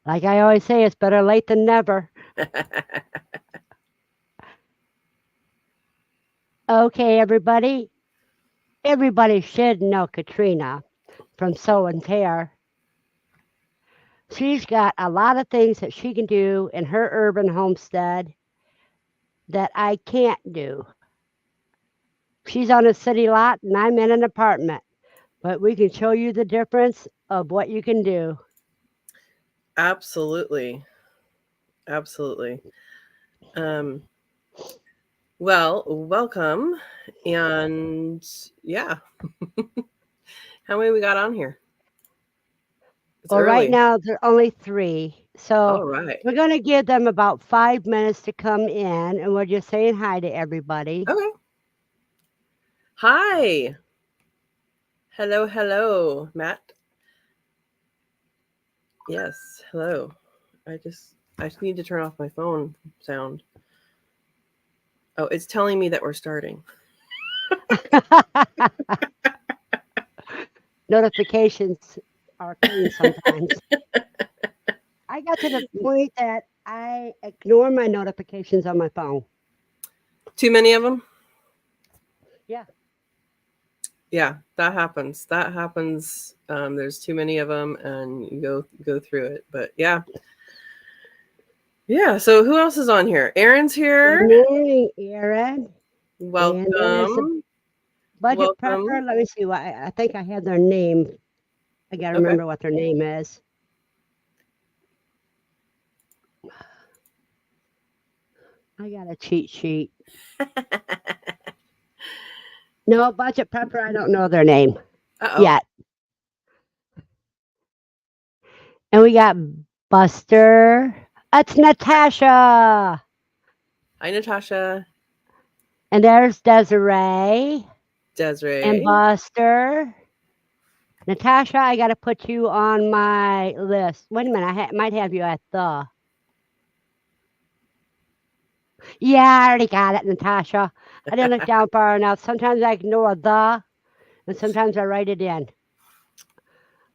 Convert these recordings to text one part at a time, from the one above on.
Like I always say, it's better late than never. Okay, everybody. Everybody should know Katrina from Sow and Tare. She's got a lot of things that she can do in her urban homestead that I can't do. She's on a city lot and I'm in an apartment, but we can show you the difference of what you can do. Absolutely. Absolutely. Um, well, welcome. And yeah, how many we got on here? It's Well, right early. now there are only three. So All right. we're going to give them about 5 minutes to come in, and we're just saying hi to everybody. Okay. Hi. Hello, hello, Matt. Yes, hello. I just need to turn off my phone sound. Oh, it's telling me that we're starting. Notifications are pain sometimes. I got to the point that I ignore my notifications on my phone. Too many of them? Yeah. Yeah, that happens. That happens. There's too many of them, and you go through it. But yeah, yeah. So who else is on here? Aaron's Good here. morning, Aaron. And there's a Welcome, budget welcome. prepper. Let me see what I think I have their name. I got to Okay. remember what their name is. I got a cheat sheet. No, budget prepper. I don't know their name Uh-oh. yet. And we got Buster. That's Natasha. Hi, Natasha. And there's Desiree and Desiree. Buster. Natasha, I got to put you on my list. Wait a minute. Might have you at the. Yeah, I already got it, Natasha. I didn't look down far enough. Sometimes I ignore the, and sometimes I write it in.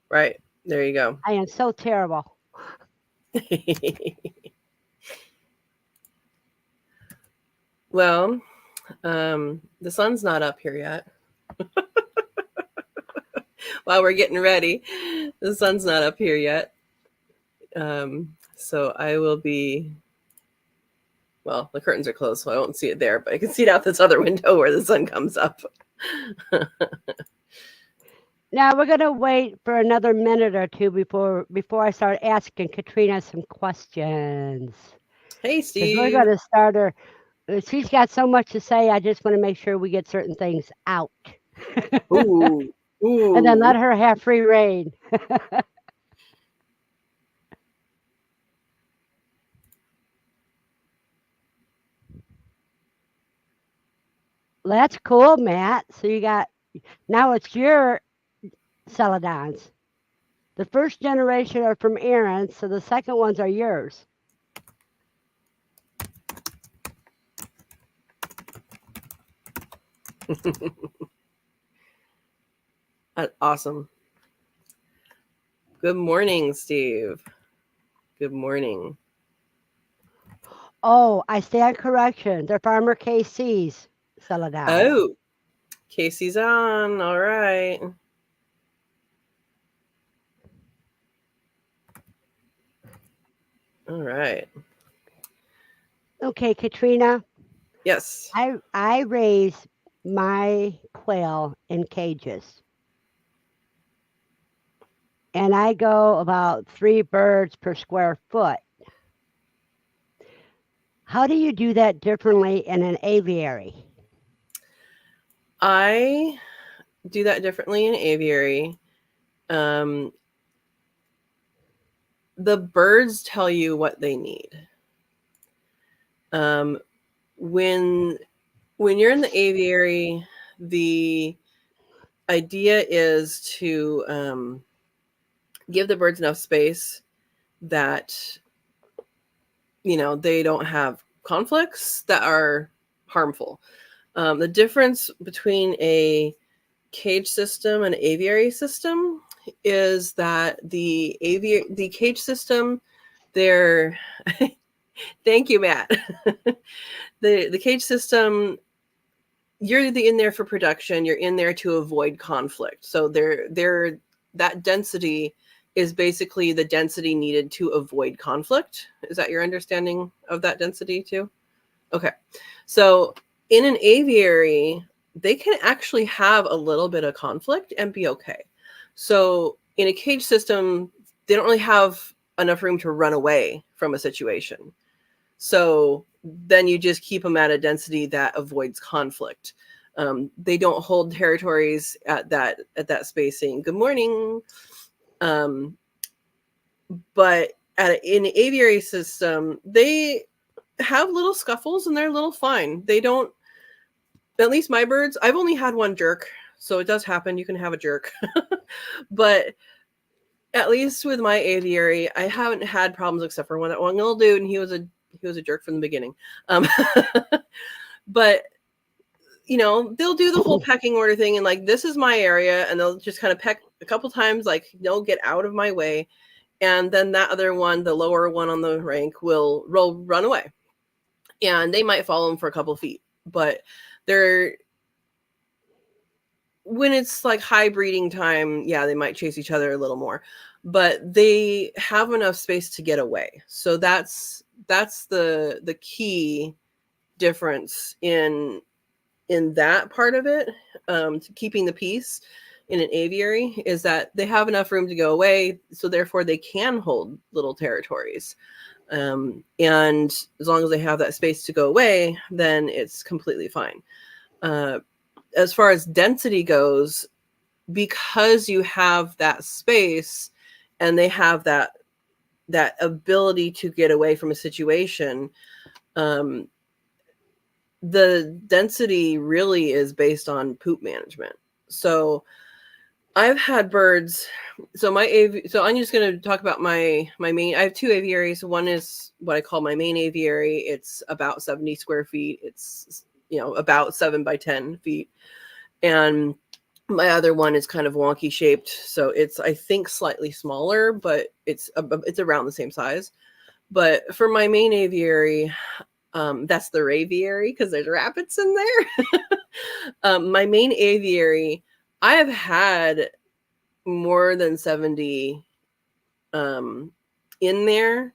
Right. There you go. I am so terrible. Well, the sun's not up here yet. While we're getting ready, the sun's not up here yet. So I will be. Well, the curtains are closed, so I won't see it there, but I can see it out this other window where the sun comes up. Now we're gonna wait for another minute or two before I start asking Katrina some questions. Hey, Because we're Steve. gonna start her. She's got so much to say. I just want to make sure we get certain things out, Ooh, and then ooh. let her have free reign. That's cool, Matt. So you got now it's your celadons. The first generation are from Aaron, so the second ones are yours. Awesome. Good morning, Steve. Good morning. Oh, I stand correction. They're Farmer KC's celadons. Oh, Casey's on. All right. All right. Okay, Katrina. Yes. I raise my quail in cages, and I go about 3 birds per square foot. How do you do that differently in an aviary? I do that differently in aviary. Um, the birds tell you what they need. Um, when when you're in the aviary, the idea is to give the birds enough space that they don't have conflicts that are harmful. The difference between a cage system and aviary system is that the cage system They're thank you, Matt. The cage system, you're in there for production, you're in there to avoid conflict. So they're that density is basically the density needed to avoid conflict. Is that your understanding of that density too? Okay. So in an aviary, they can actually have a little bit of conflict and be okay. So in a cage system, they don't really have enough room to run away from a situation. So then you just keep them at a density that avoids conflict. They don't hold territories at that spacing. Good morning. Um, but in the aviary system, they have little scuffles and they're a little fine. They don't. At least my birds. I've only had one jerk, so it does happen. You can have a jerk, but at least with my aviary, I haven't had problems except for one little dude, and he was a jerk from the beginning. But they'll do the whole pecking order thing, and like, this is my area, and they'll just kind of peck a couple times, like, no, get out of my way. And then that other one, the lower one on the rank, will run away, and they might follow them for a couple feet, but they're when it's like high breeding time, yeah, they might chase each other a little more, but they have enough space to get away. So that's the key difference in that part of it, to keeping the peace in an aviary, is that they have enough room to go away, so therefore they can hold little territories. And as long as they have that space to go away, then it's completely fine. As far as density goes, because you have that space and they have that ability to get away from a situation, the density really is based on poop management. So I've had birds. So I'm just going to talk about my main. I have two aviaries. One is what I call my main aviary. It's about 70 square feet. It's about 7 by 10 feet. And my other one is kind of wonky shaped, so it's, I think, slightly smaller, but it's around the same size. But for my main aviary, that's the aviary because there's rabbits in there. My main aviary, I have had more than 70 in there,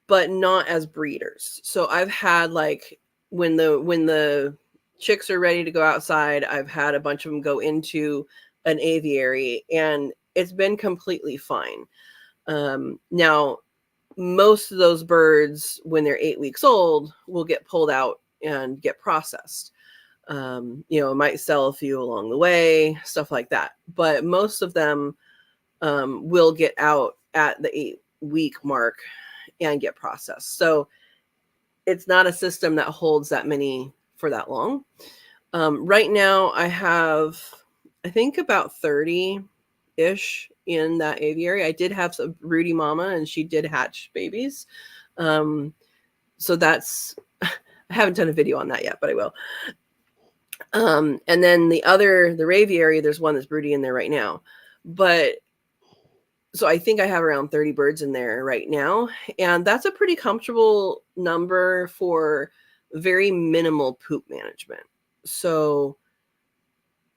but not as breeders. So I've had, like, when the chicks are ready to go outside, I've had a bunch of them go into an aviary, and it's been completely fine. Now, most of those birds, when they're 8 weeks old, will get pulled out and get processed. Might sell a few along the way, stuff like that. But most of them will get out at the 8-week mark and get processed. So it's not a system that holds that many for that long. Right now I have, I think, about 30-ish in that aviary. I did have some broody mama, and she did hatch babies. So that's, I haven't done a video on that yet, but I will. And then the aviary, there's one that's broody in there right now. But so I think I have around 30 birds in there right now. And that's a pretty comfortable number for very minimal poop management. So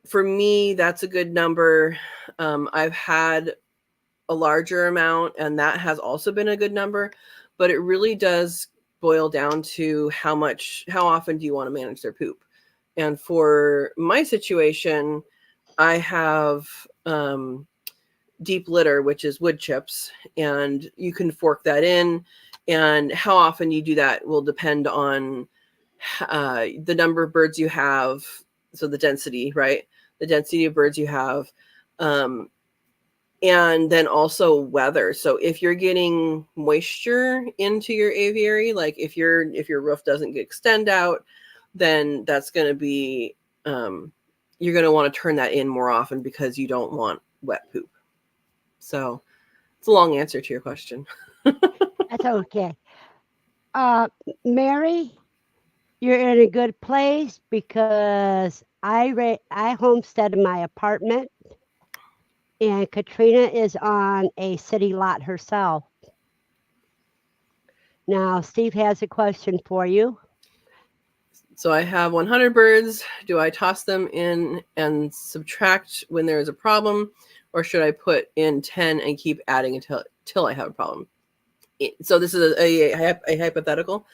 for me, that's a good number. I've had a larger amount, and that has also been a good number. But it really does boil down to how often do you want to manage their poop. And for my situation, I have deep litter, which is wood chips, and you can fork that in. And how often you do that will depend on the number of birds you have. So the density, right? The density of birds you have. And then also weather. So if you're getting moisture into your aviary, like if your roof doesn't extend out, then that's going to be, you're going to want to turn that in more often because you don't want wet poop. So it's a long answer to your question. That's okay. Mary, you're in a good place because I homesteaded my apartment, and Katrina is on a city lot herself. Now, Steve has a question for you. So I have 100 birds. Do I toss them in and subtract when there is a problem, or should I put in 10 and keep adding until I have a problem? So this is a hypothetical.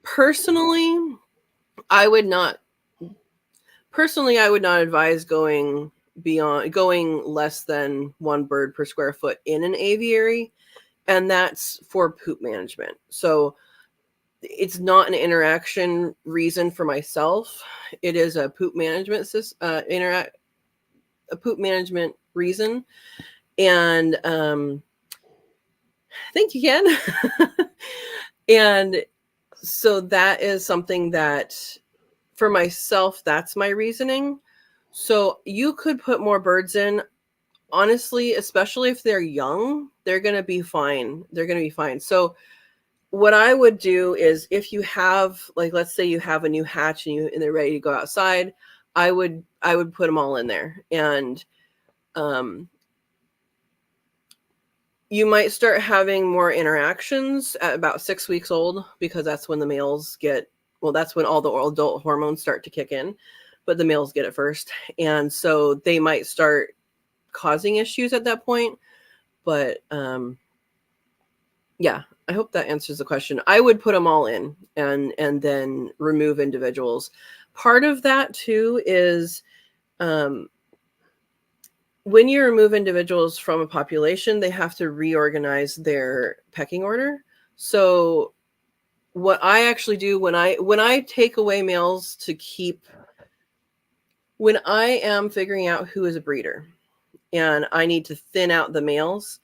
Personally, I would not. Personally, I would not advise going less than one bird per square foot in an aviary, and that's for poop management. So it's not an interaction reason for myself. It is a poop management a poop management reason. And thank you, Ken. And so that is something that for myself, that's my reasoning. So you could put more birds in. Honestly, especially if they're young, they're going to be fine. They're going to be fine. So what I would do is if you have, like, let's say you have a new hatch and they're ready to go outside, I would put them all in there. And you might start having more interactions at about 6 weeks old, because that's when the males that's when all the adult hormones start to kick in, but the males get it first. And so they might start causing issues at that point. But yeah, I hope that answers the question. I would put them all in and then remove individuals. Part of that too is when you remove individuals from a population, they have to reorganize their pecking order. So what I actually do when I take away males to keep, when I am figuring out who is a breeder and I need to thin out the males,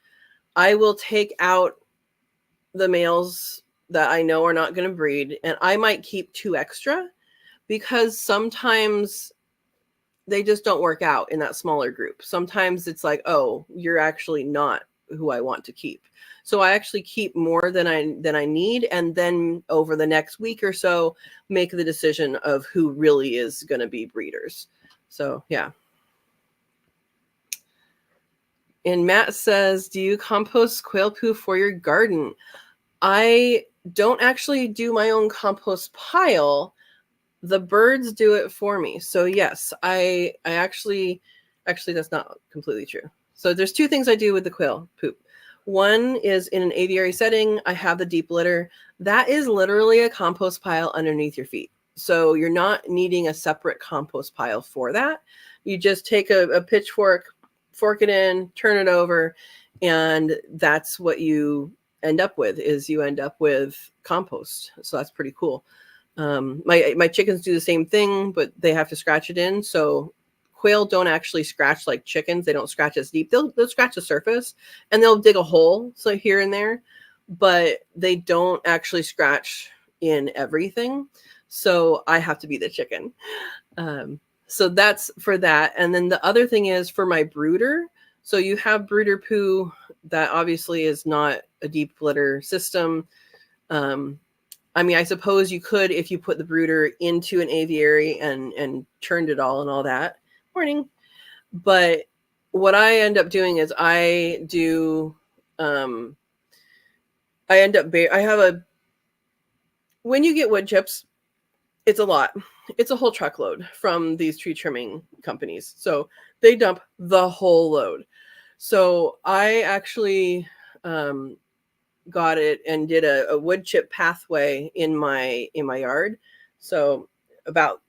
I will take out the males that I know are not going to breed, and I might keep 2 extra, because sometimes they just don't work out in that smaller group. Sometimes it's like, oh, you're actually not who I want to keep. So I actually keep more than I need, and then over the next week or so make the decision of who really is going to be breeders. So yeah. And Matt says, do you compost quail poo for your garden? I don't actually do my own compost pile. The birds do it for me. So yes, I actually that's not completely true. So there's 2 things I do with the quail poop. One is in an aviary setting, I have the deep litter. That is literally a compost pile underneath your feet. So you're not needing a separate compost pile for that. You just take a pitchfork, fork it in, turn it over, and that's what you end up with compost. So that's pretty cool. My chickens do the same thing, but they have to scratch it in. So quail don't actually scratch like chickens. They don't scratch as deep. They'll scratch the surface and they'll dig a hole, so here and there, but they don't actually scratch in everything. So I have to be the chicken. So that's for that. And then the other thing is for my brooder. So you have brooder poo that obviously is not a deep litter system. I mean, I suppose you could if you put the brooder into an aviary and churned it all and all that. Morning. But what I end up doing is I have when you get wood chips, it's a lot. It's a whole truckload from these tree trimming companies. So they dump the whole load. So I actually got it and did a wood chip pathway in my yard. So about,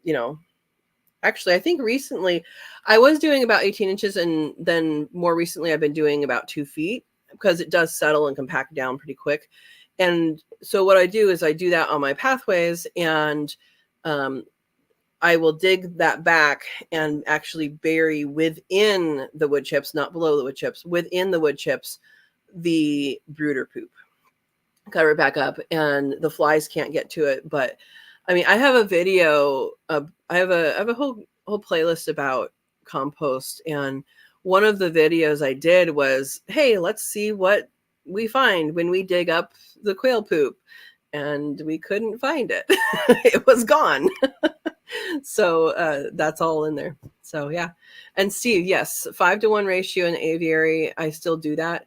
actually I think recently I was doing about 18 inches, and then more recently I've been doing about 2 feet, because it does settle and compact down pretty quick. And so what I do is I do that on my pathways, and I will dig that back and actually bury within the wood chips, not below the wood chips, within the wood chips, the brooder poop. Cover it back up, and the flies can't get to it. But I mean, I have a video of, I have a whole playlist about compost, and one of the videos I did was, hey, let's see what we find when we dig up the quail poop, and we couldn't find it. It was gone. So that's all in there. So yeah. And Steve, yes, 5-to-1 ratio in aviary. I still do that.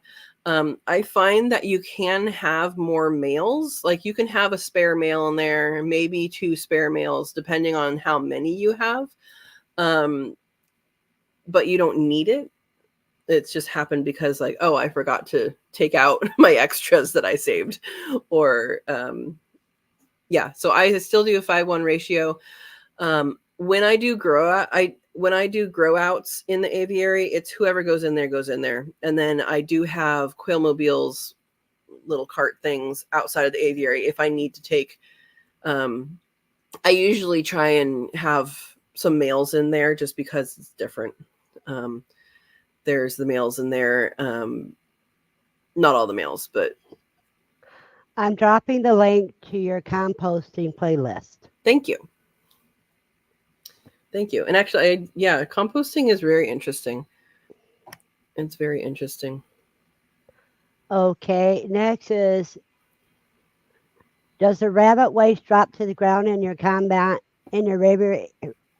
I find that you can have more males. Like you can have a spare male in there, maybe 2 spare males, depending on how many you have. But you don't need it. It's just happened because like, oh, I forgot to take out my extras that I saved, or yeah. So I still do a 5:1 ratio. When I do grow outs in the aviary, it's whoever goes in there. And then I do have quail mobiles, little cart things outside of the aviary if I need to take. I usually try and have some males in there just because it's different. There's the males in there. Not all the males, but I'm dropping the link to your composting playlist. thank you. Thank you. And actually, yeah, composting is very interesting. It's very interesting. Okay, next is, does the rabbit waste drop to the ground in your aviary?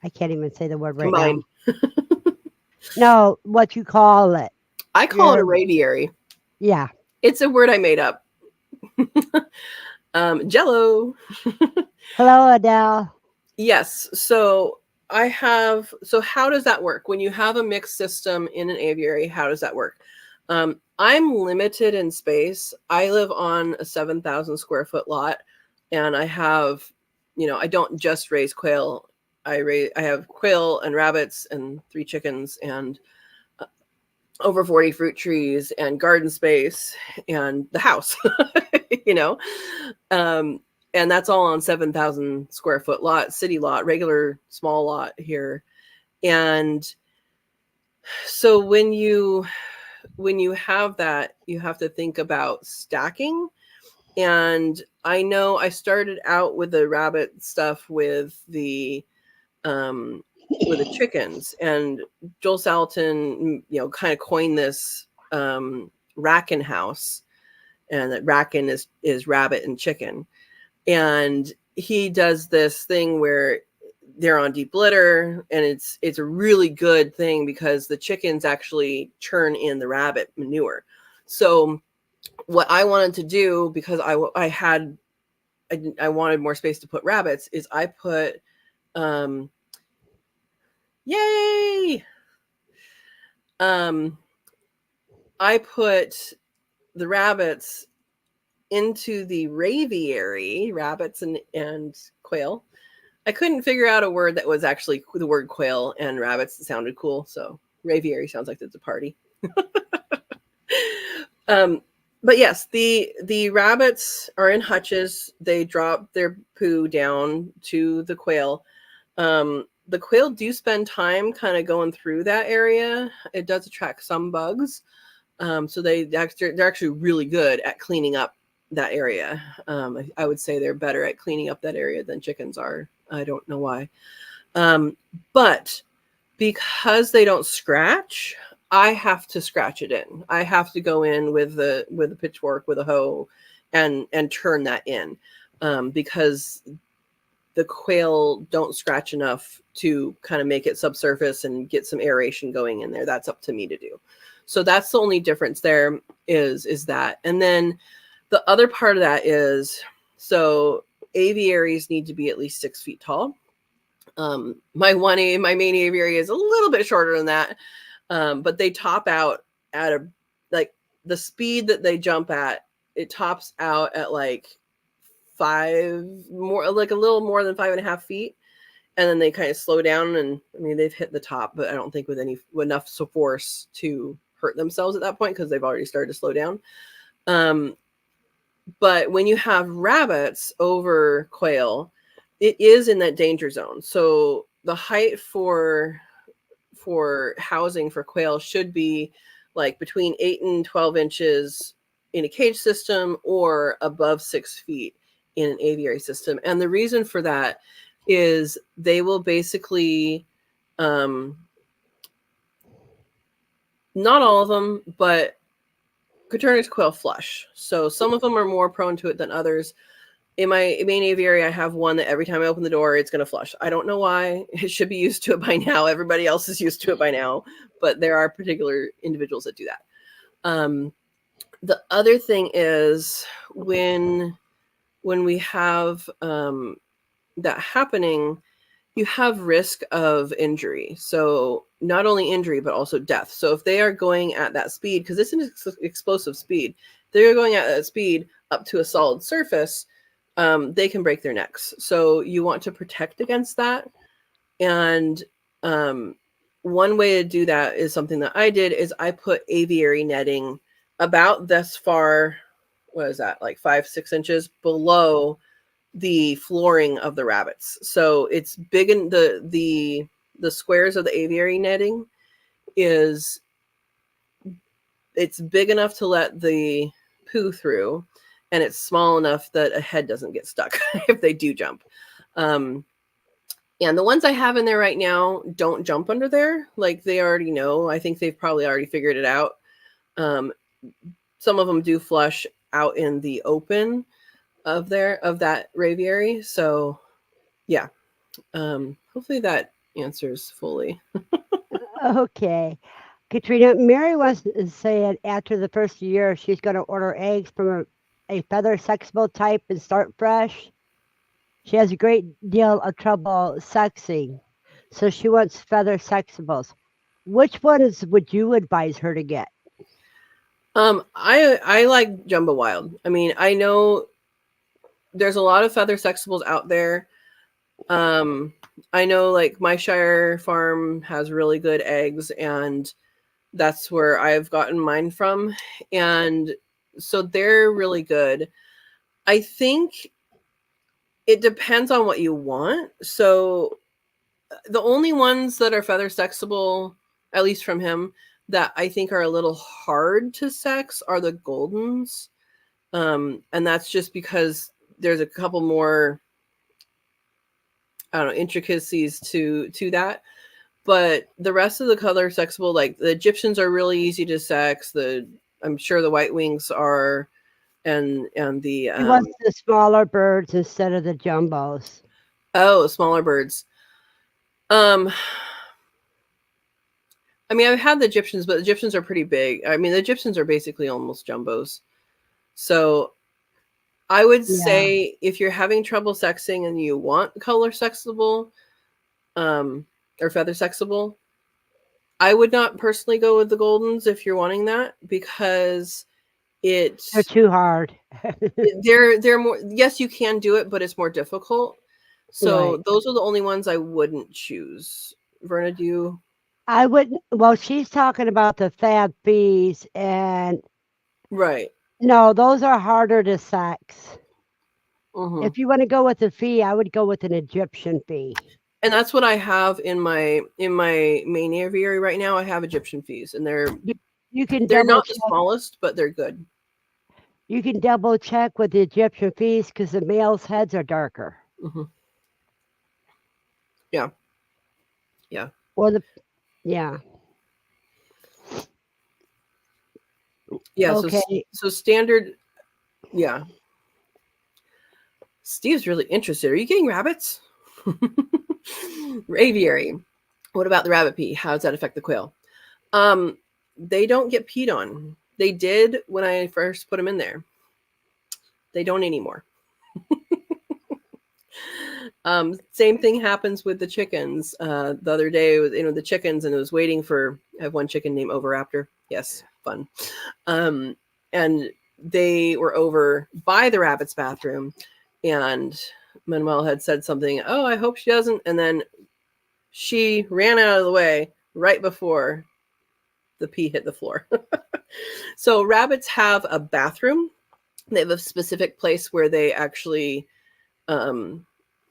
I can't even say the word right Mine. now. No, what you call it. I call it a aviary. Yeah. It's a word I made up. Jello. Hello, Adele. Yes. So how does that work? When you have a mixed system in an aviary, how does that work? I'm limited in space. I live on a 7,000 square foot lot, and I have, I don't just raise quail. I have quail and rabbits and 3 chickens and over 40 fruit trees and garden space and the house, and that's all on 7,000 square foot lot, city lot, regular small lot here. And so when you have that, you have to think about stacking. And I know I started out with the rabbit stuff with the chickens, and Joel Salatin, kind of coined this Racken house, and that Racken is rabbit and chicken. And he does this thing where they're on deep litter, and it's a really good thing because the chickens actually churn in the rabbit manure. So what I wanted to do, because I wanted more space to put rabbits, is I put yay I put the rabbits into the raviary, rabbits and quail. I couldn't figure out a word that was actually the word quail and rabbits. It sounded cool, so raviary sounds like it's a party. But yes, the rabbits are in hutches. They drop their poo down to the quail. The quail do spend time kind of going through that area. It does attract some bugs, so they're actually really good at cleaning up that area. I would say they're better at cleaning up that area than chickens are. I don't know why, but because they don't scratch, I have to scratch it in. I have to go in with the pitchfork, with a hoe, and turn that in, because the quail don't scratch enough to kind of make it subsurface and get some aeration going in there. That's up to me to do. So that's the only difference there is that. And then the other part of that is, so aviaries need to be at least 6 feet tall. My main aviary is a little bit shorter than that. But they top out at the speed that they jump at, it tops out at like a little more than 5.5 feet. And then they kind of slow down, and I mean, they've hit the top, but I don't think with enough force to hurt themselves at that point, because they've already started to slow down. But when you have rabbits over quail, it is in that danger zone. So the height for housing for quail should be like between 8 and 12 inches in a cage system, or above 6 feet in an aviary system. And the reason for that is they will basically, not all of them, but Katrina's quail flush. So some of them are more prone to it than others. In my main aviary, I have one that every time I open the door, it's going to flush. I don't know why. It should be used to it by now. Everybody else is used to it by now, but there are particular individuals that do that. The other thing is when we have that happening, you have risk of injury. So not only injury, but also death. So if they are going at that speed, because it's an explosive speed, they're going at that speed up to a solid surface, they can break their necks. So you want to protect against that. And one way to do that is something that I did is I put aviary netting about this far, what is that, like 5-6 inches below the flooring of the rabbits. So it's big, in the squares of the aviary netting is, it's big enough to let the poo through, and it's small enough that a head doesn't get stuck if they do jump. And the ones I have in there right now don't jump under there. Like, they already know. I think they've probably already figured it out. Some of them do flush out in the open of that aviary. So yeah, hopefully that answers fully. Okay. Katrina, Mary wants to say after the first year, she's going to order eggs from a feather sexable type and start fresh. She has a great deal of trouble sexing, so she wants feather sexables. Which ones would you advise her to get? I like Jumbo Wild. I mean, I know there's a lot of feather sexables out there. I know, like, my Shire farm has really good eggs, and that's where I've gotten mine from. And so they're really good. I think it depends on what you want. So the only ones that are feather sexable, at least from him, that I think are a little hard to sex are the Goldens. And that's just because there's a couple more, I don't know, intricacies to that. But the rest of the color sexable, like the Egyptians, are really easy to sex. I'm sure the White Wings are, and the She wants the smaller birds instead of the jumbos. smaller birds. I mean, I've had the Egyptians, but the Egyptians are pretty big. I mean, the Egyptians are basically almost jumbos. So I would say if you're having trouble sexing and you want color sexable, or feather sexable, I would not personally go with the Goldens if you're wanting that, because they're too hard. they're more, yes, you can do it, but it's more difficult. So Right. those are the only ones I wouldn't choose. Verna, do you? I wouldn't. Well, she's talking about the fab fees, and Right. no, those are harder to sex. Mm-hmm. If you want to go with a fee, I would go with an Egyptian fee. And that's what I have in my main aviary right now. I have Egyptian fees, and You can they're double not the check. smallest, but they're good. You can double check with the Egyptian fees because the males' heads are darker. Mm-hmm. Yeah. Yeah. Or yeah. Yeah. Okay. So standard. Yeah. Steve's really interested. Are you getting rabbits? Aviary. What about the rabbit pee? How does that affect the quail? They don't get peed on. They did when I first put them in there. They don't anymore. Same thing happens with the chickens. The other day, it was, the chickens, and it was waiting for. I have one chicken named Overraptor. Yes, fun. And they were over by the rabbit's bathroom, and Manuel had said something. Oh, I hope she doesn't. And then she ran out of the way right before the pee hit the floor. So rabbits have a bathroom. They have a specific place where they actually go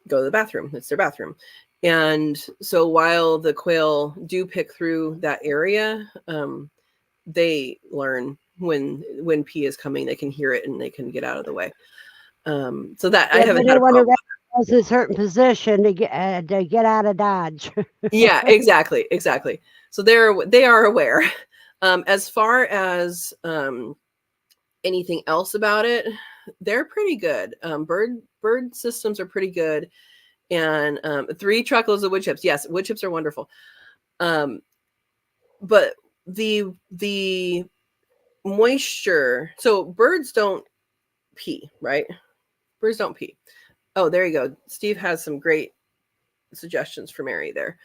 to the bathroom. It's their bathroom. And so while the quail do pick through that area, they learn when pee is coming. They can hear it and they can get out of the way. So that I haven't had a problem. Was a certain position to get out of Dodge. Yeah, exactly. So they are aware. As far as anything else about it, they're pretty good. Bird systems are pretty good, and 3 truckloads of wood chips. Yes, wood chips are wonderful. But the moisture. So birds don't pee, right? Birds don't pee. Oh, there you go. Steve has some great suggestions for Mary there.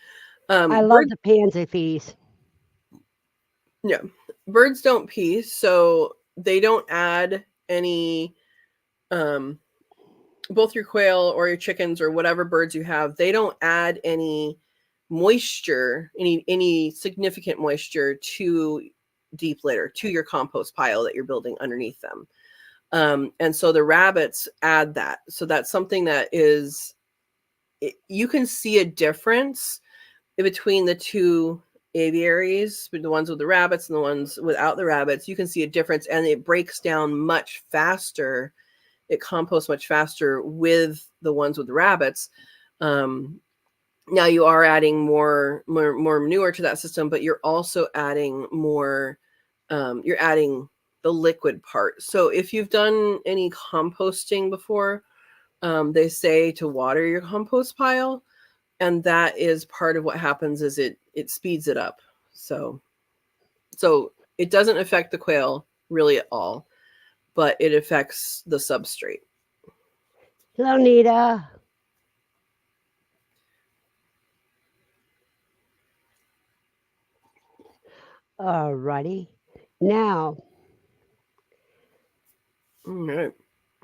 I love Birds, the pansy fees. yeah, birds don't pee, so they don't add any. Um, both your quail or your chickens or whatever birds you have, they don't add any moisture, any significant moisture to deep litter, to your compost pile that you're building underneath them. And so the rabbits add that. So that's something that is, you can see a difference between the two aviaries, the ones with the rabbits and the ones without the rabbits. You can see a difference, and it breaks down much faster. It composts much faster with the ones with the rabbits. Now you are adding more manure to that system, but you're also adding more. You're adding the liquid part. So if you've done any composting before, they say to water your compost pile, and that is part of what happens. Is it speeds it up. So it doesn't affect the quail really at all, but it affects the substrate. Hello, Nita. Alrighty. Now, All right.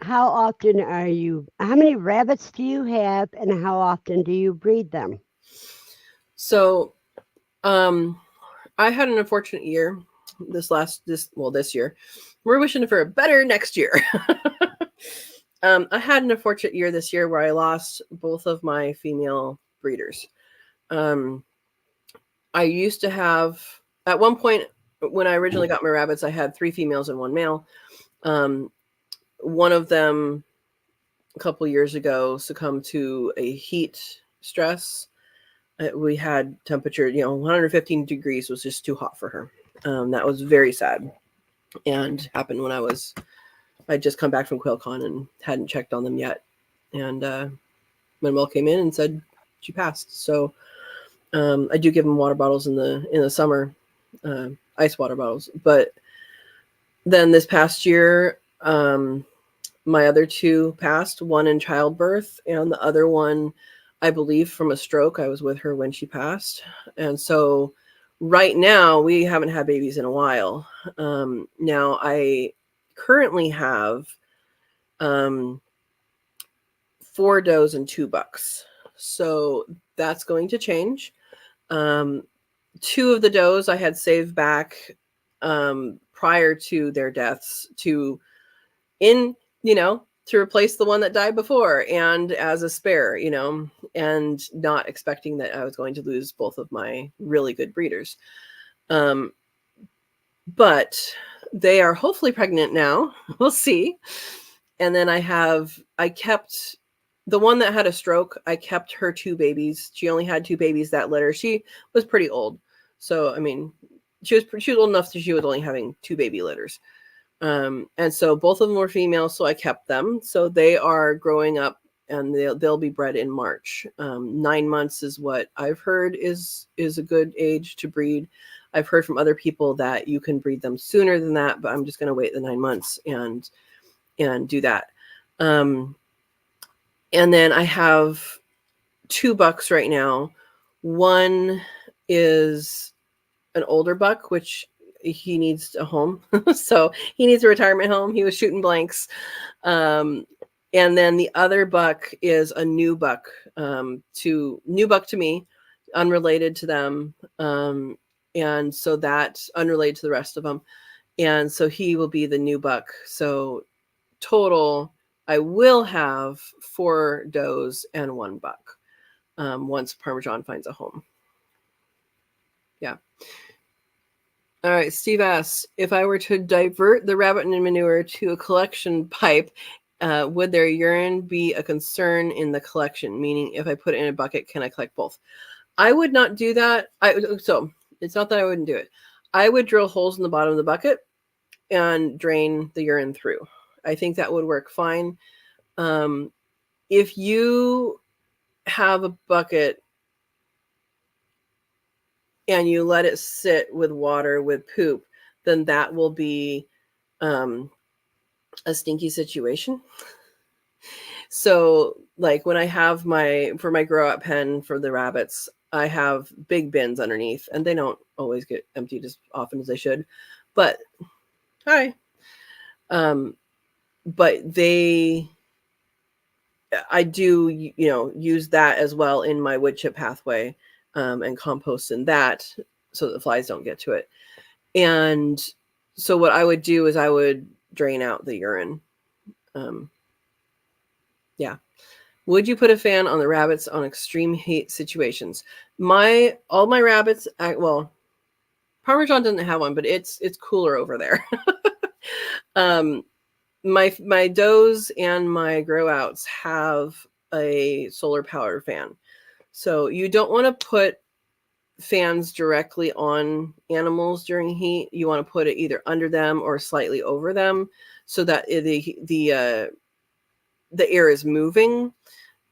how often how many rabbits do you have and how often do you breed them? So, I had an unfortunate year this year. We're wishing for a better next year. I had an unfortunate year this year where I lost both of my female breeders. Um, I used to have, at one point when I originally got my rabbits, I had 3 females and 1 male. One of them a couple years ago succumbed to a heat stress. We had temperature, 115 degrees was just too hot for her. That was very sad, and happened when I'd just come back from QuailCon and hadn't checked on them yet. And Manuel came in and said she passed. So I do give them water bottles in the summer, ice water bottles. But then this past year, my other 2 passed, one in childbirth, and the other one, I believe, from a stroke. I was with her when she passed. And so right now, we haven't had babies in a while. Now, I currently have 4 does and 2 bucks. So that's going to change. 2 of the does I had saved back prior to their deaths to replace the one that died before, and as a spare, and not expecting that I was going to lose both of my really good breeders. But they are hopefully pregnant now. We'll see. And then I kept the one that had a stroke. I kept her 2 babies. She only had 2 babies that litter. She was pretty old. So, I mean, she was old enough that she was only having 2 baby litters. And so both of them were female, so I kept them. So they are growing up, and they'll be bred in March. 9 months is what I've heard is a good age to breed. I've heard from other people that you can breed them sooner than that, but I'm just going to wait the 9 months and do that. And then I have 2 bucks right now. One is an older buck, which he needs a home. So he needs a retirement home. He was shooting blanks. And then the other buck is a new buck, to me, unrelated to them. And so that's unrelated to the rest of them. And so he will be the new buck. So total, I will have 4 does and 1 buck, once Parmesan finds a home. Yeah. All right, Steve asks, if I were to divert the rabbit manure to a collection pipe, would their urine be a concern in the collection? Meaning, if I put it in a bucket, can I collect both? I would not do that. So it's not that I wouldn't do it. I would drill holes in the bottom of the bucket and drain the urine through. I think that would work fine. If you have a bucket and you let it sit with water with poop, then that will be a stinky situation. So like when I have for my grow out pen for the rabbits, I have big bins underneath, and they don't always get emptied as often as they should. But hi. But I do, use that as well in my wood chip pathway, and compost in that so that the flies don't get to it. And so what I would do is I would drain out the urine. Yeah. Would you put a fan on the rabbits on extreme heat situations? All my rabbits, well, Parmesan doesn't have one, but it's cooler over there. My does and my grow outs have a solar powered fan. So you don't want to put fans directly on animals during heat. You want to put it either under them or slightly over them so that the air is moving.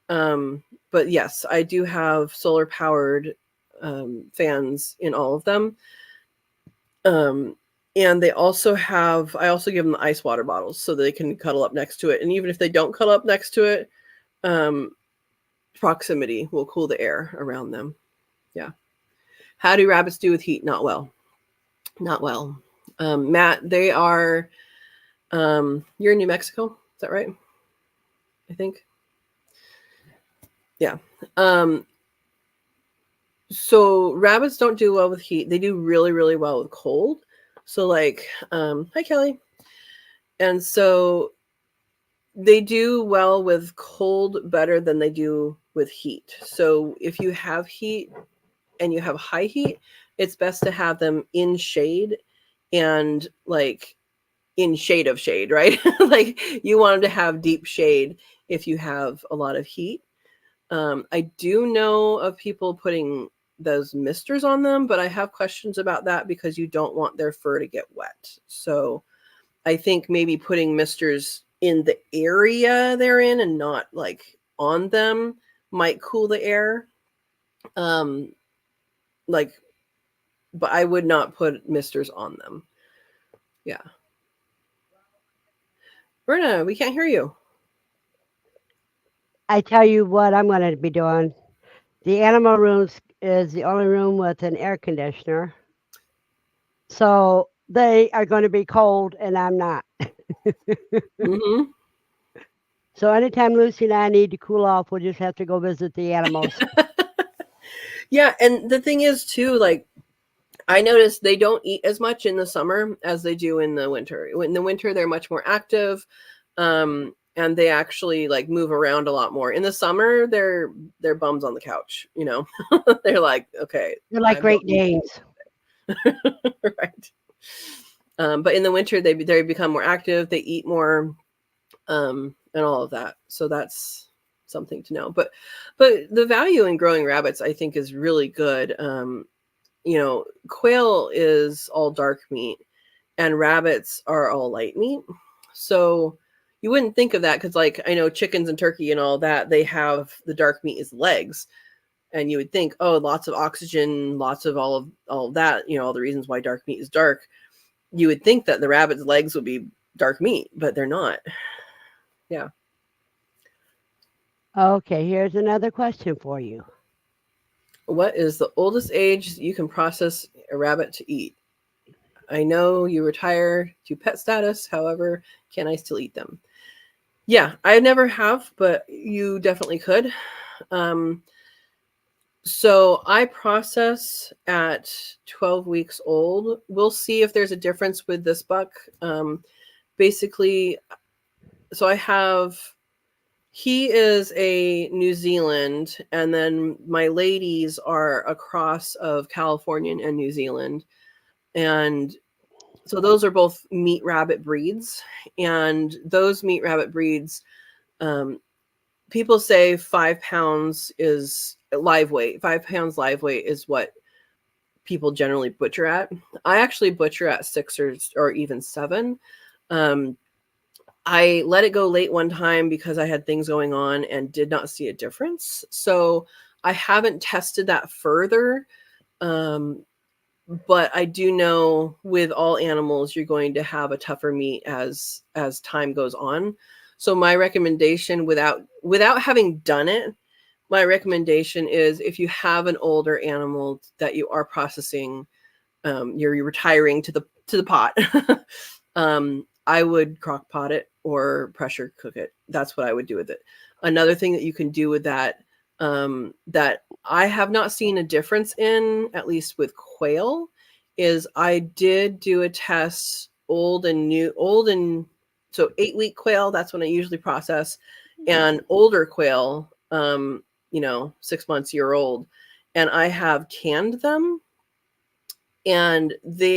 But yes, I do have solar powered fans in all of them. And I also give them the ice water bottles so they can cuddle up next to it. And even if they don't cuddle up next to it, proximity will cool the air around them. Yeah. How do rabbits do with heat? Not well. Not well. Matt, they are, you're in New Mexico. Is that right? I think. Yeah. So rabbits don't do well with heat. They do really, really well with cold. So like, hi Kelly. And so they do well with cold better than they do with heat. So if you have heat and you have high heat, it's best to have them in shade and like in shade of shade, right? Like you want them to have deep shade if you have a lot of heat. I do know of people putting those misters on them, but I have questions about that because you don't want their fur to get wet. So I think maybe putting misters in the area they're in and not like on them might cool the air. But I would not put misters on them. Yeah. Verna, we can't hear you. I tell you what I'm going to be doing. The animal room is the only room with an air conditioner. So they are going to be cold and I'm not. Mm-hmm. So anytime Lucy and I need to cool off, we'll just have to go visit the animals. Yeah, and the thing is too, like I noticed they don't eat as much in the summer as they do in the winter. In the winter, they're much more active, and they actually like move around a lot more. In the summer, they're bums on the couch. They're like, okay, They're like Great Danes. Right. But in the winter, they become more active. They eat more, and all of that. So that's something to know. But the value in growing rabbits, I think, is really good. Quail is all dark meat and rabbits are all light meat. So you wouldn't think of that because like I know chickens and turkey and all that, they have the dark meat is legs. And you would think, oh, lots of oxygen, lots of all of that, all the reasons why dark meat is dark. You would think that the rabbit's legs would be dark meat, but they're not. Yeah. Okay, here's another question for you. What is the oldest age you can process a rabbit to eat? I know you retire to pet status. However, can I still eat them? Yeah, I never have, but you definitely could. So I process at 12 weeks old. We'll see if there's a difference with this buck. Basically, so he is a New Zealand, and then my ladies are a cross of Californian and New Zealand. And so those are both meat rabbit breeds. And those meat rabbit breeds, people say 5 pounds is live weight. 5 pounds live weight is what people generally butcher at. I actually butcher at 6 or even 7. I let it go late one time because I had things going on and did not see a difference. So I haven't tested that further. but I do know with all animals, you're going to have a tougher meat as time goes on. So my recommendation, without having done it, my recommendation is if you have an older animal that you are processing, you're retiring to the pot. I would crock pot it or pressure cook it. That's what I would do with it. Another thing that you can do with that, that I have not seen a difference in, at least with quail, is I did do a test old and so 8-week quail. That's when I usually process, and older quail, 6 months, year old, and I have canned them, and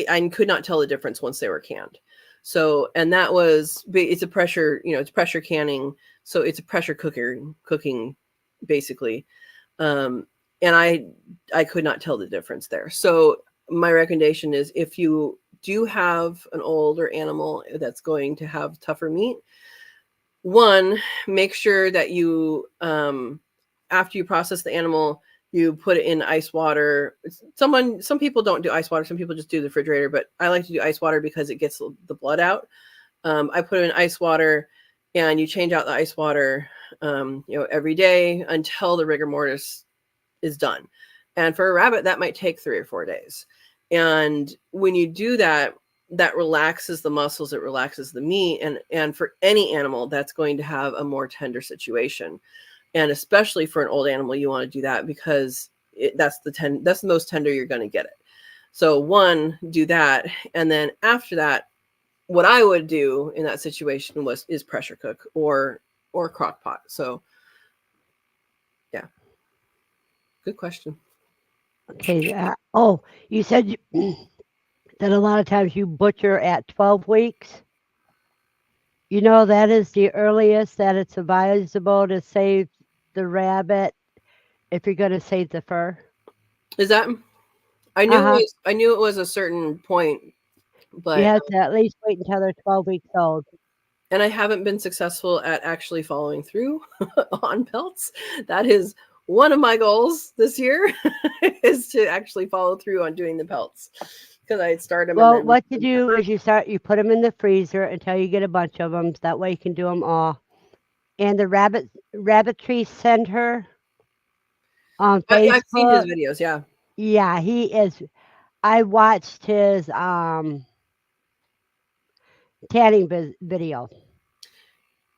I could not tell the difference once they were canned. So, and that was, it's a pressure, it's pressure canning, so it's a pressure cooking basically. um and I could not tell the difference there. So my recommendation is, if you do have an older animal that's going to have tougher meat, one, make sure that you, after you process the animal, you put it in ice water. Some people don't do ice water, some people just do the refrigerator, but I like to do ice water because it gets the blood out. I put it in ice water, and you change out the ice water, every day until the rigor mortis is done. And for a rabbit, that might take 3 or 4 days. And when you do that, that relaxes the muscles, it relaxes the meat, and for any animal, that's going to have a more tender situation. And especially for an old animal, you want to do that because that's the most tender you're going to get it. So one, do that, and then after that, what I would do in that situation is pressure cook or crock pot. So yeah, good question. Okay. You said that a lot of times you butcher at 12 weeks. That is the earliest that it's advisable to save the rabbit if you're going to save the fur. Is that, Uh huh. I knew it was a certain point, You but have to at least wait until they're 12 weeks old. and I haven't been successful at actually following through on pelts. That is one of my goals this year is to actually follow through on doing the pelts, because I start them and Well, then what you do is you put them in the freezer until you get a bunch of them. That way you can do them all. And the rabbitry center on I've seen his Facebook. videos. Yeah, Yeah, he is. I watched his tanning video.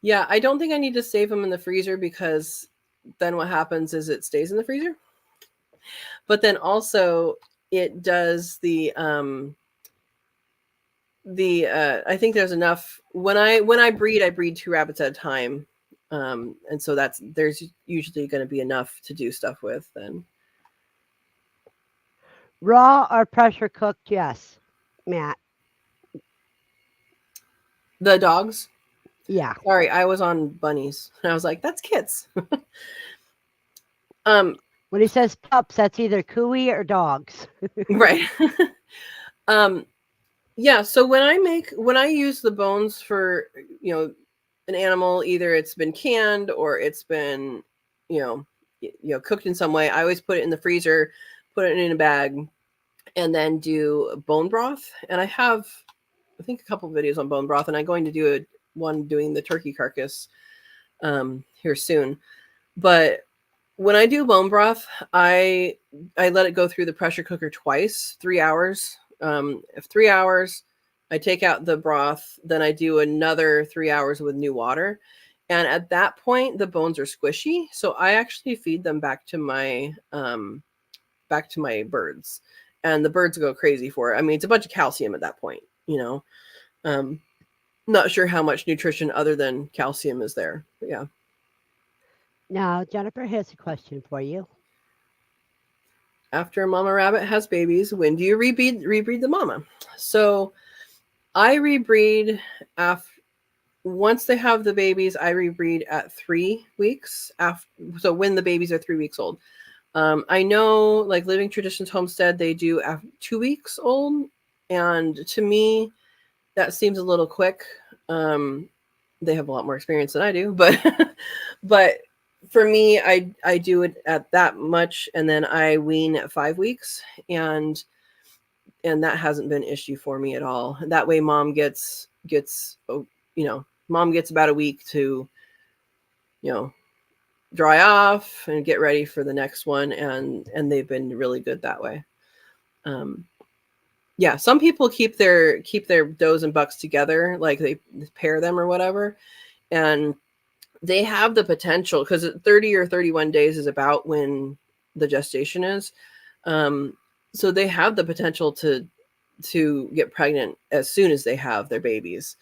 yeah. I don't think I need to save them in the freezer, because then what happens is it stays in the freezer. But then also it does I think there's enough when I breed 2 rabbits at a time. And so there's usually going to be enough to do stuff with then. Raw or pressure cooked? Yes, Matt. The dogs. Yeah. Sorry, I was on bunnies. And I was like, that's kits. um, When he says pups, that's either cooey or dogs. right. um, yeah. So when I use the bones for, an animal, either it's been canned or it's been, you know, cooked in some way, I always put it in the freezer, put it in a bag, and then do bone broth. And I have, I think, a couple of videos on bone broth, and I'm going to do one doing the turkey carcass here soon. But when I do bone broth, I let it go through the pressure cooker twice, 3 hours. If 3 hours, I take out the broth, then I do another 3 hours with new water. And at that point, the bones are squishy. So I actually feed them back to my birds, and the birds go crazy for it. I mean, it's a bunch of calcium at that point. Not sure how much nutrition other than calcium is there. But yeah. Now, Jennifer has a question for you. After a mama rabbit has babies, when do you rebreed the mama? So I rebreed after, once they have the babies, I rebreed at 3 weeks after. So when the babies are 3 weeks old. I know, like Living Traditions Homestead, they do 2 weeks old, and to me, that seems a little quick. They have a lot more experience than I do, but but for me, I do it at that much, and then I wean at 5 weeks. And and that hasn't been an issue for me at all. That way mom gets mom gets about a week to dry off and get ready for the next one, and they've been really good that way. Yeah, some people keep their does and bucks together, like they pair them or whatever, and they have the potential, because 30 or 31 days is about when the gestation is. So they have the potential to get pregnant as soon as they have their babies.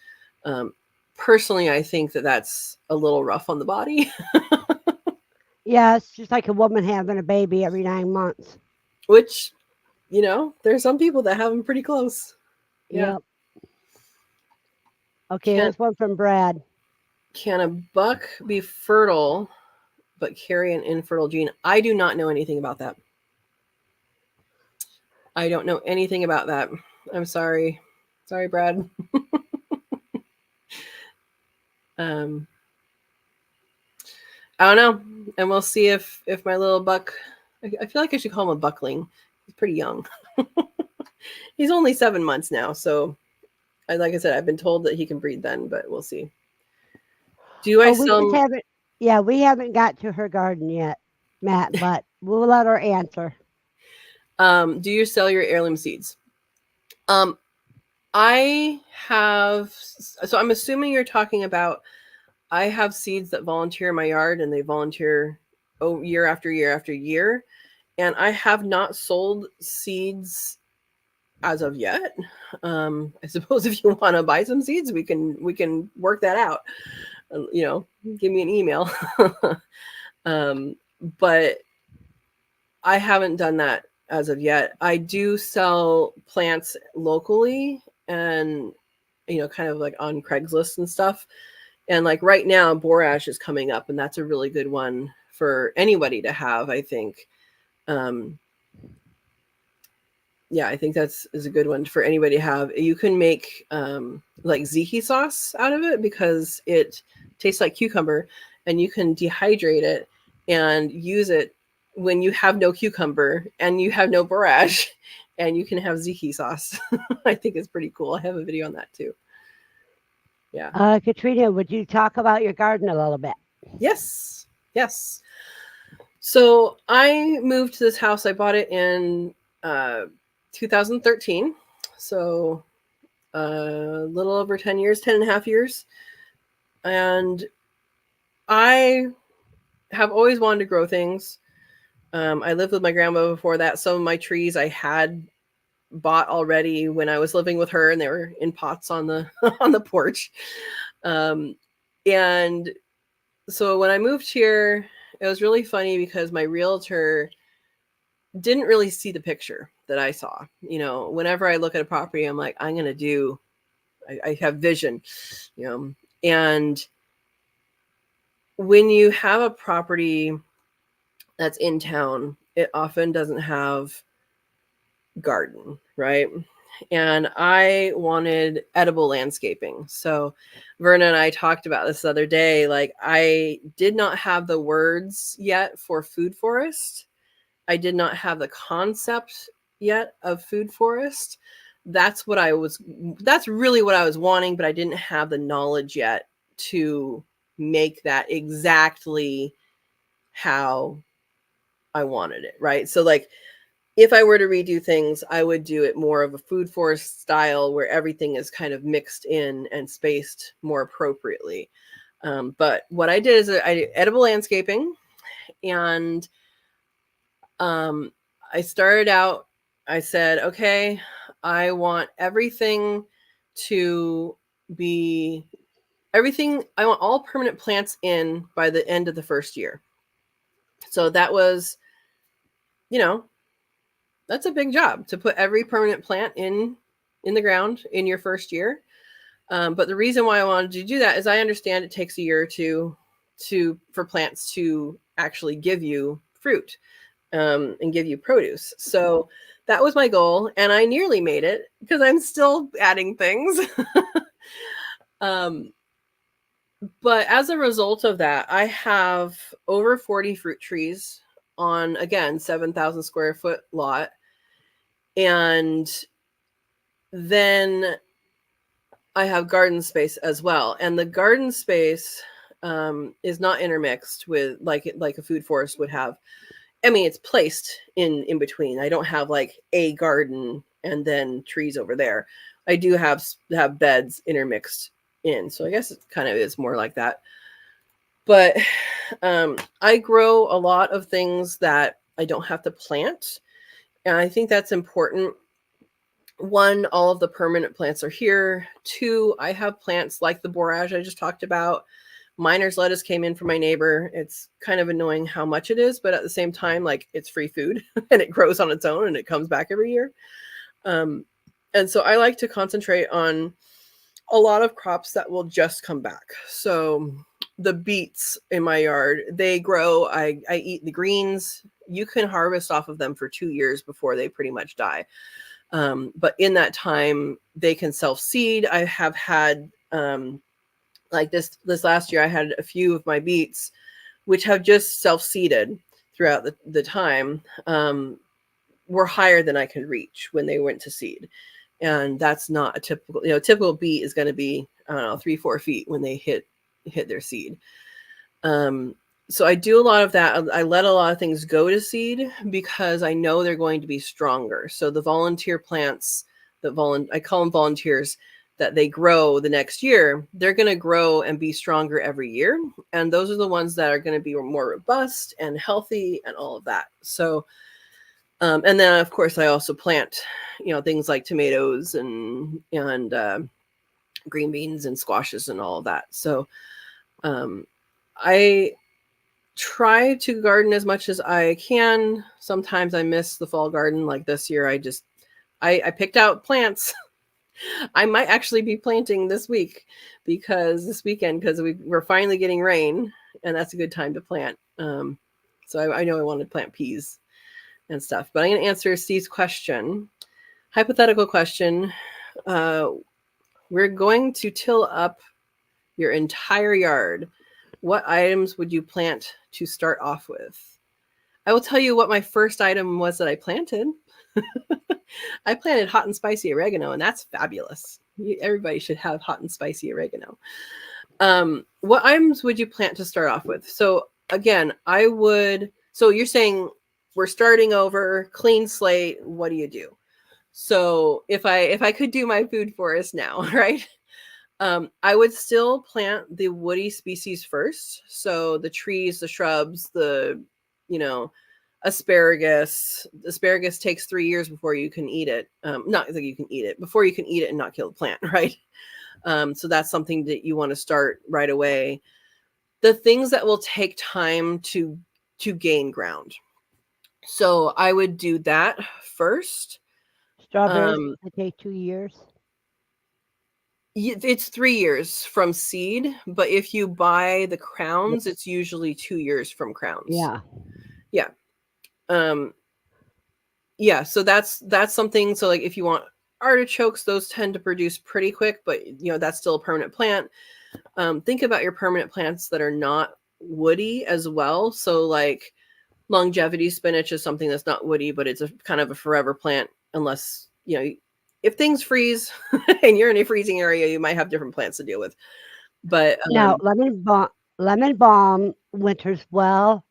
Personally, I think that that's a little rough on the body. Yeah, it's just like a woman having a baby every 9 months. Which, there's some people that have them pretty close. Yeah. Yep. Okay, Can here's one from Brad. can a buck be fertile but carry an infertile gene? I do not know anything about that. I don't know anything about that. I'm sorry. Sorry, Brad. um I don't know. And we'll see if my little buck, I feel like I should call him a buckling. He's pretty young. He's only 7 months now, so like I said, I've been told that he can breed then, but we'll see. Do I Oh, we just sell haven't. Yeah, we haven't got to her garden yet, Matt. But we'll let her answer. do you sell your heirloom seeds? I have, so I'm assuming you're talking about, I have seeds that volunteer in my yard, and they volunteer year after year after year. And I have not sold seeds as of yet. I suppose if you want to buy some seeds, we can work that out. Give me an email. But I haven't done that as of yet. I do sell plants locally, and kind of like on Craigslist and stuff. And like right now, borage is coming up, and that's a really good one for anybody to have, I think. Yeah, I think is a good one for anybody to have. You can make like ziti sauce out of it, because it tastes like cucumber, and you can dehydrate it and use it when you have no cucumber and you have no borage, and you can have ziti sauce. I think it's pretty cool. I have a video on that too. Yeah. Katrina, would you talk about your garden a little bit? Yes. So I moved to this house. I bought it in 2013. So a little over 10 years, 10 and a half years. And I have always wanted to grow things. I lived with my grandma before that. Some of my trees I had bought already when I was living with her, and they were in pots on the on the porch. And so when I moved here, it was really funny because my realtor didn't really see the picture that I saw. Whenever I look at a property, I'm like, I have vision, and when you have a property that's in town, it often doesn't have garden, right? And I wanted edible landscaping. So Verna and I talked about this the other day. Like, I did not have the words yet for food forest. I did not have the concept yet of food forest. That's really what I was wanting, but I didn't have the knowledge yet to make that exactly how I wanted it, right? So like, if I were to redo things, I would do it more of a food forest style, where everything is kind of mixed in and spaced more appropriately. But what I did is I did edible landscaping, and I started out, I said, okay, I want everything to be I want all permanent plants in by the end of the first year. So that was, that's a big job to put every permanent plant in the ground in your first year. But the reason why I wanted to do that is I understand it takes a year or two for plants to actually give you fruit and give you produce. So that was my goal, and I nearly made it because I'm still adding things. But as a result of that, I have over 40 fruit trees on, again, 7,000 square foot lot. And then I have garden space as well. And the garden space is not intermixed with like a food forest would have. I mean, it's placed in between. I don't have like a garden and then trees over there. I do have beds intermixed in. So I guess it kind of is more like that. But I grow a lot of things that I don't have to plant. And I think that's important. One, all of the permanent plants are here. Two, I have plants like the borage I just talked about. Miner's lettuce came in from my neighbor. It's kind of annoying how much it is, but at the same time, like it's free food and it grows on its own and it comes back every year. And so I like to concentrate on a lot of crops that will just come back. So the beets in my yard, they grow. I eat the greens. You can harvest off of them for 2 years before they pretty much die. But in that time, they can self-seed. I have had like this last year, I had a few of my beets, which have just self-seeded throughout the time, were higher than I could reach when they went to seed. And that's not a typical, typical beet is going to be, I don't know, 3-4 feet when they hit their seed. So I do a lot of that. I let a lot of things go to seed because I know they're going to be stronger. So the volunteer plants I call them volunteers, that they grow the next year, they're going to grow and be stronger every year. And those are the ones that are going to be more robust and healthy and all of that. So, and then of course I also plant, things like tomatoes and green beans and squashes and all of that. So, I try to garden as much as I can. Sometimes I miss the fall garden. Like this year, I picked out plants. I might actually be planting this weekend, because we're finally getting rain, and that's a good time to plant. So I know I want to plant peas and stuff. But I'm going to answer Steve's question. Hypothetical question. We're going to till up your entire yard. What items would you plant to start off with? I will tell you what my first item was that I planted. I planted hot and spicy oregano, and that's fabulous. Everybody should have hot and spicy oregano. What items would you plant to start off with? So again, so you're saying we're starting over, clean slate. What do you do? So if I could do my food forest now, right? I would still plant the woody species first. So the trees, the shrubs, asparagus. Asparagus takes 3 years before you can eat it. Not that you can eat it, before you can eat it and not kill the plant, right? So that's something that you want to start right away. The things that will take time to gain ground. So I would do that first. Strawberries, they take 2 years. It's 3 years from seed, but if you buy the crowns, it's usually 2 years from crowns. Yeah. Yeah. Yeah, so that's something. So like if you want artichokes, those tend to produce pretty quick, but that's still a permanent plant. Think about your permanent plants that are not woody as well. So like longevity spinach is something that's not woody, but it's a kind of a forever plant, unless if things freeze and you're in a freezing area, you might have different plants to deal with. But Now, lemon balm winters well,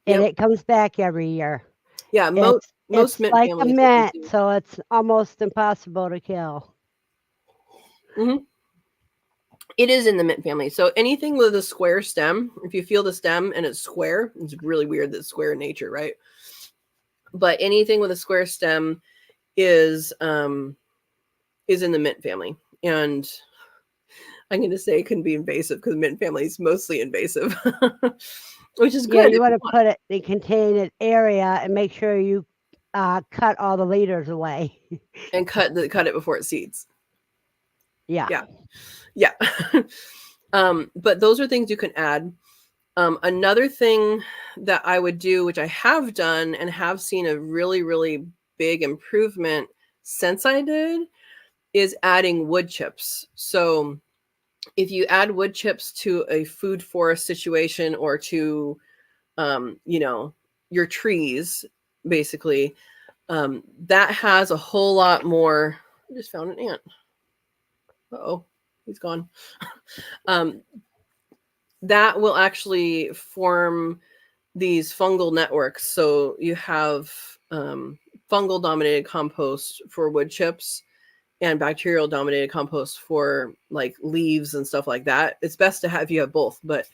and it comes back every year. Yeah, most mint like a families mint, so it's almost impossible to kill. Mm-hmm. It is in the mint family. So anything with a square stem, if you feel the stem and it's square, it's really weird that it's square in nature, right? But anything with a square stem is in the mint family. And I'm going to say it can be invasive because the mint family is mostly invasive, which is good. Yeah, you want to put it in a contained area and make sure you cut all the leaders away. And cut it before it seeds. Yeah. But those are things you can add. Another thing that I would do, which I have done and have seen a really, really big improvement since I did, is adding wood chips. So if you add wood chips to a food forest situation, or to, your trees, basically, that has a whole lot more I just found an ant. Uh-oh, he's gone. um, that will actually form these fungal networks. So you have fungal dominated compost for wood chips and bacterial dominated compost for like leaves and stuff like that. It's best to have, you have both, but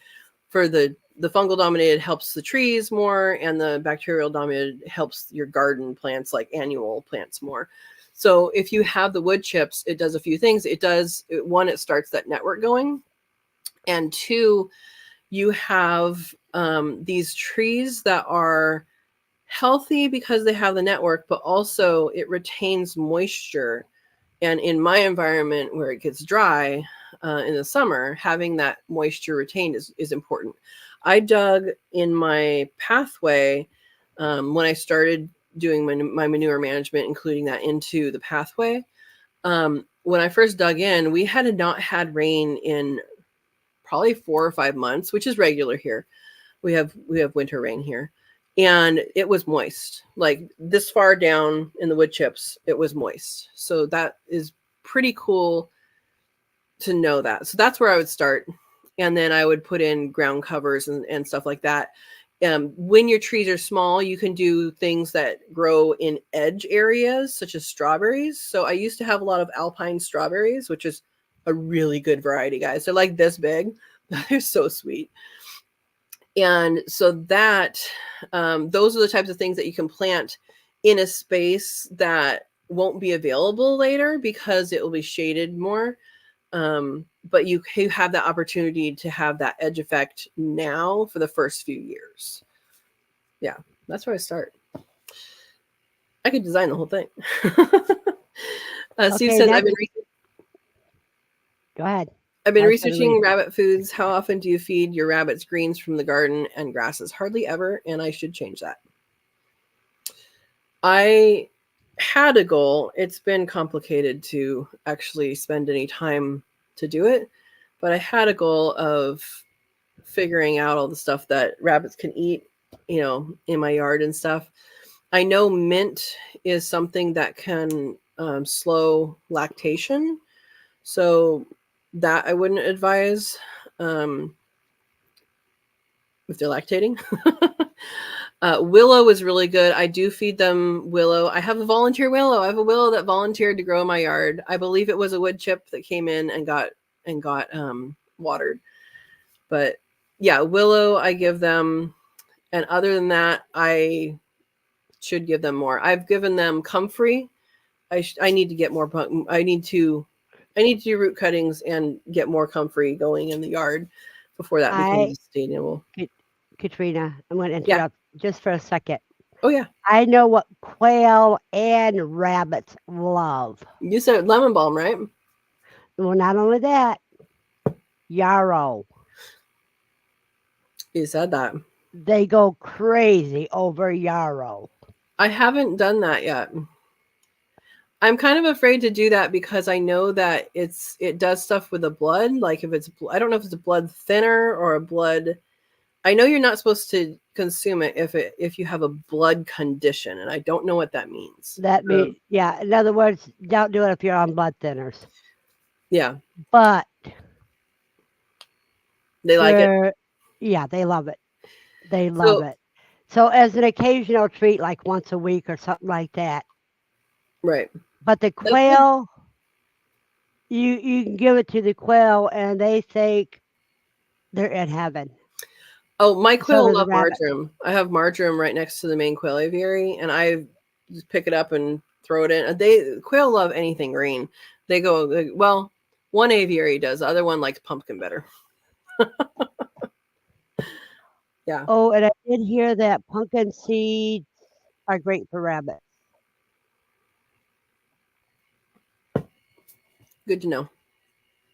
for the fungal dominated helps the trees more, and the bacterial dominated helps your garden plants, like annual plants, more. So if you have the wood chips, it does a few things. One, it starts that network going, and two, you have these trees that are healthy because they have the network, but also it retains moisture. And in my environment where it gets dry in the summer, having that moisture retained is important. I dug in my pathway when I started doing my manure management, including that into the pathway. When I first dug in, we had not had rain in probably 4 or 5 months, which is regular here. We have winter rain here, and it was moist. Like this far down in the wood chips, it was moist. So that is pretty cool to know that. So that's where I would start, and then I would put in ground covers and stuff like that. When your trees are small, you can do things that grow in edge areas, such as strawberries. So I used to have a lot of alpine strawberries, which is a really good variety, guys. They're like this big. They're so sweet. And so that those are the types of things that you can plant in a space that won't be available later because it will be shaded more. But you have that opportunity to have that edge effect now for the first few years. Yeah, that's where I start. I could design the whole thing. Steve says, go ahead. I've been researching rabbit foods. How often do you feed your rabbits greens from the garden and grasses? Hardly ever, and I should change that. I had a goal. It's been complicated to actually spend any time to do it, but I had a goal of figuring out all the stuff that rabbits can eat, in my yard and stuff. I know mint is something that can slow lactation, so that I wouldn't advise if they're lactating. Willow is really good. I do feed them willow. I have a volunteer willow. I have a willow that volunteered to grow in my yard. I believe it was a wood chip that came in and got watered. But yeah, willow I give them, and other than that, I should give them more. I've given them comfrey. I need to get more. I need to do root cuttings and get more comfrey going in the yard before that becomes sustainable. Katrina, I'm going to interrupt just for a second. Oh, yeah. I know what quail and rabbits love. You said lemon balm, right? Well, not only that, yarrow. You said that. They go crazy over yarrow. I haven't done that yet. I'm kind of afraid to do that because I know that it does stuff with the blood. Like if it's, I don't know if it's a blood thinner or a blood. I know you're not supposed to consume it if you have a blood condition, and I don't know what that means. That means, yeah. In other words, don't do it if you're on blood thinners. Yeah. But they like it. Yeah, they love it. They love it. So as an occasional treat, like once a week or something like that. Right. But the quail, you can give it to the quail, and they think they're in heaven. Oh, my quail love marjoram. I have marjoram right next to the main quail aviary, and I just pick it up and throw it in. Quail love anything green. They go, well, one aviary does. The other one likes pumpkin better. Yeah. Oh, and I did hear that pumpkin seeds are great for rabbits. Good to know.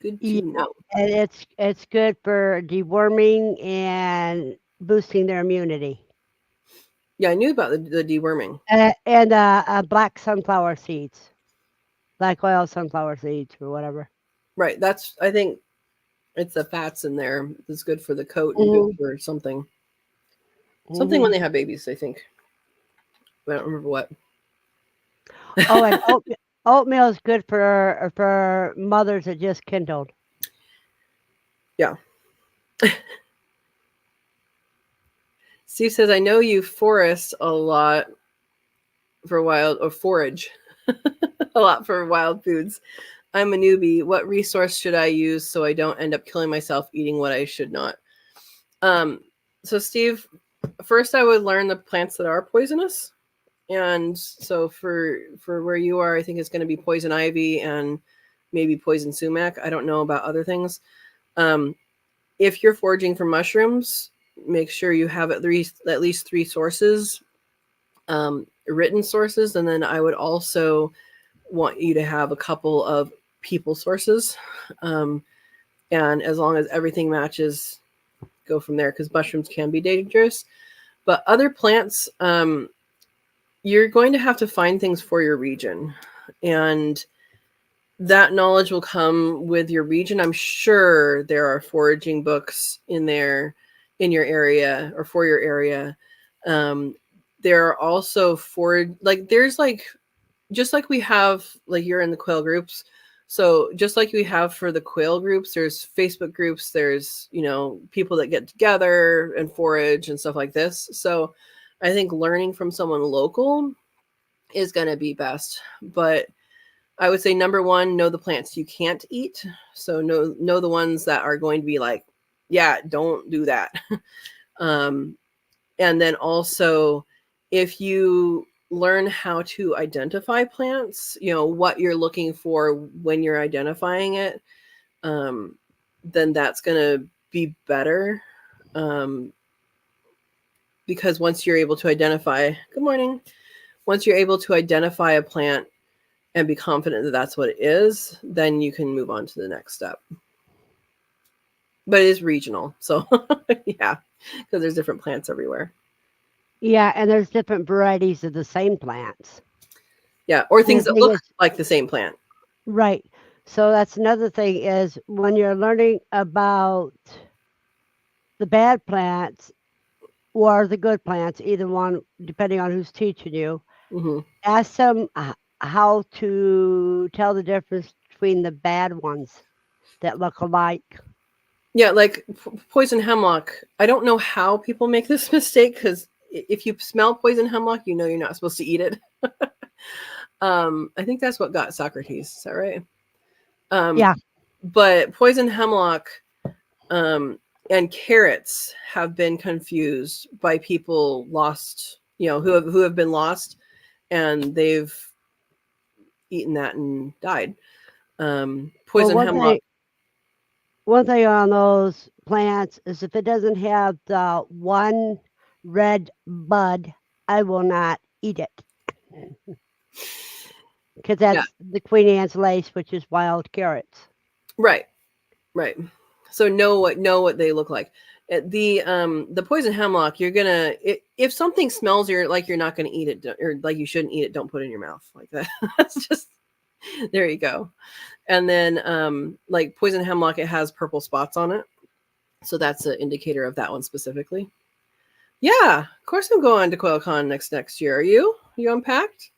Good to know. And it's good for deworming and boosting their immunity. Yeah, I knew about the deworming. And black sunflower seeds, black oil sunflower seeds or whatever. Right. I think it's the fats in there. It's good for the coat and good for something. Something when they have babies, I think. I don't remember what. Oh, and Oatmeal is good for mothers that just kindled. Yeah. Steve says, I know you forest a lot for wild or forage a lot for wild foods. I'm a newbie. What resource should I use so I don't end up killing myself eating what I should not? Um, so Steve, first I would learn the plants that are poisonous. And so for where you are, I think it's going to be poison ivy and maybe poison sumac. I don't know about other things. Um, if you're foraging for mushrooms, make sure you have at least three sources, written sources, and then I would also want you to have a couple of people sources. Um, and as long as everything matches, go from there because mushrooms can be dangerous. But other plants, you're going to have to find things for your region. And that knowledge will come with your region. I'm sure there are foraging books in there in your area or for your area. Um, there are also there's like, just like we have, like you're in the quail groups. So just like we have for the quail groups, there's Facebook groups, there's, people that get together and forage and stuff like this. So I think learning from someone local is going to be best. But I would say number one, know the plants you can't eat. So know the ones that are going to be like, yeah, don't do that. um, and then also, if you learn how to identify plants, what you're looking for when you're identifying it, then that's going to be better. Because once you're able to identify, good morning, once you're able to identify a plant and be confident that that's what it is, then you can move on to the next step. But it is regional. So yeah, because there's different plants everywhere. Yeah, and there's different varieties of the same plants. Yeah, or And things the that thing look is, like the same plant. right. So that's another thing is when you're learning about the bad plants or the good plants, either one, depending on who's teaching you, Mm-hmm. ask them how to tell the difference between the bad ones that look alike. Yeah, like poison hemlock. I don't know how people make this mistake because if you smell poison hemlock, you're not supposed to eat it. I think that's what got Socrates. Is that right? Um, Yeah. but poison hemlock and carrots have been confused by people lost, who have been lost, and they've eaten that and died. Well, Poison hemlock. one thing on those plants is if it doesn't have the one red bud, I will not eat it because Yeah, that's the Queen Anne's lace, which is wild carrots. right, right. So know what they look like. The poison hemlock, you're gonna, if something smells you're not gonna eat it, or like you shouldn't eat it, don't put it in your mouth like that. That's just, there you go. And then like poison hemlock, it has purple spots on it, so that's an indicator of that one specifically. Yeah, of course I'm going to QuailCon next year. Are you unpacked?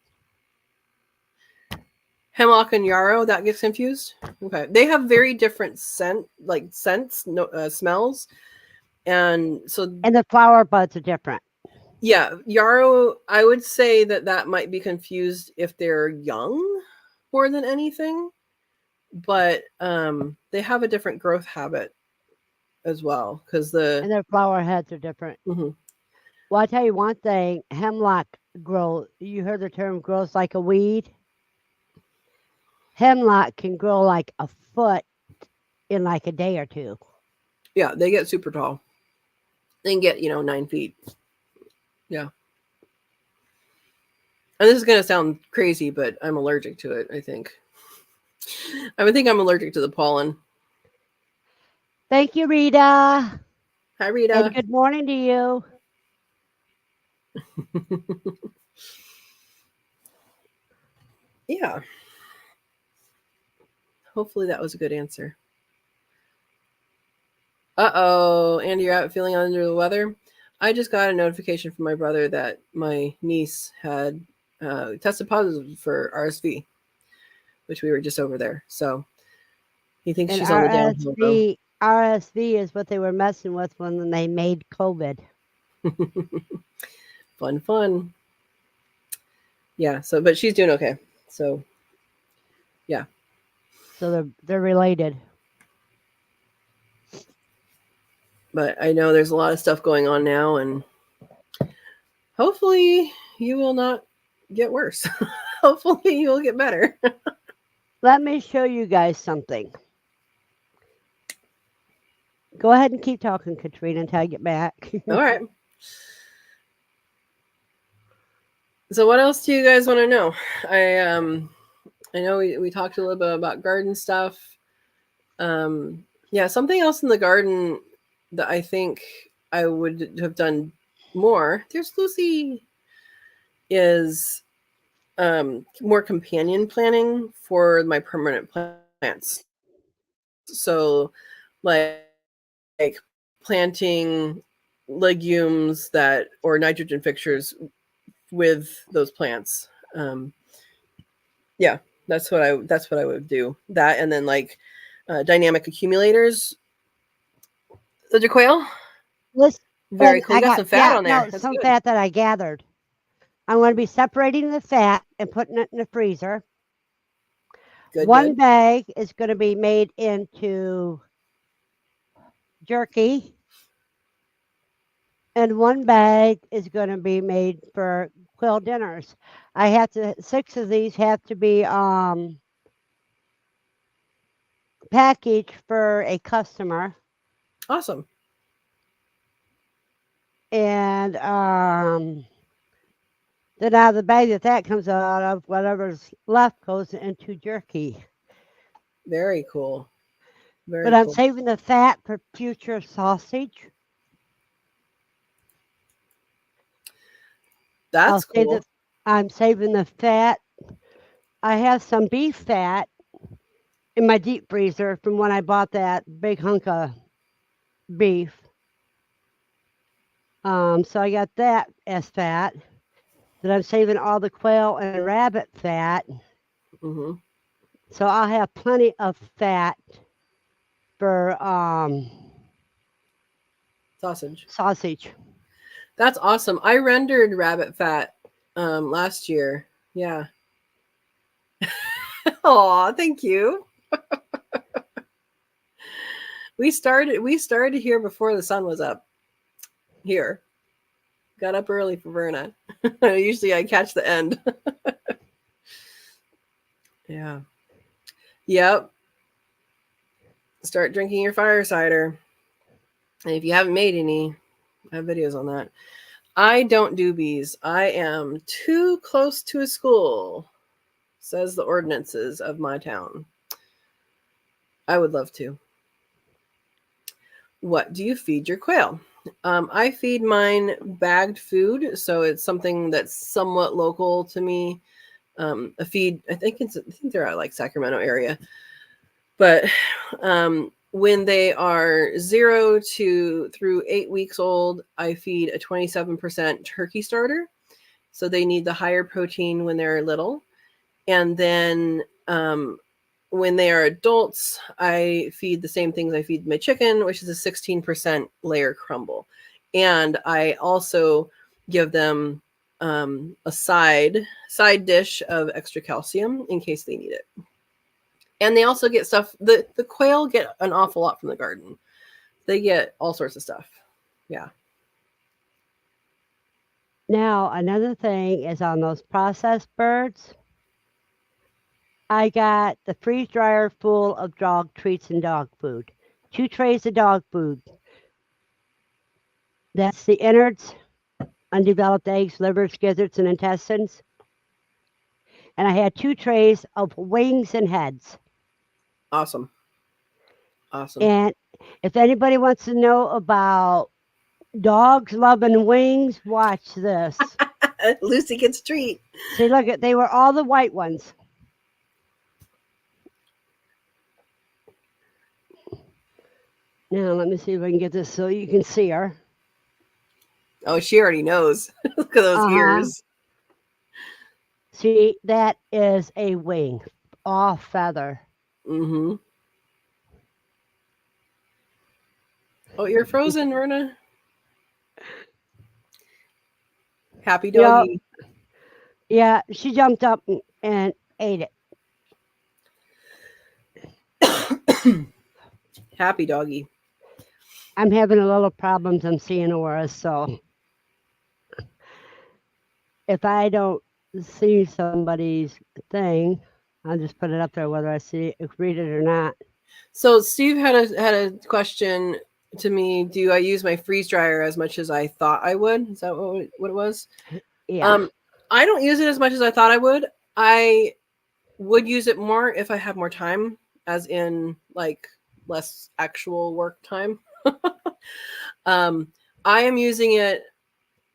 Hemlock and yarrow, that gets confused. Okay, they have very different scents, no, smells, and so And the flower buds are different. yeah, yarrow, I would say that might be confused if they're young more than anything, but they have a different growth habit as well because the And their flower heads are different. mhm. Well, I tell you one thing, hemlock grow. You heard the term grows like a weed. Hemlock can grow like a foot in like a day or two. Yeah, they get super tall. They can get 9 feet. Yeah, and this is gonna sound crazy, but I'm allergic to it. I think I'm allergic to the pollen. Thank you, Rita. Hi, And Rita. good morning to you. Yeah, hopefully that was a good answer. Uh-oh, Andy, you're out feeling under the weather? I just got a notification from my brother that my niece had tested positive for RSV. which we were just over there. So he thinks And she's on the downhill though. RSV is what they were messing with when they made COVID. Fun, fun. Yeah. So, but she's doing okay. So, yeah. So they're related. But I know there's a lot of stuff going on now, and hopefully you will not get worse. Hopefully you will get better. Let me show you guys something. Go ahead and keep talking, Katrina, until I get back. All right. So what else do you guys want to know? I know we talked a little bit about garden stuff. Yeah, something else in the garden that I think I would have done more. There's Lucy is more companion planning for my permanent plants. So like planting legumes that or nitrogen fixtures with those plants. Yeah, that's what I would do. That and then like dynamic accumulators. The quail, Listen, very cool. I You got got, some fat on no, there. That's some good. fat that I gathered. I'm going to be separating the fat and putting it in the freezer. Good, One good. bag is going to be made into jerky, and one bag is going to be made for quail dinners. I have to 6 of these have to be packaged for a customer, Awesome. and then out of the bag that comes out of, whatever's left goes into jerky. Very cool. But Very I'm cool. saving the fat for future sausage. I'll That's save the cool. I'm saving the fat. I have some beef fat in my deep freezer from when I bought that big hunk of beef. So I got that as fat. Then I'm saving all the quail and rabbit fat. Hmm. So I'll have plenty of fat for Sausage. sausage. That's awesome. I rendered rabbit fat last year. Yeah. Aw, thank you. We started here before the sun was up. Here. Got up early for Verna. Usually I catch the end. Yeah. Yep. Start drinking your fire cider. And if you haven't made any, I have videos on that. I don't do bees. I am too close to a school, says the ordinances of my town. I would love to. What do you feed your quail? I feed mine bagged food, so it's something that's somewhat local to me. A feed, I think they're out like Sacramento area, but when they are 0 to through 8 weeks old, I feed a 27% turkey starter, so they need the higher protein when they're little, and then when they are adults, I feed the same things I feed my chicken, which is a 16% layer crumble. And I also give them a side dish of extra calcium in case they need it. And they also get stuff. The quail get an awful lot from the garden. They get all sorts of stuff. Yeah. Now, another thing is on those processed birds, I got the freeze dryer full of dog treats and dog food. 2 trays of dog food. That's the innards, undeveloped eggs, livers, gizzards, and intestines. And I had 2 trays of wings and heads. Awesome. Awesome. And if anybody wants to know about dogs loving wings, watch this. Lucy gets a treat. See, look at they were all the white ones. Now let me see if I can get this so you can see her. Oh, she already knows. Look at those Uh huh. ears. See, that is a wing all feather. Mm-hmm. Oh, you're frozen, Verna. Happy Yep. doggy. Yeah, she jumped up and ate it. Happy doggy. I'm having a little problems. I'm seeing auras, so if I don't see somebody's thing, I'll just put it up there whether I see it, read it or not. So Steve had a question to me. Do I use my freeze dryer as much as I thought I would? Is that what it was? Yeah. Um, I don't use it as much as I thought I would. I would use it more if I had more time, as in like less actual work time. um, I am using it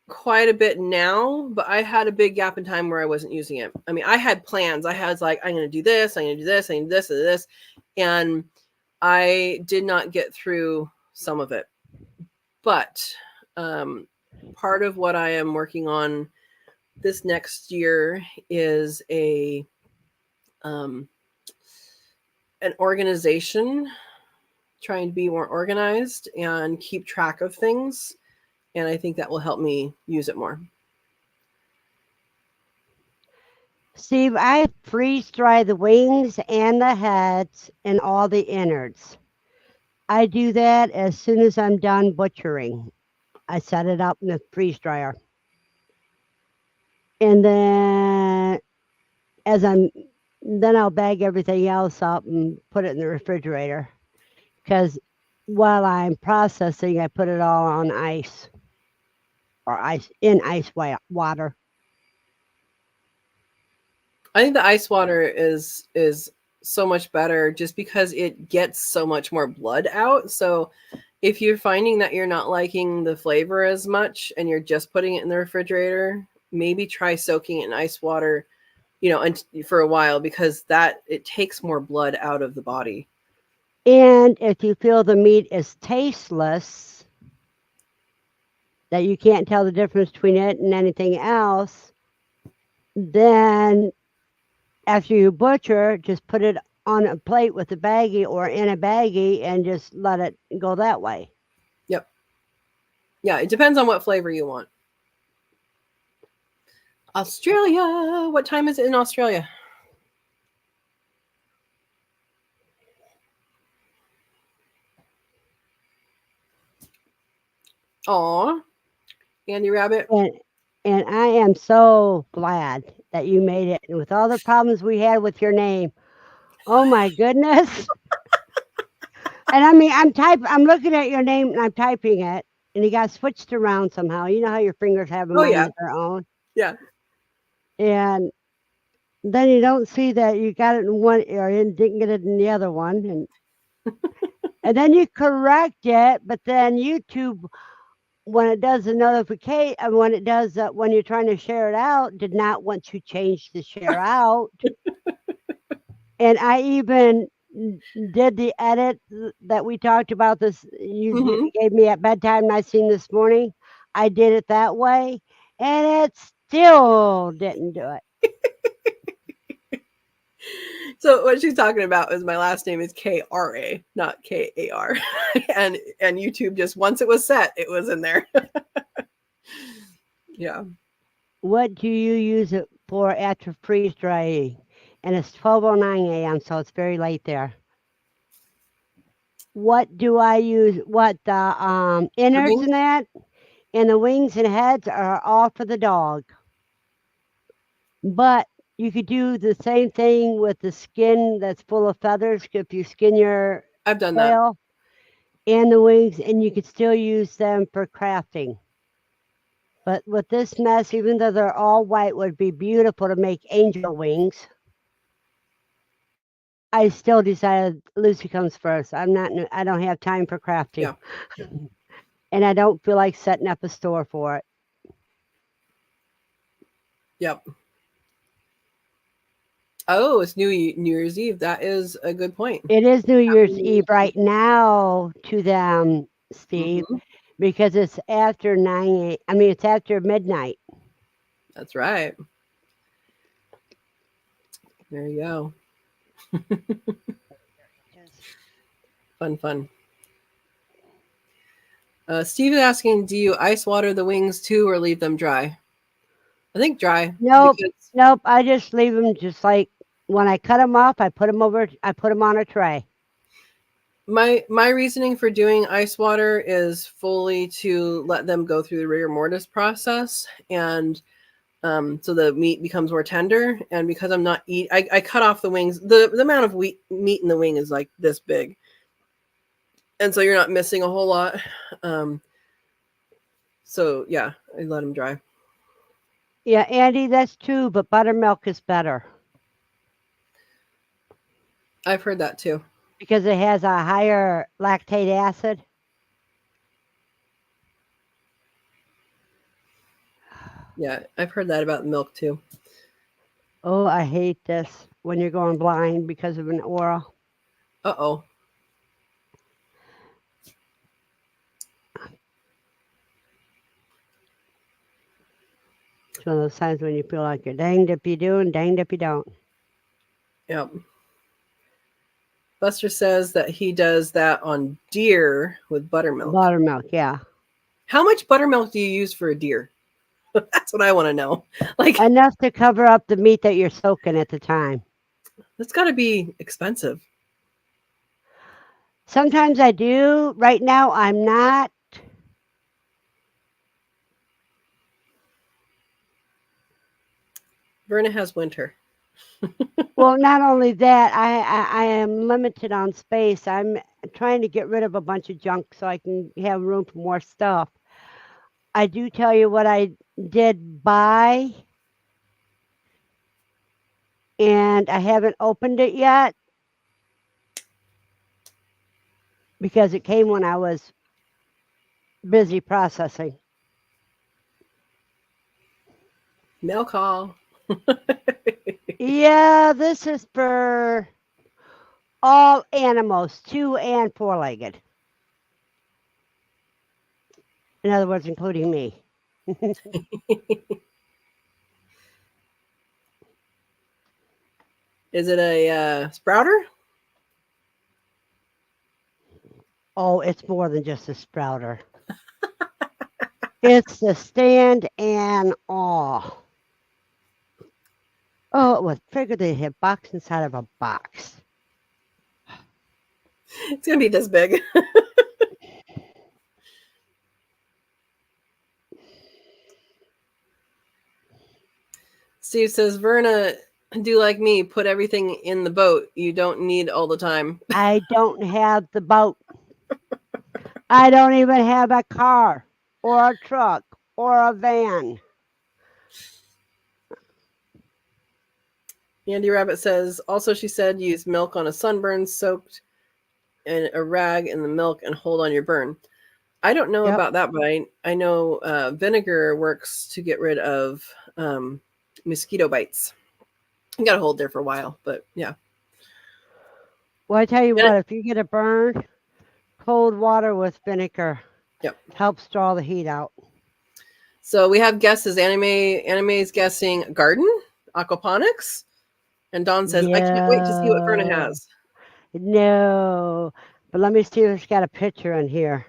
quite a bit now, but I had a big gap in time where I wasn't using it. I mean, I had plans. I had like, I'm going to do this, I'm going to do this, I'm going to do this, and this. And I did not get through some of it. But um, part of what I am working on this next year is um, an organization, trying to be more organized and keep track of things. And I think that will help me use it more. Steve, I freeze dry the wings and the heads and all the innards. I do that as soon as I'm done butchering. I set it up in the freeze dryer. And as I'm then I'll bag everything else up and put it in the refrigerator. Because while I'm processing, I put it all on ice or water. I think the ice water is so much better just because it gets so much more blood out. So if you're finding that you're not liking the flavor as much and you're just putting it in the refrigerator, maybe try soaking it in ice water, and for a while, because that it takes more blood out of the body. And if you feel the meat is tasteless, that you can't tell the difference between it and anything else, then after you butcher, just put it on a plate with a baggie or in a baggie and just let it go that way. Yep. Yeah, it depends on what flavor you want. Australia. What time is it in Australia? Aw, Andy Rabbit. And and I am so glad that you made it. And with all the problems we had with your name, oh my goodness. And I mean, I'm looking at your name and I'm typing it, and it got switched around somehow. You know how your fingers have a Oh mind yeah, of their own. yeah. And then you don't see that you got it in one area and didn't get it in the other one, and then you correct it, but then YouTube, when it does the notification, when it does when you're trying to share it out, did not want you change the share out. And I even did the edit that we talked about. This Mm-hmm. gave me at bedtime. And I seen this morning. I did it that way, and it still didn't do it. So what she's talking about is my last name is Kra, not Kar, and YouTube just once it was set, it was in there. Yeah. What do you use it for after freeze drying? And it's 12:09 a.m., so it's very late there. What do I use? What the The innards wings. and that, and the wings and heads are all for the dog. But you could do the same thing with the skin that's full of feathers. If you skin your I've done that. quail and the wings, and you could still use them for crafting. But with this mess, even though they're all white, would be beautiful to make angel wings. I still decided Lucy comes first. I'm not. I don't have time for crafting, Yeah. and I don't feel like setting up a store for it. Yep. Oh, it's New Year's Eve. That is a good point. It is New Happy Year's New Eve Year's. right now to them, Steve, Mm-hmm. because it's after 9. I mean, it's after midnight. That's right. There you go. Fun, fun. Steve is asking, do you ice water the wings too or leave them dry? I think dry Nope, because nope. I just leave them just like when I cut them off. I put them over. I put them on a tray. my reasoning for doing ice water is fully to let them go through the rigor mortis process and so the meat becomes more tender. And because I'm not I cut off the wings. The amount of meat in the wing is like this big, and so you're not missing a whole lot. Um, so yeah, I let them dry. Yeah, Andy, that's true. But buttermilk is better I've heard that too. because it has a higher lactate acid. Yeah, I've heard that about milk too. Oh, I hate this when you're going blind because of an oral. Uh-oh. It's one of those times when you feel like you're danged if you do and danged if you don't. Yep. Buster says that he does that on deer with buttermilk. Buttermilk, yeah. How much buttermilk do you use for a deer? That's what I want to know. Like, Enough to cover up the meat that you're soaking at the time. that's got to be expensive. Sometimes I do. Right now, I'm not. Verna has winter. Well, not only that, I am limited on space. I'm trying to get rid of a bunch of junk so I can have room for more stuff. I do tell you what I did buy, and I haven't opened it yet because it came when I was busy processing. Mail call. Yeah, this is for all animals, 2 and 4-legged. In other words, including me. Is it a sprouter? Oh, it's more than just a sprouter. It's the stand and all. Oh, it was figured they had box inside of a box. It's going to be this big. Steve says, Verna, do like me, put everything in the boat. You don't need all the time. I don't have the boat. I don't even have a car or a truck or a van. Andy Rabbit says, also, she said, use milk on a sunburn, soaked in a rag in the milk, and hold on your burn. I don't know Yep. about that, but I know vinegar works to get rid of mosquito bites. You got to hold there for a while, but yeah. Well, I tell you And what, if you get a burn, cold water with vinegar Yep. helps draw the heat out. So we have guesses. Anime's guessing garden, aquaponics. And Dawn says, I can't wait to see what Verna Yeah. has. No. But let me see if it's got a picture in here.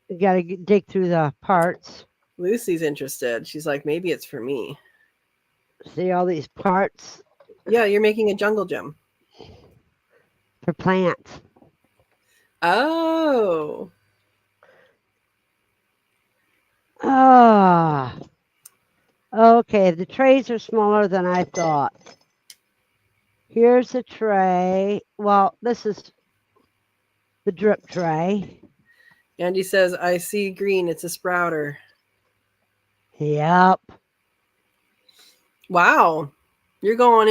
You got to dig through the parts. Lucy's interested. She's like, maybe it's for me. See all these parts Yeah, you're making a jungle gym. for plants. Oh. Ah. Okay, the trays are smaller than I thought. Here's a tray. Well, this is the drip tray. Andy says, I see green. It's a sprouter. Yep. Wow. You're going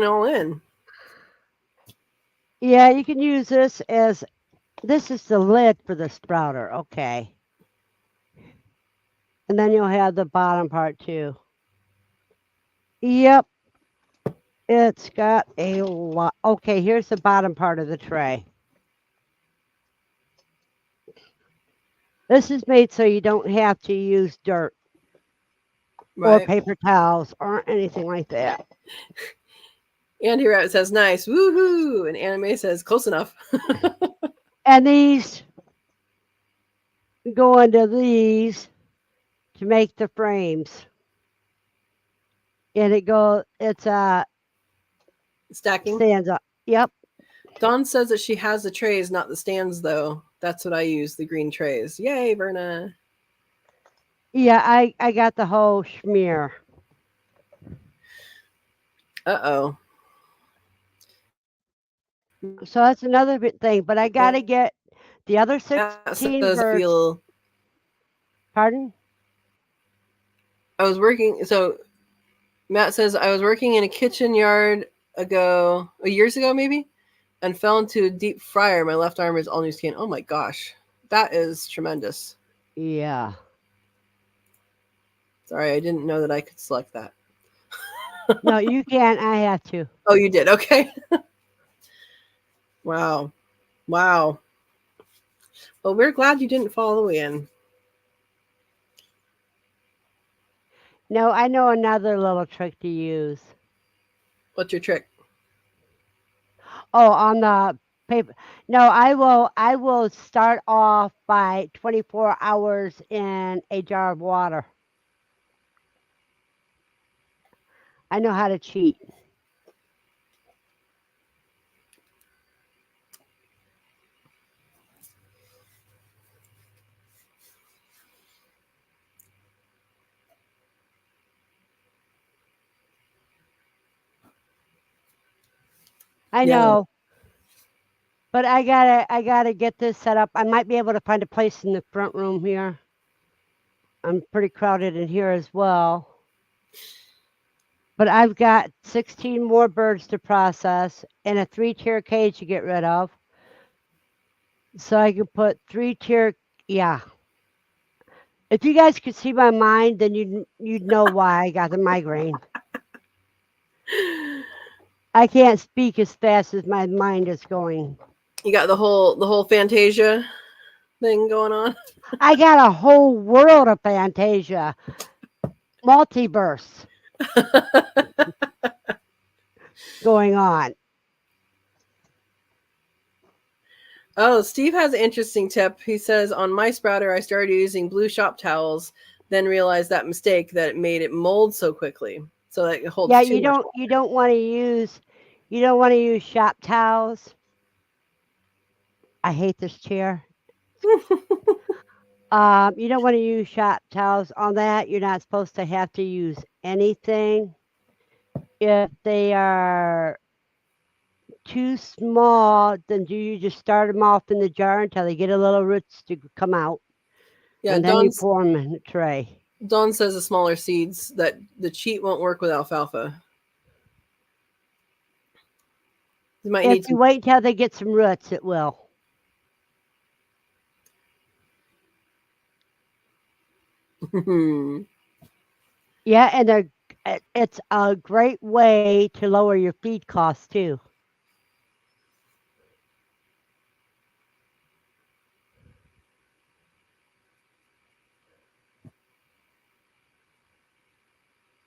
all in. Yeah, you can use this as this is the lid for the sprouter. Okay. And then you'll have the bottom part too. Yep. It's got a lot. Okay, here's the bottom part of the tray. This is made so you don't have to use dirt or Right. paper towels or anything like that. Andy Rabbit says nice, woohoo, and Anime says close enough. And these go into these to make the frames. And it's Stacking. stands up. Yep. Dawn says that she has the trays, not the stands, though. That's what I use, the green trays. Yay, Verna. Yeah, I got the whole schmear. Uh-oh. So that's another thing. But I got to get the other Matt 16 says birds. feel... Pardon? I was working... So, Matt says, I was working in a kitchen yard years ago, maybe, and fell into a deep fryer. My left arm is all new skin. Oh my gosh. That is tremendous. Yeah. Sorry, I didn't know that I could select that. No, you can't. I have to. Oh, you did? Okay. Wow. Wow. Well, we're glad you didn't fall all the way in. No, I know another little trick to use. What's your trick? Oh, on the paper. No, I will start off by 24 hours in a jar of water. I know how to cheat. I Yeah. know, but I gotta get this set up. I might be able to find a place in the front room here. I'm pretty crowded in here as well. But I've got 16 more birds to process and a 3-tier cage to get rid of. So I can put 3-tier, yeah. If you guys could see my mind, then you'd know why I got the migraine. I can't speak as fast as my mind is going. You got the whole Fantasia thing going on. I got a whole world of Fantasia, multiverse going on. Oh, Steve has an interesting tip. He says on my sprouter, I started using blue shop towels, then realized that mistake that it made it mold so quickly, so that it holds Yeah, too much water. you don't want to use shop towels. I hate this chair. You don't want to use shop towels on that. You're not supposed to have to use anything. If they are too small, then you just start them off in the jar until they get a little roots to come out, Yeah, and then you pour them in a tray. Dawn says the smaller seeds that the cheat won't work with alfalfa. You might If need you some. wait until they get some roots, it will. Yeah, and it's a great way to lower your feed costs too.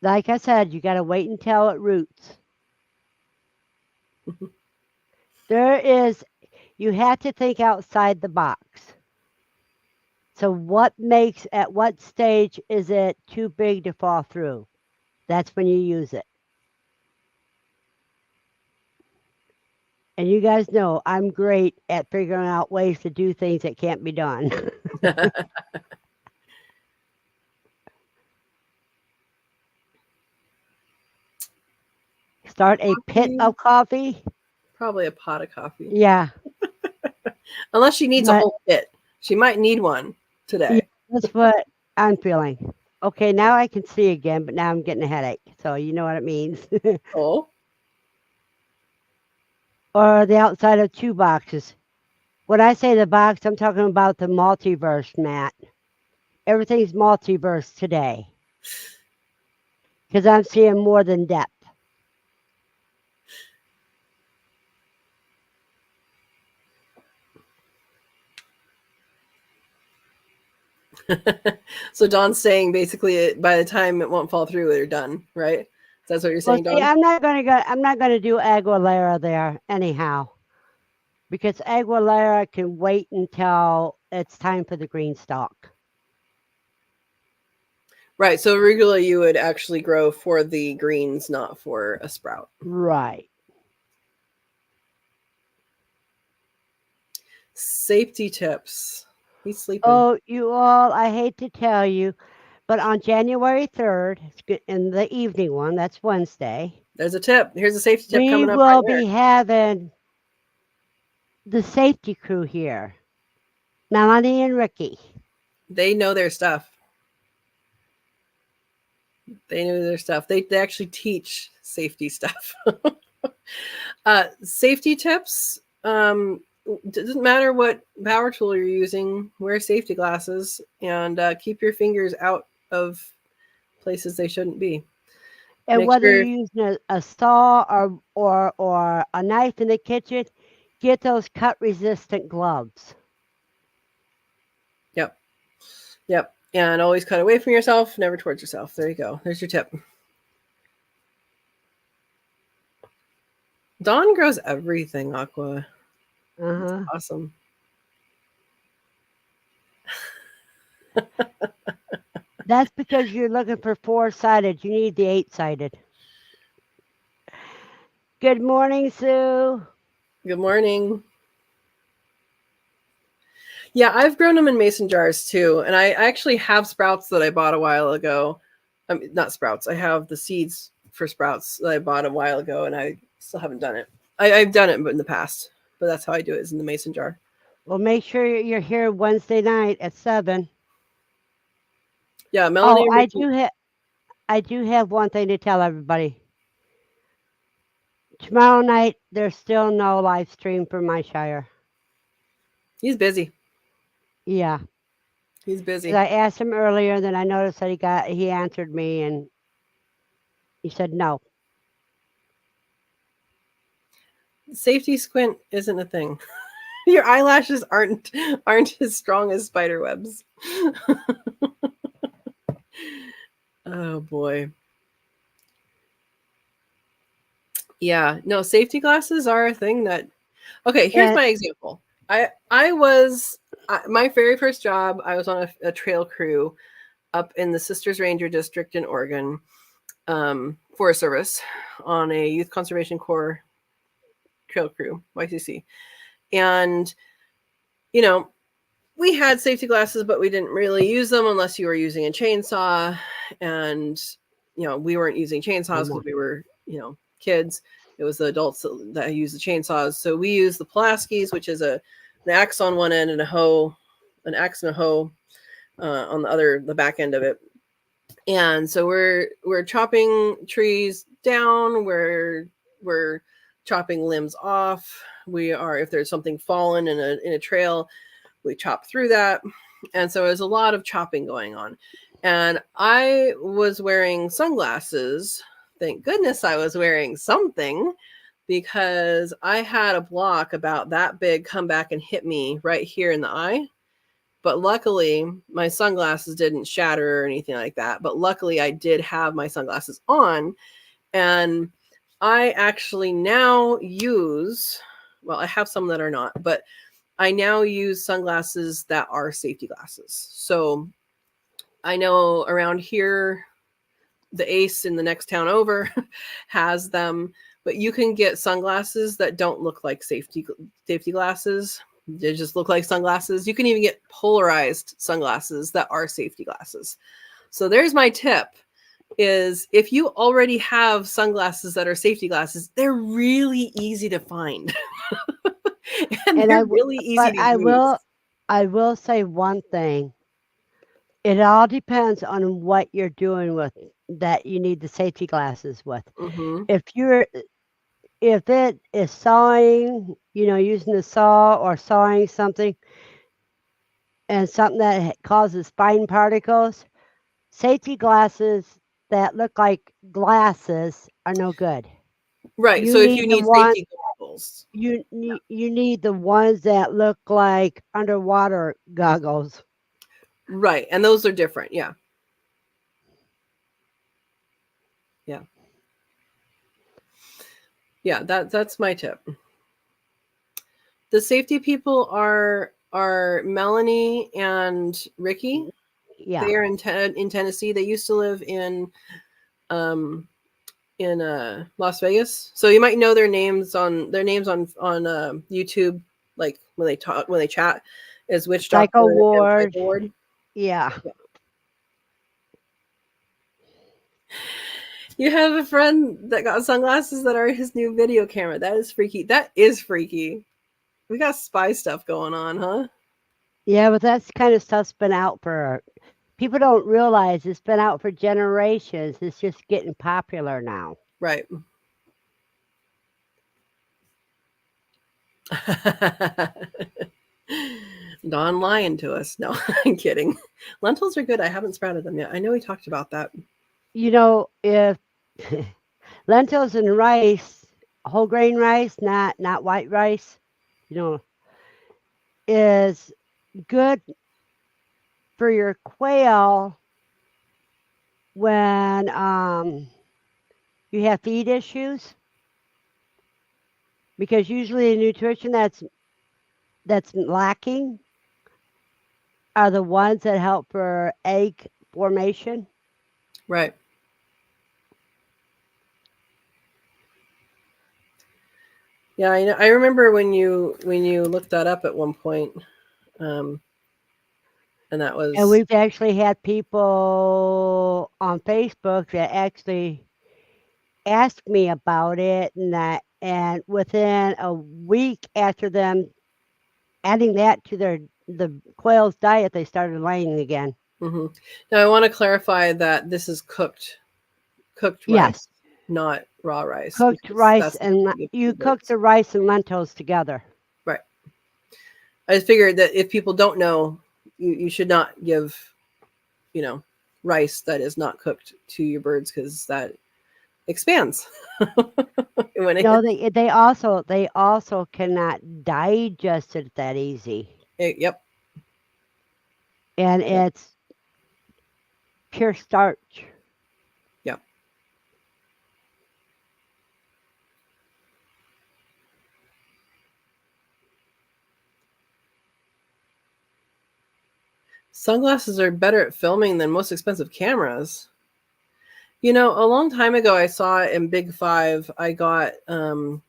Like I said, you got to wait until it roots. You have to think outside the box. So at what stage is it too big to fall through? That's when you use it. And you guys know I'm great at figuring out ways to do things that can't be done. Start a pit of coffee. Probably a pot of coffee. Yeah. Unless she needs a whole pit. She might need one today. Yeah, that's what I'm feeling. Okay, now I can see again, but now I'm getting a headache. So you know what it means. Oh. Or the outside of 2 boxes. When I say the box, I'm talking about the multiverse, Matt. Everything's multiverse today. Because I'm seeing more than depth. So Dawn's saying basically by the time it won't fall through, they're done, right? Is That's what you're Well, saying, see, Dawn? I'm not gonna do Aguilera there anyhow, because Aguilera can wait until it's time for the green stalk. Right. So arugula you would actually grow for the greens, not for a sprout. Right. Safety tips. He's sleeping. Oh, you all, I hate to tell you, but on January 3rd, in the evening one, that's Wednesday, There's a tip. Here's a safety tip we coming up right will there. be having the safety crew here, Melanie and Ricky. They know their stuff. They know their stuff. They actually teach safety stuff. Safety tips. Doesn't matter what power tool you're using. Wear safety glasses and keep your fingers out of places they shouldn't be. And Make whether sure. you're using a saw or a knife in the kitchen, get those cut resistant gloves. Yep. Yep. And always cut away from yourself, never towards yourself. There you go. There's your tip. Dawn grows everything, Aqua. It's Uh-huh. awesome. That's because you're looking for four-sided. You need the eight-sided. Good morning, Sue. Good morning. Yeah, I've grown them in mason jars too. And I actually have sprouts that I bought a while ago. I mean, not sprouts. I have the seeds for sprouts that I bought a while ago, and I still haven't done it. I've done it in the past, but that's how I do it, is in the mason jar. Well, make sure you're here Wednesday night at 7. Yeah, Oh, Melanie and Ricky. I do have one thing to tell everybody. Tomorrow night, there's still no live stream for my shire. He's busy. Yeah, He's 'cause busy. I asked him earlier, and then I noticed that he answered me, and he said no. Safety squint isn't a thing. Your eyelashes aren't as strong as spider webs. Oh boy. Yeah, no, safety glasses are a thing that. Okay, here's And my example. I was my very first job. I was on a trail crew up in the Sisters Ranger District in Oregon, Forest Service, on a Youth Conservation Corps trail crew, YCC, and you know we had safety glasses, but we didn't really use them unless you were using a chainsaw, and we weren't using chainsaws because we were kids. It was the adults that used the chainsaws. So we used the Pulaskis, which is an axe on one end and a hoe, an axe and a hoe on the back end of it. And so we're chopping trees down. We're chopping limbs off. We are, if there's something fallen in a trail, we chop through that. And so there's a lot of chopping going on. And I was wearing sunglasses. Thank goodness I was wearing something, because I had a block about that big come back and hit me right here in the eye. But luckily, my sunglasses didn't shatter or anything like that. But luckily, I did have my sunglasses on. And I actually now use, well, I have some that are not, but I now use sunglasses that are safety glasses. So I know around here, the Ace in the next town over has them, but you can get sunglasses that don't look like safety glasses. They just look like sunglasses. You can even get polarized sunglasses that are safety glasses. So there's my tip, is if you already have sunglasses that are safety glasses, they're really easy to find. And they're really easy but to use. I will say one thing. It all depends on what you're doing with that you need the safety glasses with. Mm-hmm. If it is sawing, using the saw or sawing something and something that causes fine particles, safety glasses that look like glasses are no good. Right. You So if you need the need one safety goggles. you need the ones that look like underwater goggles. Right. And those are different. Yeah. Yeah. Yeah, that's my tip. The safety people are Melanie and Ricky. Yeah. They are in Tennessee. They used to live um in Las Vegas, so you might know their names on YouTube, like when they talk when they chat, is Witch Psycho Doctor and Ward. Psycho Ward. Yeah. Yeah. You have a friend that got sunglasses that are his new video camera. That is freaky. That is freaky. We got spy stuff going on, huh? Yeah, but that's kind of stuff's been out for people don't realize it's been out for generations. It's just getting popular now. Right. Don lying to us. No, I'm kidding. Lentils are good. I haven't sprouted them yet. I know we talked about that. You know, if lentils and rice, whole grain rice, not white rice, you know, is good for your quail when you have feed issues because usually the nutrition that's lacking are the ones that help for egg formation. Right. Yeah, I know. I remember when you looked that up at one point, um, and that And was. we've actually had people on Facebook that actually asked me about it, and within a week after them adding that to the quail's diet, they started laying again. Hmm. Now I want to clarify that this is cooked rice, Yes, not raw rice, cooked because rice that's not and good to give you the cook birds. the rice and lentils together. Right. I just figured that if people don't know, you should not give, you know, rice that is not cooked to your birds because that expands when it No, hits. they also cannot digest it that easy, Yep. and Yep. it's pure starch. Yep. Sunglasses are better at filming than most expensive cameras. A long time ago, I saw in Big Five, I got some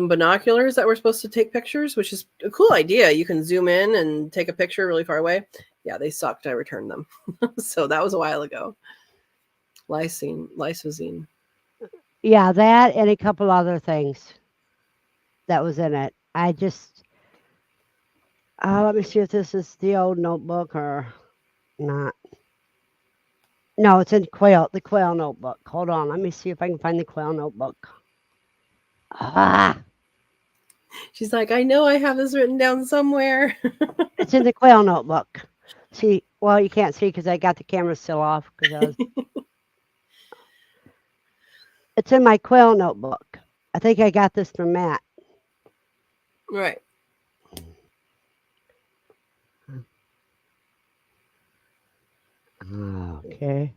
binoculars that were supposed to take pictures, which is a cool idea. You can zoom in and take a picture really far away. Yeah, they sucked. I returned them. So that was a while ago. Lysosine. Yeah, that and a couple other things that was in it. I just let me see if this is the old notebook or not. No, it's in the quail notebook. Hold on, let me see if I can find the quail notebook. Ah, She's like, I know I have this written down somewhere. it's in the quail notebook. See, well, you can't see because I got the camera still off because I was. It's in my quail notebook. I think I got this from Matt. Right. Okay.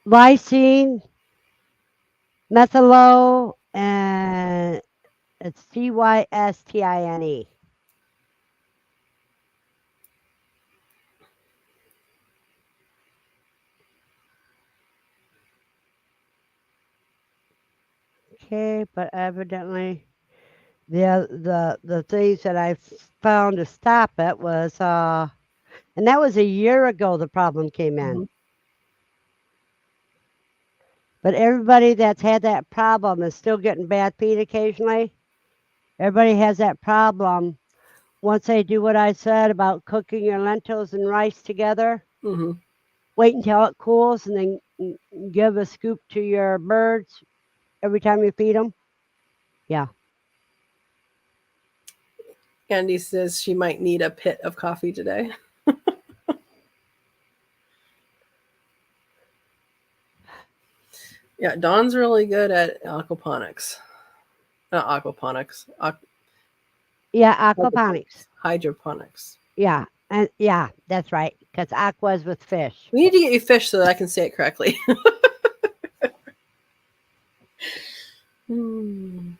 Lysine, methylo, and it's cystine. Okay, but evidently the things that I found to stop it was and that was a year ago the problem came in. Hmm. But everybody that's had that problem is still getting bad feed occasionally. Everybody has that problem once they do what I said about cooking your lentils and rice together. Hmm. Wait until it cools and then give a scoop to your birds every time you feed them. Yeah. Andy says she might need a pit of coffee today. Yeah, Dawn's really good at aquaponics. Not aquaponics. Yeah, Hydroponics. aquaponics. Hydroponics. Yeah. And yeah, that's right. Because aqua's with fish. We need to get you fish so that I can say it correctly. Hmm.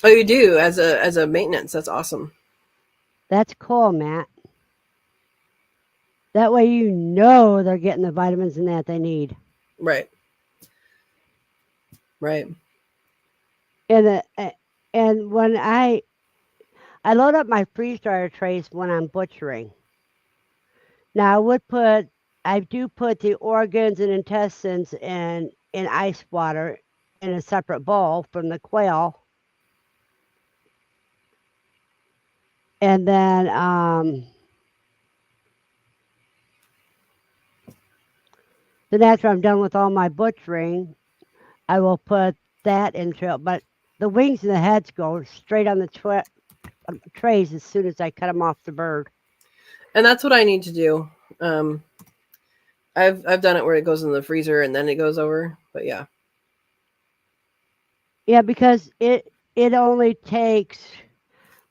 Oh, you do as a maintenance. That's awesome. That's cool, Matt. That way you know they're getting the vitamins and that they need. Right. Right. And and when I load up my freeze dryer trays when I'm butchering. Now I do put the organs and intestines in ice water in a separate bowl from the quail, and then after I'm done with all my butchering, I will put that into it. But the wings and the heads go straight on the trays as soon as I cut them off the bird. And that's what I need to do. Um, I've done it where it goes in the freezer and then it goes over. But yeah. Yeah, because it only takes.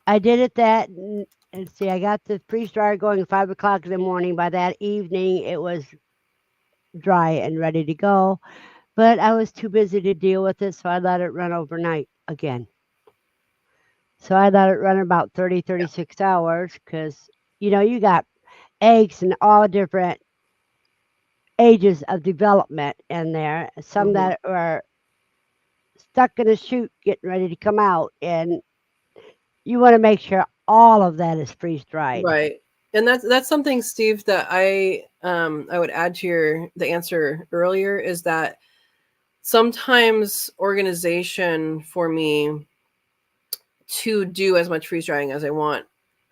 I did it that. And see, I got the freeze dryer going at 5 o'clock in the morning. By that evening, it was dry and ready to go. But I was too busy to deal with it, so I let it run overnight again. So I let it run about 30, Yeah. 36 hours because, you got eggs in all different ages of development in there. Some Hmm. that are stuck in a chute getting ready to come out. And you want to make sure all of that is freeze dried. Right. And that's something, Steve, that I would add to the answer earlier is that sometimes organization for me to do as much freeze drying as I want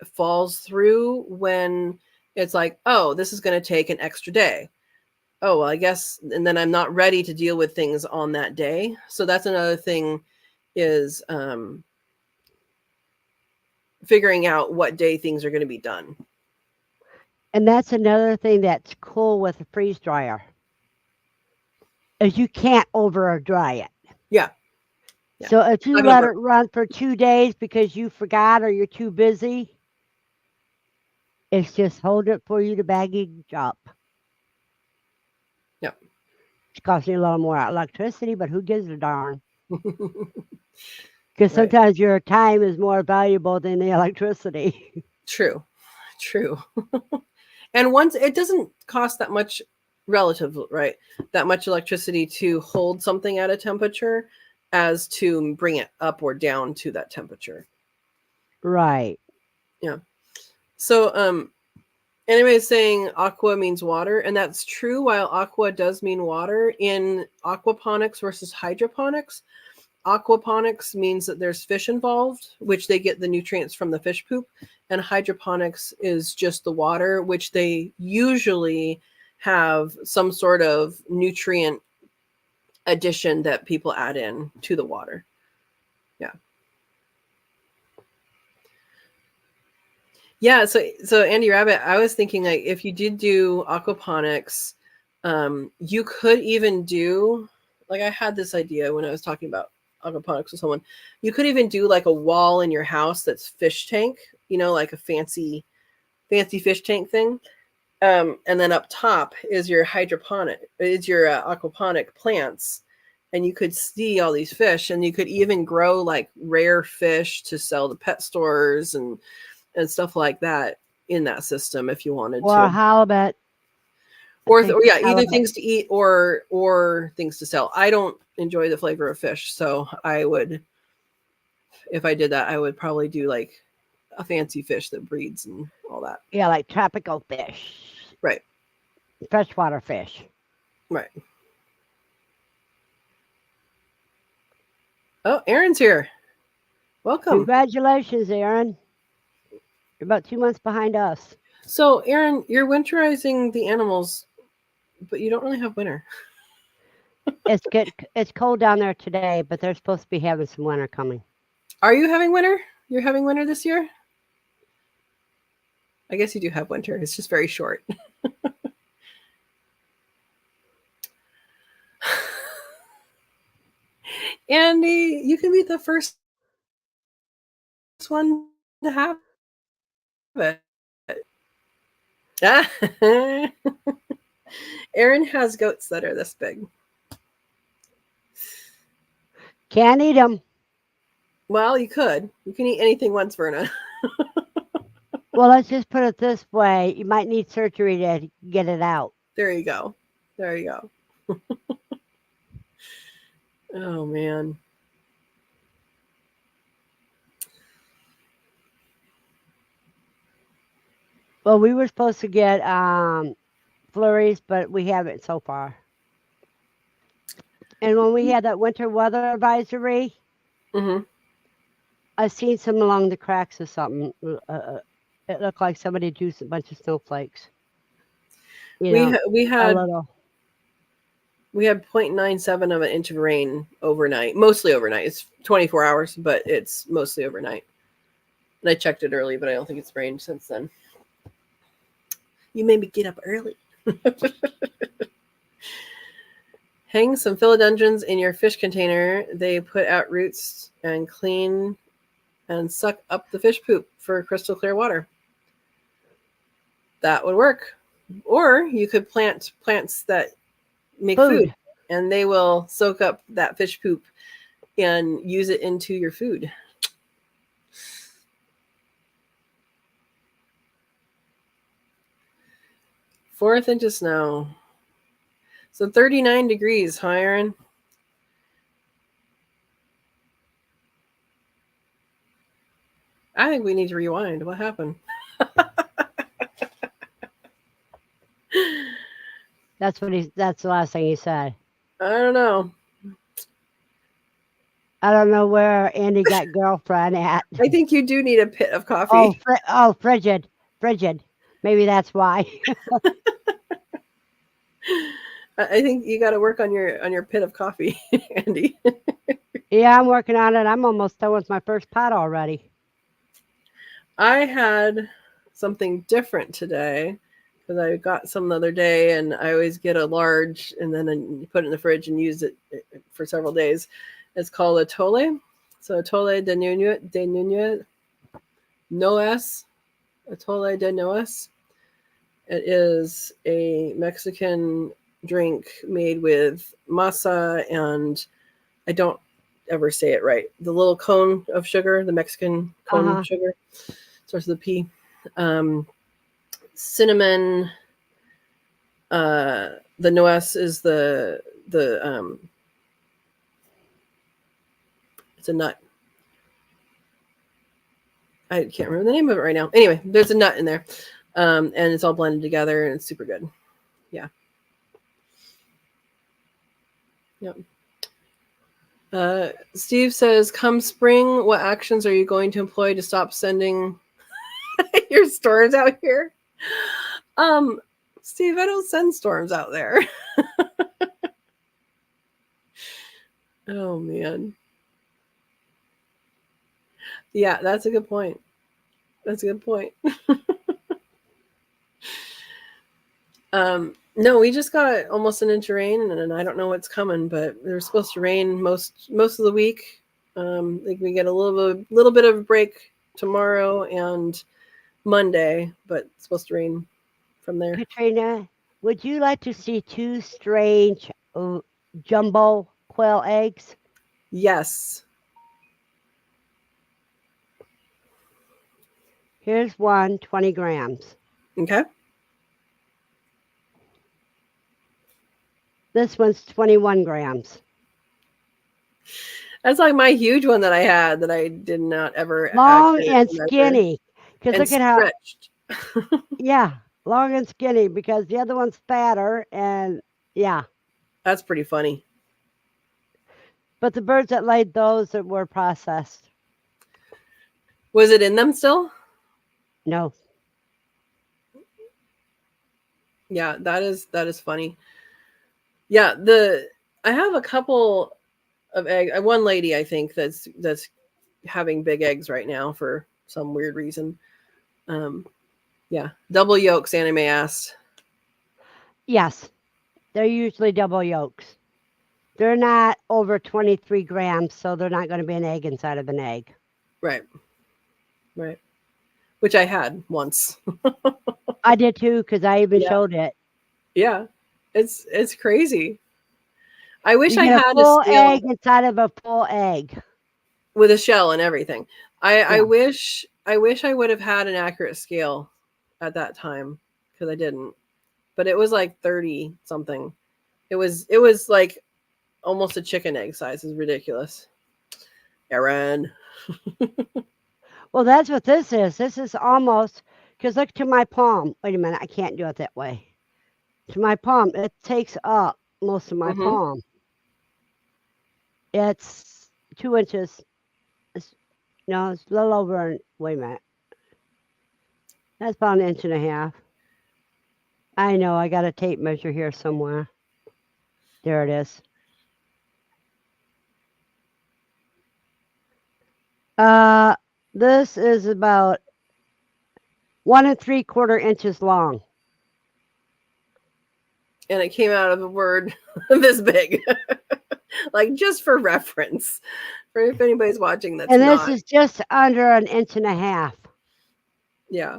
falls through when it's like, oh, this is going to take an extra day. Oh, well, I guess, and then I'm not ready to deal with things on that day. So that's another thing is figuring out what day things are going to be done. And that's another thing that's cool with a freeze dryer is you can't over dry it. Yeah. Yeah. So if you Not going to let it burn. run for 2 days because you forgot or you're too busy, it's just hold it for you to baggage up. Yeah. It's costing you a little more electricity, but who gives a darn? Because Right. sometimes your time is more valuable than the electricity. True. True. And once it doesn't cost that much relative, right? That much electricity to hold something at a temperature as to bring it up or down to that temperature. Right. Yeah. So anyway, saying aqua means water, and that's true. While aqua does mean water, in aquaponics versus hydroponics, aquaponics means that there's fish involved, which they get the nutrients from the fish poop, and hydroponics is just the water, which they usually have some sort of nutrient addition that people add in to the water. Yeah. Yeah, so Andy Rabbit, I was thinking like if you did do aquaponics, you could even do like I had this idea when I was talking about aquaponics with someone. You could even do like a wall in your house that's fish tank, like a fancy fish tank thing. And then up top is your aquaponic plants, and you could see all these fish, and you could even grow like rare fish to sell to pet stores and stuff like that in that system if you wanted Or to, halibut. I think or yeah, either halibut. things to eat or things to sell. I don't enjoy the flavor of fish, so I would, if I did that, I would probably do like a fancy fish that breeds and all that. Yeah, like tropical fish, Right. freshwater fish. Right. Oh, Aaron's here. Welcome. Congratulations, Aaron. You're about 2 months behind us. So Aaron, you're winterizing the animals, but you don't really have winter. It's cold down there today, but they're supposed to be having some winter coming. Are you having winter? You're having winter this year? I guess you do have winter. It's just very short. Andy, you can be the first one to have it. Aaron has goats that are this big. Can't eat them. Well, you could. You can eat anything once, Verna. Well, let's just put it this way. You might need surgery to get it out. There you go. There you go. Oh man. Well, we were supposed to get flurries, but we haven't so far. And when we had that winter weather advisory, Mm-hmm. I seen some along the cracks or something. It looked like somebody juiced a bunch of snowflakes. You We know, we a had little. we had 0.97 of an inch of rain overnight. Mostly overnight. It's 24 hours, but it's mostly overnight. And I checked it early, but I don't think it's rained since then. You made me get up early. Hang some philodendrons in your fish container. They put out roots and clean and suck up the fish poop for crystal clear water. That would work. Or you could plant plants that make food, and they will soak up that fish poop and use it into your food. Fourth inch of snow. So 39 degrees, huh, Aaron? I think we need to rewind. What happened? That's the last thing he said. I don't know. I don't know where Andy got girlfriend at. I think you do need a pit of Oh, coffee. frigid. Maybe that's why. I think you got to work on your pit of coffee, Andy. Yeah, I'm working on it. I'm almost done with my first pot already. I had something different today because I got some the other day, and I always get a large and then you put it in the fridge and use it for several days. It's called atole. So atole de Nuez, Noes, atole de Noes. It is a Mexican drink made with masa and I don't ever say it right. The little cone of sugar, the Mexican cone sugar, starts with a P. Cinnamon. The Noes is the it's a nut. I can't remember the name of it right now. Anyway, there's a nut in there, and it's all blended together, and it's super good. Yeah. Yep. Steve says, "Come spring, what actions are you going to employ to stop sending your storms out here?" Steve, I don't send storms out there. Oh man. Yeah, that's a good point. That's a good point. No, we just got almost an inch of rain, and I don't know what's coming, but they're supposed to rain most of the week. Like we get a little bit of a break tomorrow and Monday, but it's supposed to rain from there. Katrina, would you like to see two strange jumbo quail eggs? Yes. Here's one, 20 grams. Okay. This one's 21 grams. That's like my huge one that I had that I did not ever long and skinny. Because look at how, yeah, long and skinny because the other one's fatter and yeah. That's pretty funny. But the birds that laid those that were processed. Was it in them still? No. Yeah, that is funny. Yeah, I have a couple of eggs. One lady I think that's having big eggs right now for some weird reason. Yeah, double yolks. Anime asked. Yes, they're usually double yolks. They're not over 23 grams, so they're not going to be an egg inside of an egg. Right. Which I had once. I did too because I even showed it. Yeah, it's crazy. I wish You I get a had a full scale egg inside of a full egg. with a shell and everything. I Yeah. wish I would have had an accurate scale at that time because I didn't. But it was like 30 something. It was like almost a chicken egg size. Is ridiculous. Aaron. Well, that's what this is. This is almost, because look to my palm. Wait a minute, I can't do it that way. To my palm, it takes up most of my Mm-hmm. palm. It's 2 inches. It's, no, it's a little over. Wait a minute. That's about an inch and a half. I know. I got a tape measure here somewhere. There it is. Uh, this is about 1 3/4 inches long. And it came out of a word this big. Like just for reference. For if anybody's watching that's And this not. is just under an inch and a half. Yeah.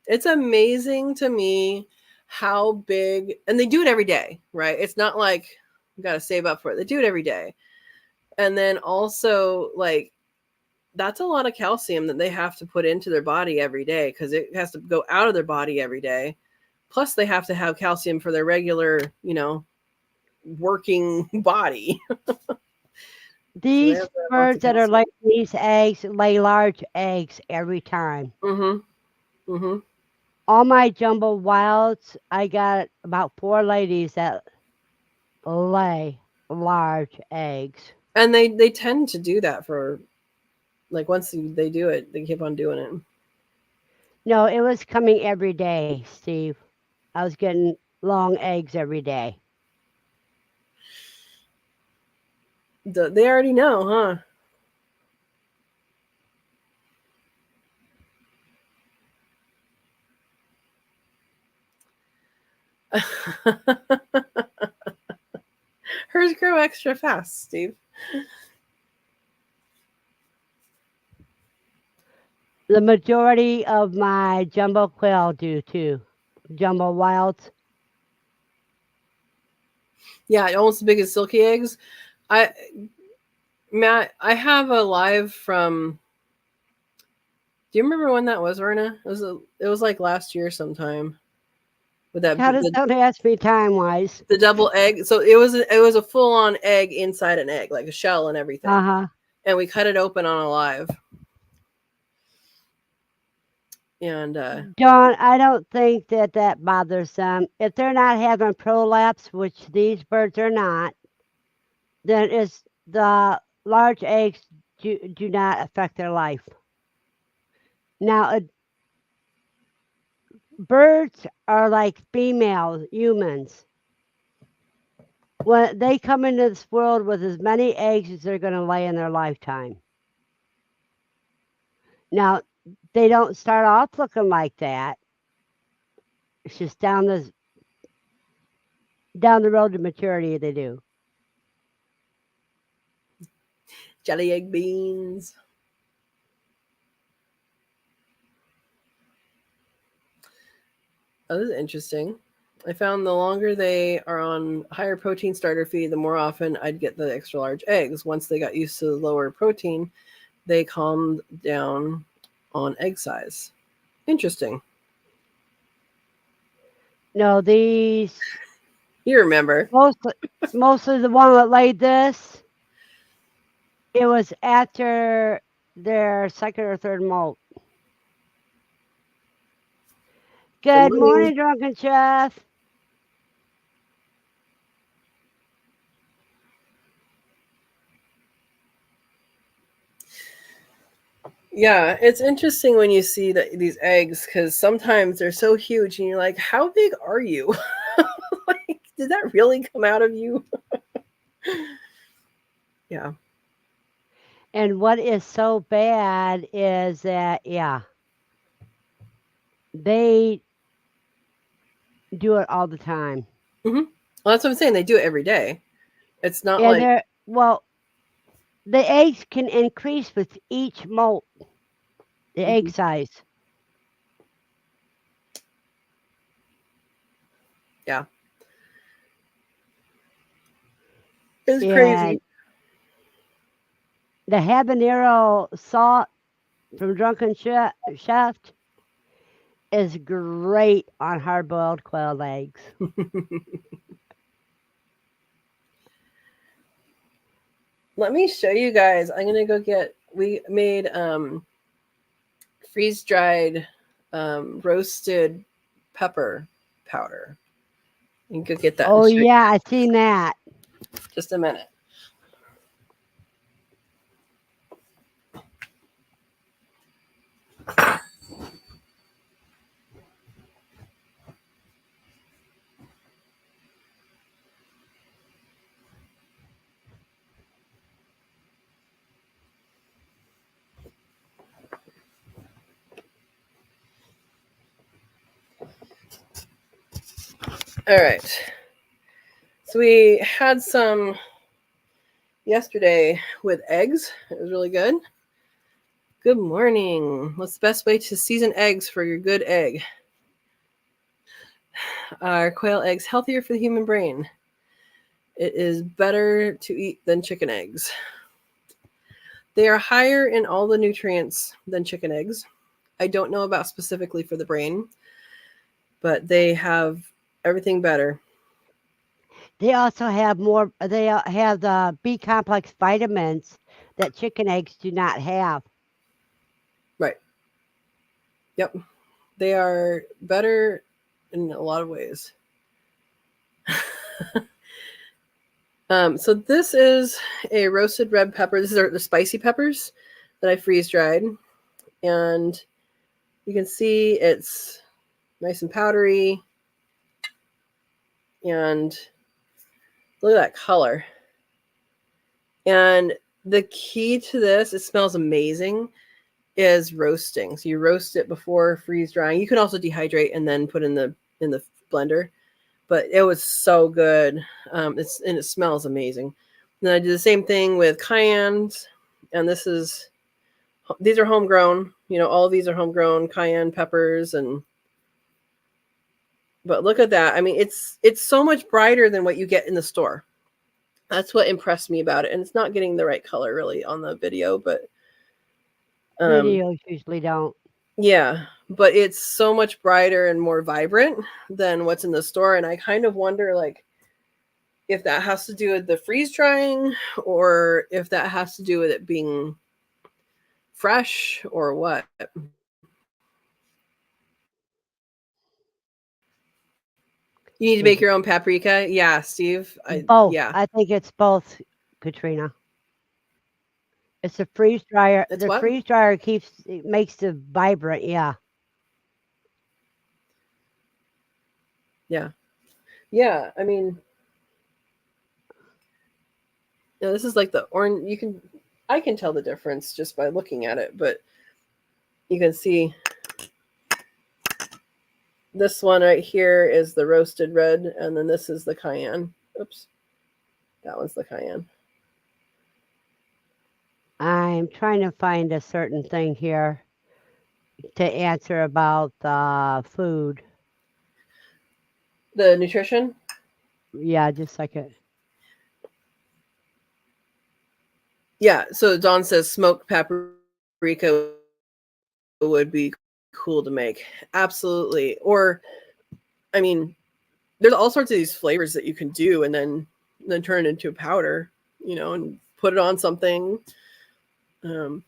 It's amazing to me how big, and they do it every day, right? It's not like you got to save up for it. They do it every day. And then also, like, that's a lot of calcium that they have to put into their body every day because it has to go out of their body every day. Plus, they have to have calcium for their regular, working body. So they have These to have lots birds of that are calcium. laying these eggs lay large eggs every time. Mm-hmm. Mm-hmm. All my jumbo wilds, I got about 4 ladies that lay large eggs. And they tend to do that for like once they do it, they keep on doing it. No, it was coming every day, Steve. I was getting long eggs every day. They already know, huh? Hers grow extra fast, Steve. The majority of my jumbo quail do too. Jumbo wilds. Yeah, almost as big as silky eggs. I Matt, I have a live from. Do you remember when that was, Verna? It was like last year sometime with that Gotta don't ask me time wise. the double egg. So it was a full on egg inside an egg, like a shell and everything. Uh-huh. And we cut it open on a live. And Dawn, I don't think that that bothers them. If they're not having prolapse, which these birds are not, then it's the large eggs do not affect their life. Now, birds are like female humans. When they come into this world with as many eggs as they're going to lay in their lifetime. Now, they don't start off looking like that. It's just down the road to maturity they do. jelly egg beans. Oh, this is interesting. I found the longer they are on higher protein starter feed, the more often I'd get the extra large eggs. Once they got used to the lower protein, they calmed down on egg size. Interesting. No, these You remember. mostly the one that laid this. It was after their second or third molt. Good Good morning. morning, drunken chef. Yeah, it's interesting when you see these eggs because sometimes they're so huge and you're like, how big are you? Like, did that really come out of you? Yeah. And what is so bad is that, yeah, they do it all the time. Well, that's what I'm saying. They do it every day. It's not And like, the eggs can increase with each molt, the egg Mhm. size. Yeah. It's And crazy. the habanero salt from Drunken Chef is great on hard boiled quail eggs. Let me show you guys. I'm gonna go get. We made freeze dried roasted pepper powder. You can go get that and Oh, show you. yeah, I seen that. Just a minute. All right. So we had some yesterday with eggs. It was really good. Good morning. What's the best way to season eggs for your good egg? Are quail eggs healthier for the human brain? It is better to eat than chicken eggs. They are higher in all the nutrients than chicken eggs. I don't know about specifically for the brain, but they have everything better. They also have more, they have the B complex vitamins that chicken eggs do not have. Right. Yep. They are better in a lot of ways. So this is a roasted red pepper. These are the spicy peppers that I freeze dried. And you can see it's nice and powdery. And look at that color. And the key to this, it smells amazing, is roasting. So you roast it before freeze drying. You can also dehydrate and then put in the blender. But it was so good. And it smells amazing. And then I did the same thing with cayennes, and these are homegrown. You know, all of these are homegrown cayenne peppers, but look at that. I mean, it's so much brighter than what you get in the store. That's what impressed me about it, and it's not getting the right color really on the video, but Videos usually don't. yeah, but it's so much brighter and more vibrant than what's in the store, and I kind of wonder like if that has to do with the freeze drying or if that has to do with it being fresh or what. You need to make Is your own paprika? Yeah, Steve. both. Yeah. I think it's both, Katrina. It's the freeze dryer. It's The what? freeze dryer it makes the vibrant. Yeah. Yeah. Yeah, I mean, this is like the orange. I can tell the difference just by looking at it, but you can see this one right here is the roasted red, and then this is the cayenne. Oops, that one's the cayenne. I'm trying to find a certain thing here to answer about the food. The nutrition. Yeah, just a second. Yeah, so Dawn says smoked paprika would be cool to make. Absolutely. Or, I mean, there's all sorts of these flavors that you can do, and then turn it into a powder, and put it on something. Um,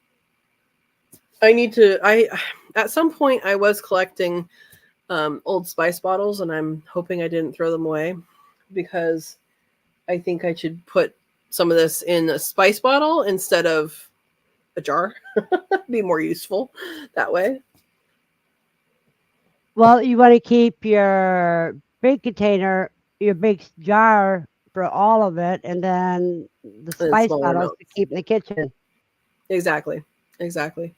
I at some point I was collecting old spice bottles, and I'm hoping I didn't throw them away because I think I should put some of this in a spice bottle instead of a jar. Be more useful that way. Well, you want to keep your big container, your big jar for all of it, and then the In spice smaller bottles to amounts. keep in the kitchen. Exactly. Exactly.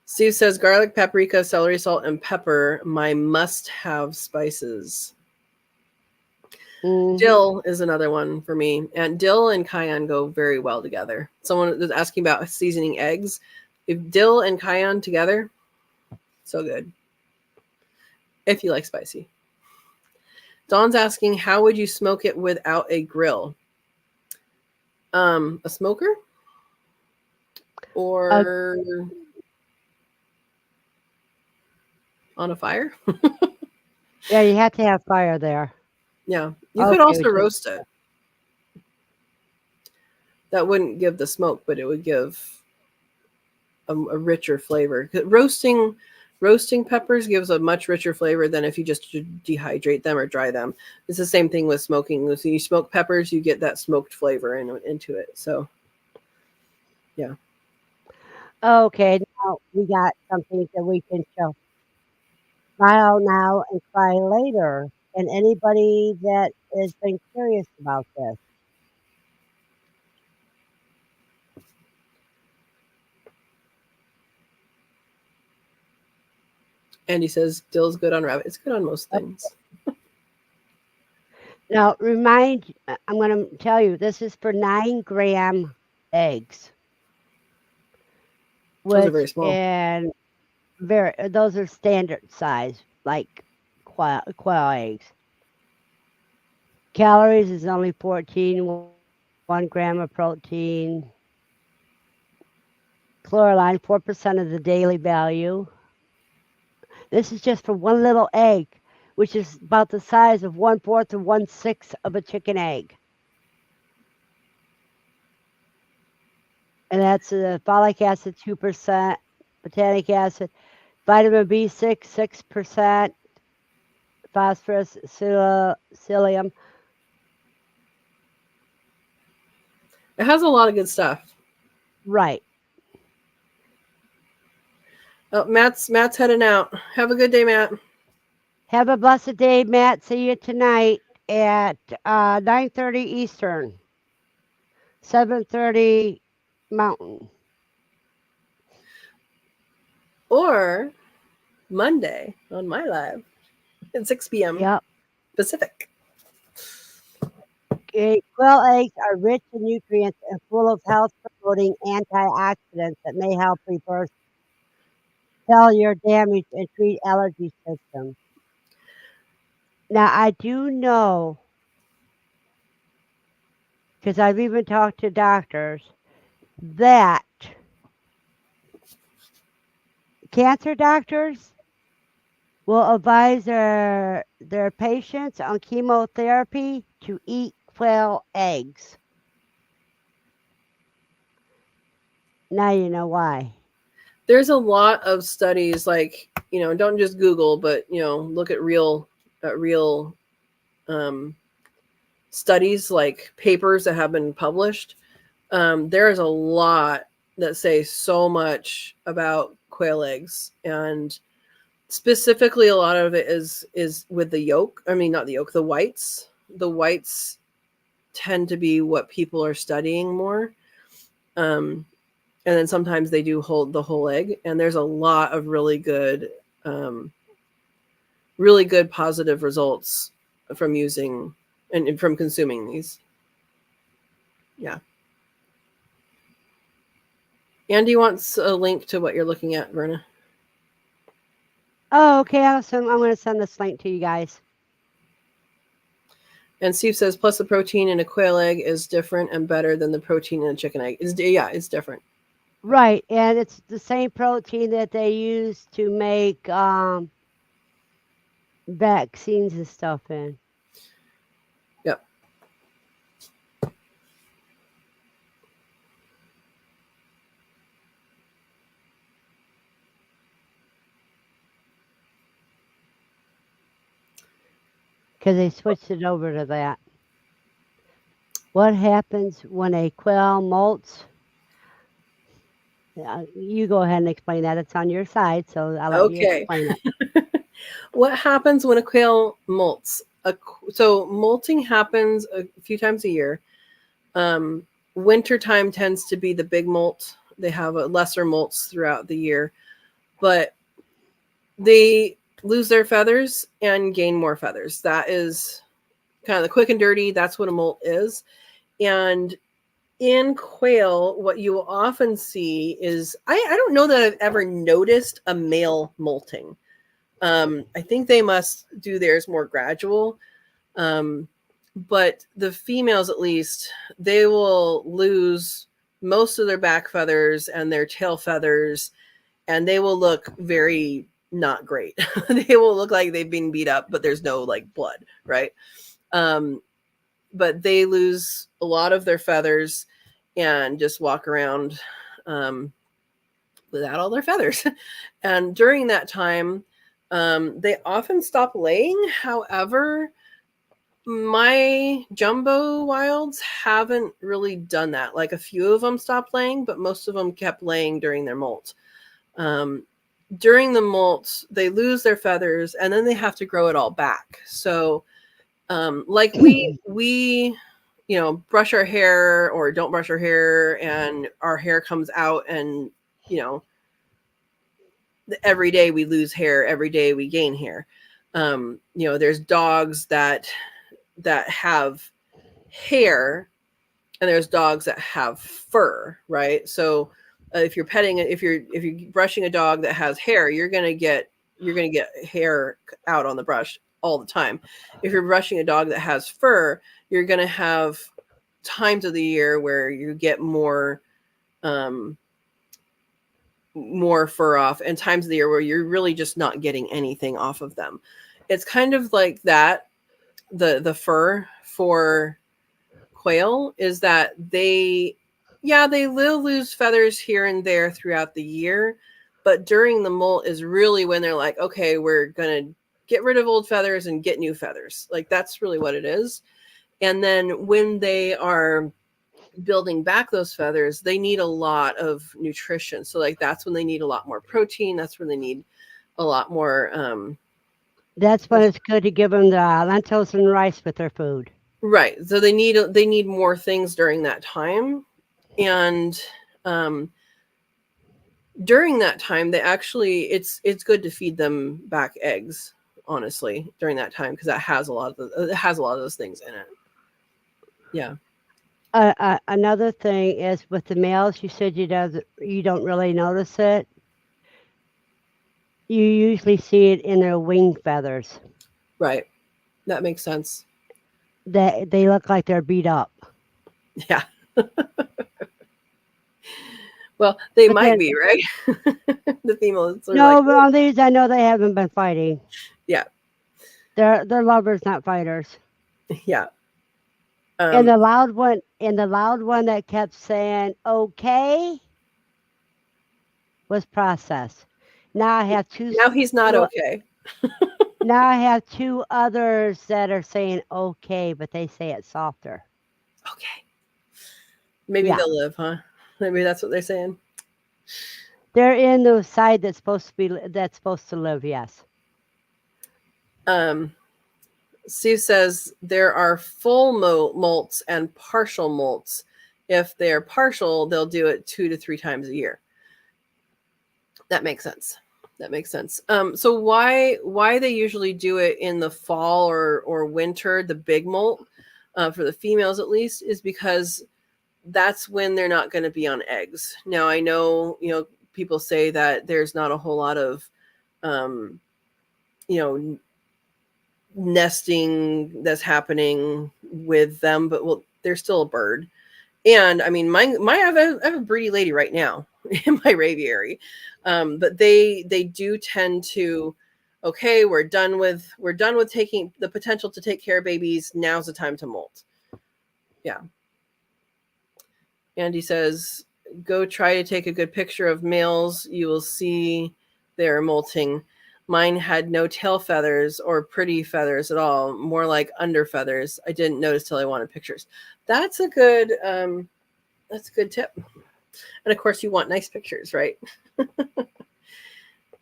Steve says garlic, paprika, celery salt, and pepper, my must-have spices. Hmm. Dill is another one for me, and dill and cayenne go very well together. Someone was asking about seasoning eggs. If dill and cayenne together, so good. If you like spicy. Dawn's asking, how would you smoke it without a grill? A smoker Uh, or on a fire. yeah, you have to have fire there. Yeah, you could Okay, also which is roast it. That wouldn't give the smoke, but it would give a richer flavor. 'Cause roasting peppers gives a much richer flavor than if you just dehydrate them or dry them. It's the same thing with smoking. So you smoke peppers, you get that smoked flavor into it. So yeah. okay. Now we got something that we can show. Smile now and cry later. And anybody that has been curious about this, Andy says dill's good on rabbit. It's good on most uh, things. now I'm going to tell you this is for 9-gram eggs, Those are which very small. and those are standard size, like quail eggs. Calories is only 14, 1 gram of protein. Chlorine, 4% of the daily value. This is just for one little egg, which is about the size of 1/4 to 1/6 of a chicken egg. And that's folic acid, 2%, botanic acid, vitamin B6, 6%, phosphorus, psyllium. It has a lot of good stuff. Right. Oh, Matt's heading out. Have a good day, Matt. Have a blessed day, Matt. See you tonight at 9:30 Eastern, 7:30 Mountain. Or Monday on my live at 6 p.m. Yep. Pacific. Okay. Quail eggs are rich in nutrients and full of health-promoting antioxidants that may help reverse cellular damage and treat allergy symptoms. Now, I do know, because I've even talked to doctors, that cancer doctors will advise their patients on chemotherapy to eat quail eggs. Now you know why. There's a lot of studies, like, don't just Google, but look at real um, studies, like papers that have been published. There is a lot that say so much about quail eggs, and specifically a lot of it is with the yolk. I mean, not the yolk, the whites. The whites tend to be what people are studying more. Um, and then sometimes they do hold the whole egg, and there's a lot of um, really good positive results from using and from consuming these. Yeah. Andy wants a link to what you're looking at, Verna. Oh, okay, awesome. I'm going to send this link to you guys. And Steve says, plus the protein in a quail egg is different and better than the protein in a chicken egg. It's different. Right, and it's the same protein that they use to make vaccines and stuff in. Yep. Because they switched it over to that. What happens when a quail molts? You go ahead and explain that. It's on your side, so I'll let you Okay. explain it. What happens when a quail molts? So molting happens a few times a year. Winter time tends to be the big molt. They have lesser molts throughout the year, but they lose their feathers and gain more feathers. That is kind of the quick and dirty. That's what a molt is. And in quail, what you will often see is I don't know that I've ever noticed a male molting. I think they must do theirs more gradual. but the females, at least, they will lose most of their back feathers and their tail feathers, and they will look very not great. They will look like they've been beat up, but there's no like blood, right? Um, but they lose a lot of their feathers and just walk around um, without all their feathers. And during that time, they often stop laying. However, my jumbo wilds haven't really done that. Like a few of them stopped laying, but most of them kept laying during their molt. Um, During the molt, they lose their feathers and then they have to grow it all back. So, like we, brush our hair or don't brush our hair, and our hair comes out, and you know, every day we lose hair, every day we gain hair. There's dogs that have hair, and there's dogs that have fur, right? So if you're brushing a dog that has hair, you're gonna get hair out on the brush all the time. If you're brushing a dog that has fur, you're gonna have times of the year where you get um, more fur off, and times of the year where you're really just not getting anything off of them. It's kind of like that. The fur for quail is that they will lose feathers here and there throughout the year, but during the molt is really when they're like, okay, we're gonna get rid of old feathers and get new feathers. Like that's really what it is. And then when they are building back those feathers, they need a lot of nutrition. So like that's when they need a lot more protein. That's when they need a lot more That's when it's good to give them the lentils and rice with their food. right. So they need more things during that time. And um during that time, they actually it's good to feed them back eggs, honestly, during that time, because it has a lot of those things in it. Yeah. Another thing is with the males, you said you don't really notice it. You usually see it in their wing feathers. Right. That makes sense. They look like they're beat up. Yeah. Well, they But might then be, right? The females are like, no, but on these I know they haven't been fighting. yeah. They're lovers, not fighters. Yeah. And Um the loud one that kept saying okay was process. Now I have Now he's not two okay. now I have two others that are saying okay, but they say it softer. Okay. Maybe Yeah. they'll live, huh? Maybe that's what they're saying. They're in the side that's supposed to live, yes. Um Sue says there are full molts and partial molts. If they're partial, they'll do it 2 to 3 times a year. That makes sense. That makes sense. So why they usually do it in the fall or winter, the big molt, for the females at least, is because that's when they're not going to be on eggs. Now I know people say that there's not a whole lot of um, you know nesting that's happening with them, but well, they're still a bird. And I mean, I have a breedy lady right now in my aviary, but they do tend to, okay, we're done with taking the potential to take care of babies. Now's the time to molt. Yeah. Andy says, go try to take a good picture of males. You will see they're molting. Mine had no tail feathers or pretty feathers at all, more like under feathers. I didn't notice till I wanted pictures. That's a good tip. And of course you want nice pictures, right? Have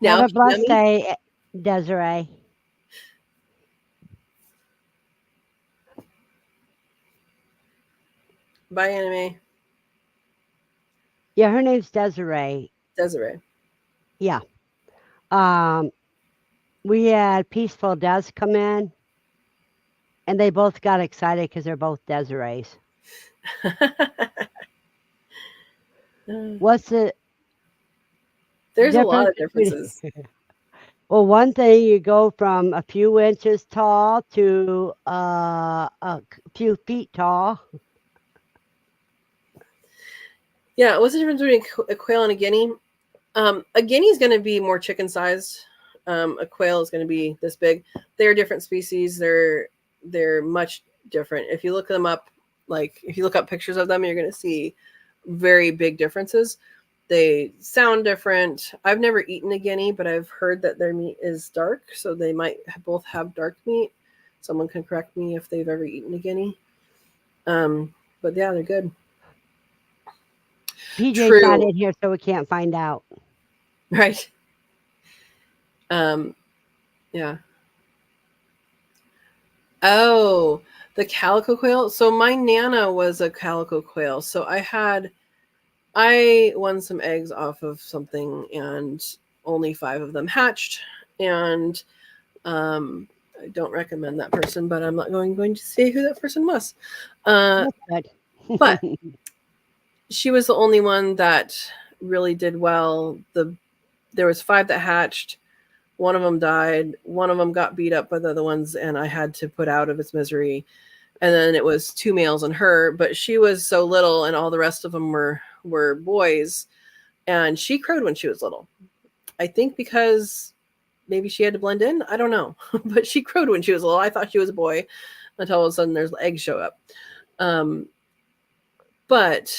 Now, a blessed Yummy, day, Desiree. bye Anime. Yeah, her name's Desiree. Desiree. Yeah. Um, we had Peaceful Des come in, and they both got excited because they're both Desirees. What's the There's a lot difference of between differences. Well, one thing you go from a few inches tall to few feet tall. Yeah, what's the difference between a quail and a guinea? A guinea is going to be more chicken sized. A quail is going to be this big. They're different species. They're much different. If you look them up, like if you look up pictures of them, you're going to see very big differences. They sound different. I've never eaten a guinea, but I've heard that their meat is dark, so they might both have dark meat. Someone can correct me if they've ever eaten a guinea. But yeah, they're good. PJ's not True, in here, so we can't find out. right? Um, yeah. Oh, the calico quail. So my nana was a calico quail. So I won some eggs off of something, and only 5 of them hatched. And I don't recommend that person, but I'm not going to say who that person was. Uh, That's but good. she was the only one that really did well. There was 5 that hatched. One of them died. One of them got beat up by the other ones, and I had to put out of its misery. And then it was 2 males and her, but she was so little, and all the rest of them were boys. And she crowed when she was little. I think because maybe she had to blend in. I don't know, but she crowed when she was little. I thought she was a boy until all of a sudden there's eggs show up. Um, but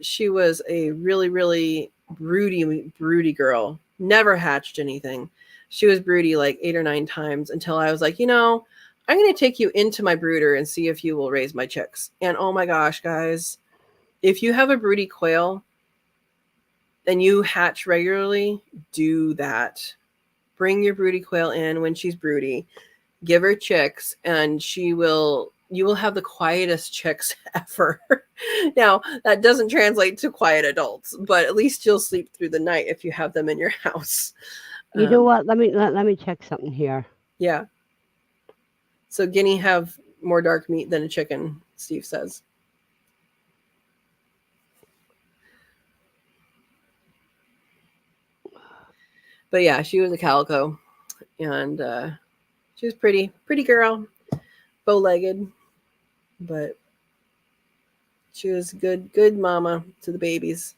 she was a really, really broody girl. Never hatched anything. She was broody like 8 or 9 times until I was like, I'm going to take you into my brooder and see if you will raise my chicks. And oh my gosh, guys, if you have a broody quail and you hatch regularly, do that. Bring your broody quail in when she's broody, give her chicks, and you will have the quietest chicks ever. Now, that doesn't translate to quiet adults, but at least you'll sleep through the night if you have them in your house. You know what? Let me check something here. Yeah. So guinea have more dark meat than a chicken, Steve says. But yeah, she was a calico, and she was pretty girl, bow-legged, but she was good mama to the babies.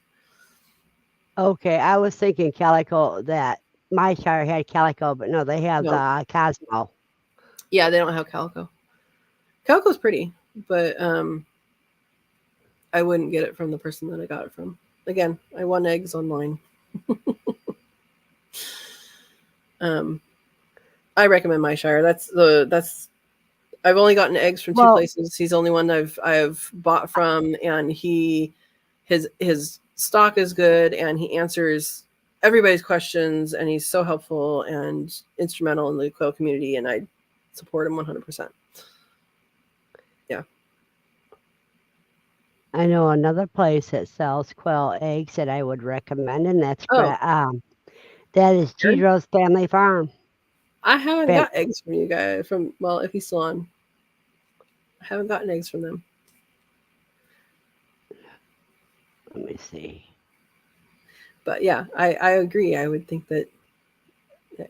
Okay, I was thinking calico that my shire had calico, but no, they have No, the Cosmo. yeah, they don't have calico. Calico's pretty, but I wouldn't get it from the person that I got it from. Again, I won eggs online. um, I recommend my shire. That's I've only gotten eggs from 2 Well, places. He's the only one I've bought from, and his stock is good, and he answers everybody's questions, and he's so helpful and instrumental in the quail community, and I support him 100%. Yeah. I know another place that sells quail eggs that I would recommend, and Oh, that is Aaron? Gidro's Family Farm. I haven't Fam- got eggs from you guys from well, if he's still on. I haven't gotten eggs from them. Let me see. But yeah, I agree. I would think that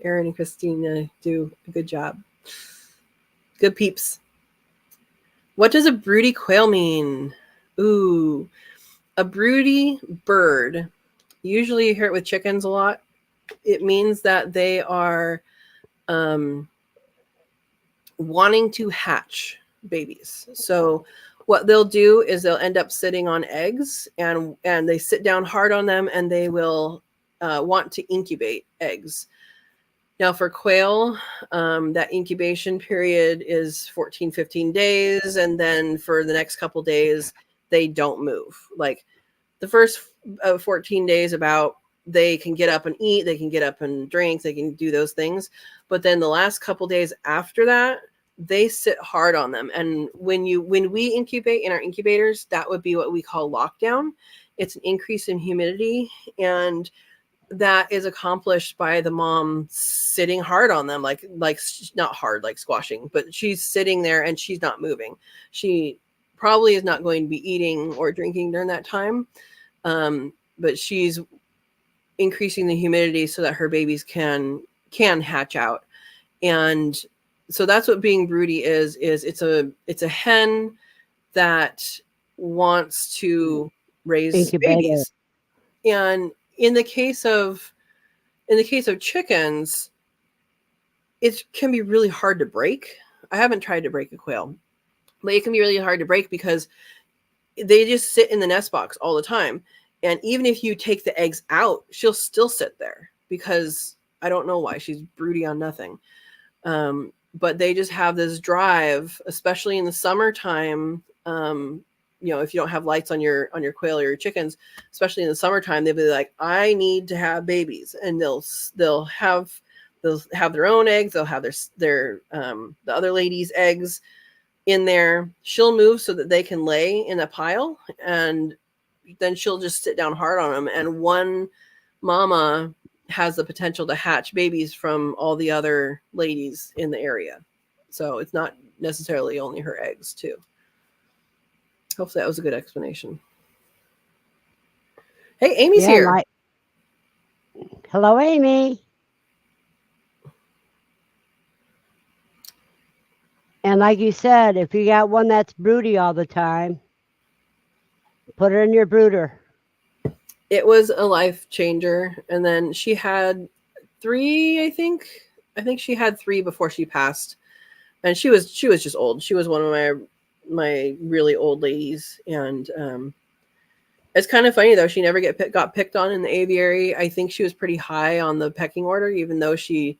Aaron and Christina do a good job. Good peeps. What does a broody quail mean? Ooh, a broody bird. Usually you hear it with chickens a lot. It means that they are um, wanting to hatch babies. So what they'll do is they'll end up sitting on eggs, and they sit down hard on them, and they will want to incubate eggs. Now for quail, that incubation period is 14, 15 days. And then for the next couple days, they don't move. Like the first 14 days about, they can get up and eat, they can get up and drink, they can do those things. But then the last couple days after that, they sit hard on them. And when we incubate in our incubators, that would be what we call lockdown. It's an increase in humidity, and that is accomplished by the mom sitting hard on them, like not hard like squashing, but she's sitting there and she's not moving. She probably is not going to be eating or drinking during that time, but she's increasing the humidity so that her babies can can hatch out. And so that's what being broody is it's a hen that wants to raise Incubator. babies. And in the case of chickens, it can be really hard to break. I haven't tried to break a quail, but it can be really hard to break because they just sit in the nest box all the time. And even if you take the eggs out, she'll still sit there because I don't know why. She's broody on nothing. But they just have this drive, especially in the summertime. If you don't have lights on your quail or your chickens, especially in the summertime, they'll be like, I need to have babies, and they'll have their own eggs. They'll have their the other lady's eggs in there. She'll move so that they can lay in a pile, and then she'll just sit down hard on them. And one mama has the potential to hatch babies from all the other ladies in the area. So it's not necessarily only her eggs too. Hopefully that was a good explanation. Hey, Amy's here. Hello, Amy. And like you said, if you got one that's broody all the time, put her in your brooder. It was a life changer. And then she had 3, I think. I think she had 3 before she passed. And she was just old. She was one of my really old ladies. And it's kind of funny though. She never got picked on in the aviary. I think she was pretty high on the pecking order, even though she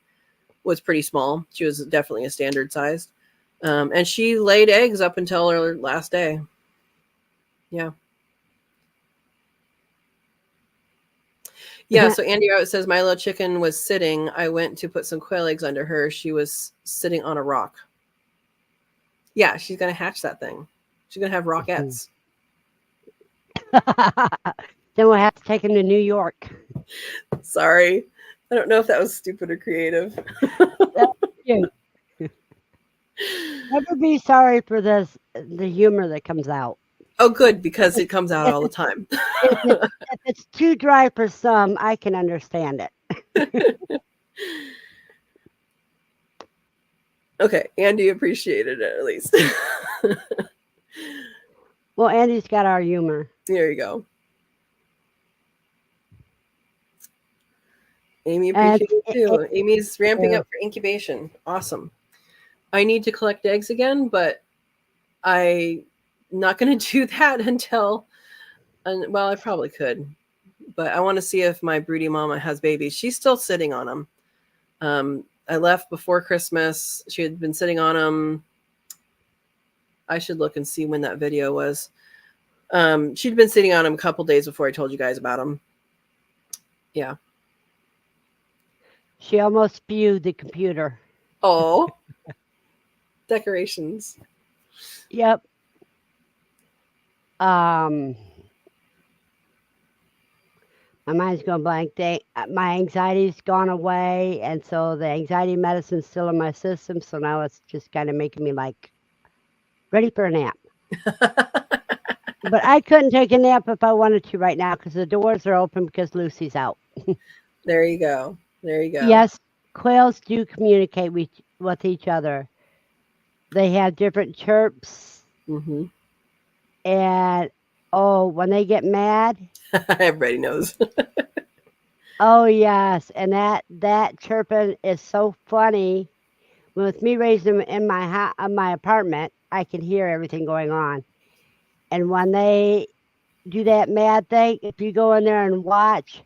was pretty small. She was definitely a standard sized. And she laid eggs up until her last day. Yeah. Yeah, so Andy Rabbit says, my little chicken was sitting. I went to put some quail eggs under her. She was sitting on a rock. Yeah, she's going to hatch that thing. She's going to have rockettes. Then we'll have to take him to New York. Sorry. I don't know if that was stupid or creative. Never be sorry for the humor that comes out. Oh, good, because it comes out all the time. If it's too dry for some, I can understand it. Okay, Andy appreciated it at least. Well, Andy's got our humor. There you go. Amy appreciates it too. Amy's ramping up for incubation. Awesome. I need to collect eggs again, but I'm not going to do that until, well, I probably could, but I want to see if my broody mama has babies. She's still sitting on them. I left before Christmas. She had been sitting on them. I should look and see when that video was. She'd been sitting on them a couple days before I told you guys about them. Yeah. She almost spewed the computer. Oh. Decorations. Yep. My mind's going blank. My anxiety's gone away, and so the anxiety medicine's still in my system. So now it's just kind of making me like ready for a nap. But I couldn't take a nap if I wanted to right now because the doors are open because Lucy's out. There you go. There you go. Yes, quails do communicate with each other. They have different chirps. Mm-hmm. And when they get mad, everybody knows. Oh yes, and that chirping is so funny. With me raising them in my apartment, I can hear everything going on. And when they do that mad thing, if you go in there and watch,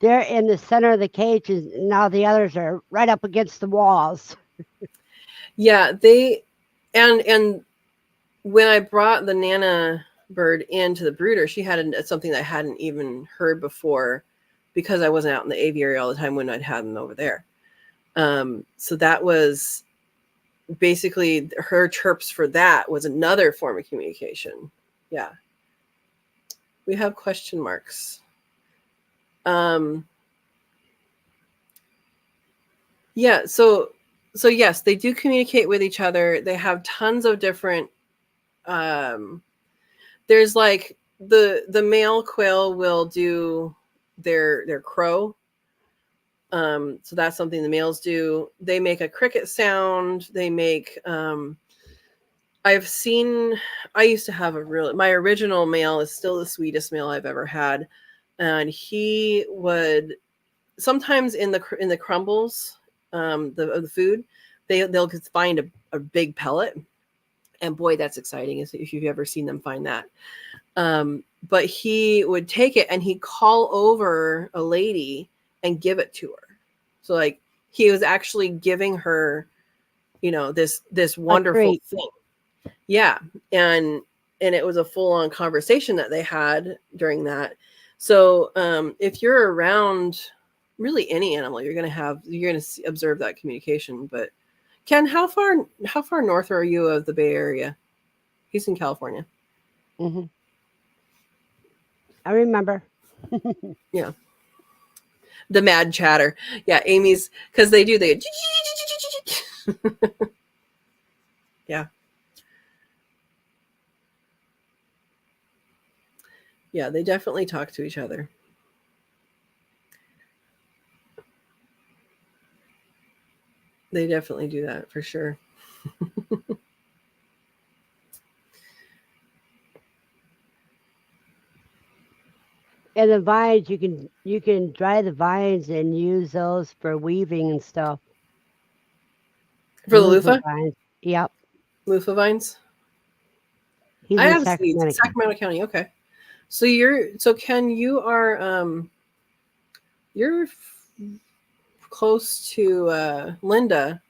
they're in the center of the cage, and now the others are right up against the walls. Yeah, and when I brought the Nana bird into the brooder, she had something that I hadn't even heard before because I wasn't out in the aviary all the time when I'd had them over there. So that was basically her chirps for that was another form of communication. Yeah. We have question marks. Yeah, so yes, they do communicate with each other. They have tons of different there's like the male quail will do their crow. So that's something the males do. They make a cricket sound. They make I've seen, I used to have my original male is still the sweetest male I've ever had. And he would sometimes in the crumbles of the food, they'll find a big pellet. And boy, that's exciting if you've ever seen them find that. But he would take it and he'd call over a lady and give it to her. So like he was actually giving her, this wonderful thing. Yeah. And it was a full on conversation that they had during that. So if you're around really any animal, you're going to observe that communication. But Ken, how far north are you of the Bay Area? He's in California. Mm-hmm. I remember. Yeah. The mad chatter. Yeah, Amy's, because they yeah. Yeah, they definitely talk to each other. They definitely do that for sure. And the vines, you can dry the vines and use those for weaving and stuff. For the loofah? Vines. Yep. Loofah vines? He's I in have seeds. Sacramento County. Okay. So Ken, you're close to Linda.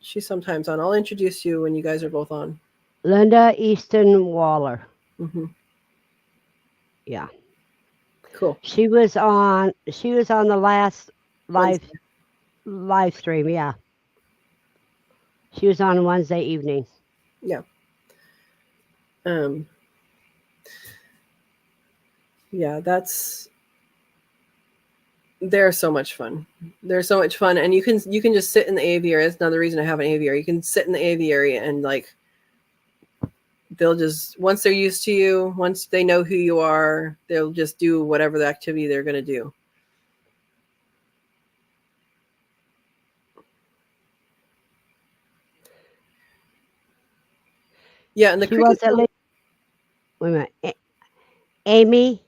She's sometimes on. I'll introduce you when you guys are both on. Linda Easton Waller. Mm-hmm. Yeah. Cool. She was on the last live stream, yeah. She was on Wednesday evening. Yeah. Yeah, they're so much fun. They're so much fun. And you can just sit in the aviary. That's another reason I have an aviary. You can sit in the aviary and like they'll just, once they're used to you, once they know who you are, they'll just do whatever the activity they're going to do. Yeah, and the cricket. Wait a minute, Amy.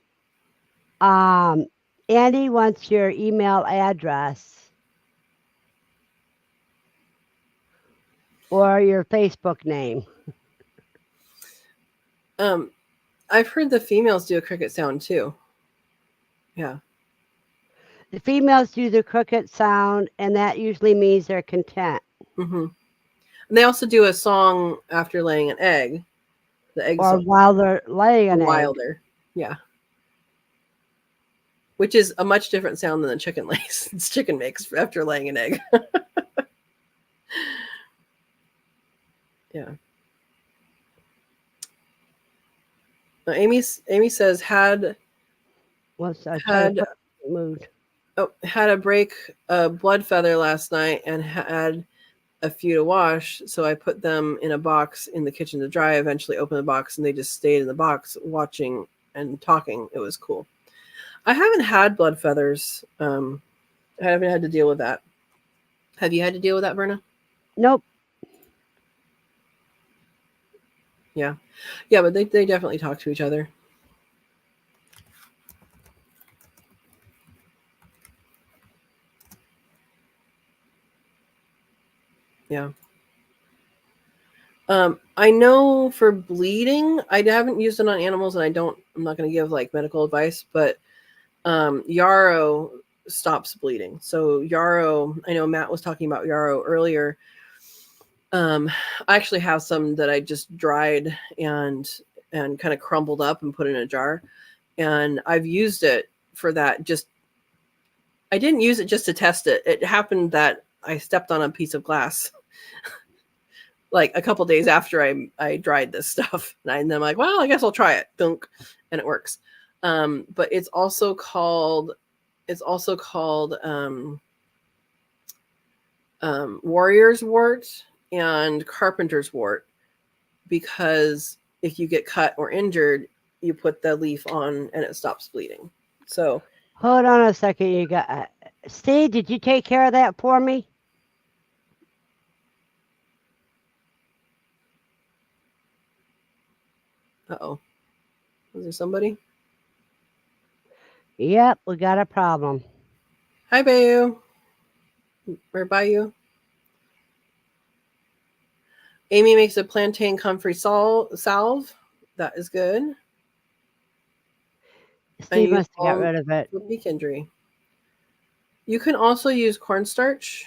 Andy wants your email address or your Facebook name. I've heard the females do a cricket sound too. Yeah. The females do the cricket sound, and that usually means they're content. Mm-hmm. And they also do a song after laying an egg. The egg or song. while they're laying an egg. Wilder. Yeah. Which is a much different sound than the chicken lays. It's chicken makes after laying an egg. Yeah. Now, Amy says had a break a blood feather last night and had a few to wash, so I put them in a box in the kitchen to dry. I eventually opened the box and they just stayed in the box watching and talking. It was cool. I haven't had blood feathers. I haven't had to deal with that. Have you had to deal with that, Verna? Nope. Yeah, but they definitely talk to each other. Yeah. I know for bleeding, I haven't used it on animals, and I'm not going to give like medical advice, but yarrow stops bleeding. So yarrow, I know Matt was talking about yarrow earlier. I actually have some that I just dried and kind of crumbled up and put in a jar, and I've used it for that. I didn't use it just to test it. It happened that I stepped on a piece of glass like a couple days after I dried this stuff, and then I'm like, well, I guess I'll try it. Dunk, and it works. But it's also called warrior's wart and carpenter's wart, because if you get cut or injured, you put the leaf on and it stops bleeding. So Hold on a second. You got Steve. Did you take care of that for me? Uh-oh. Was there somebody? Yep, we got a problem. Hi, Bayou. Or Bayou. Amy makes a plantain comfrey salve. That is good. And Steve use must have got balm rid of it. for beak injury. You can also use cornstarch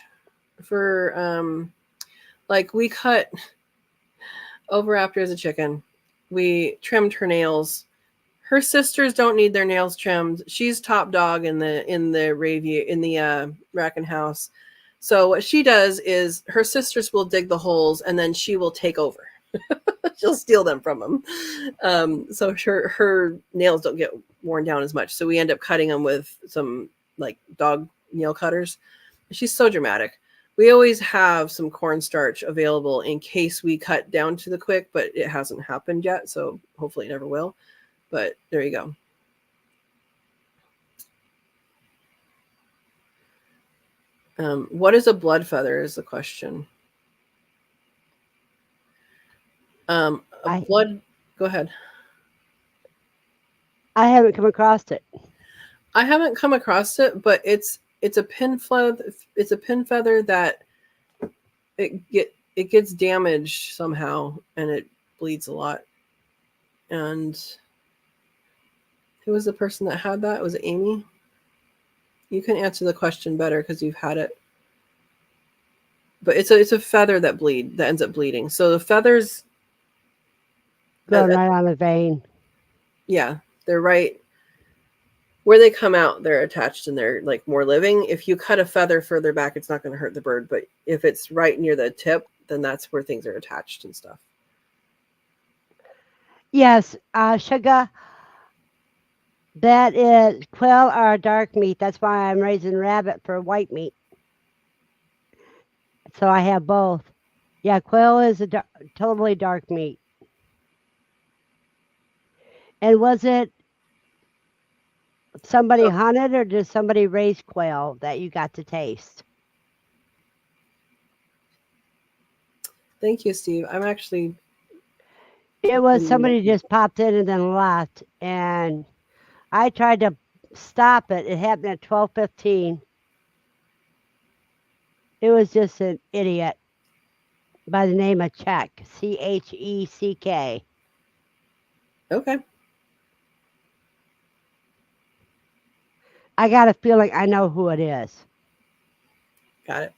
for like we cut over after as a chicken. We trimmed her nails. Her sisters don't need their nails trimmed. She's top dog in the Rackin' house. So what she does is her sisters will dig the holes and then she will take over. She'll steal them from them. So her nails don't get worn down as much. So we end up cutting them with some like dog nail cutters. She's so dramatic. We always have some cornstarch available in case we cut down to the quick, but it hasn't happened yet. So hopefully it never will. But there you go. What is a blood feather is the question. A I blood. Go ahead. I haven't come across it. I haven't come across it, but it's a pin feather. It's a pin feather that it gets damaged somehow and it bleeds a lot. And who was the person that had that? Was it Amy? You can answer the question better because you've had it. But it's a feather that ends up bleeding. So the feathers, Going right on the vein. yeah, they're right where they come out. They're attached and they're like more living. If you cut a feather further back, it's not going to hurt the bird. But if it's right near the tip, then that's where things are attached and stuff. Yes, sugar. That is quail are dark meat. That's why I'm raising rabbit for white meat. So I have both. Yeah, quail is a totally dark meat. And was it somebody Oh, hunted or did somebody raise quail that you got to taste? thank you, Steve. I'm actually. It was somebody just popped in and then left, and I tried to stop it. It happened at 12:15. It was just an idiot by the name of Check, Check. Okay. I got a feeling I know who it is. Got it.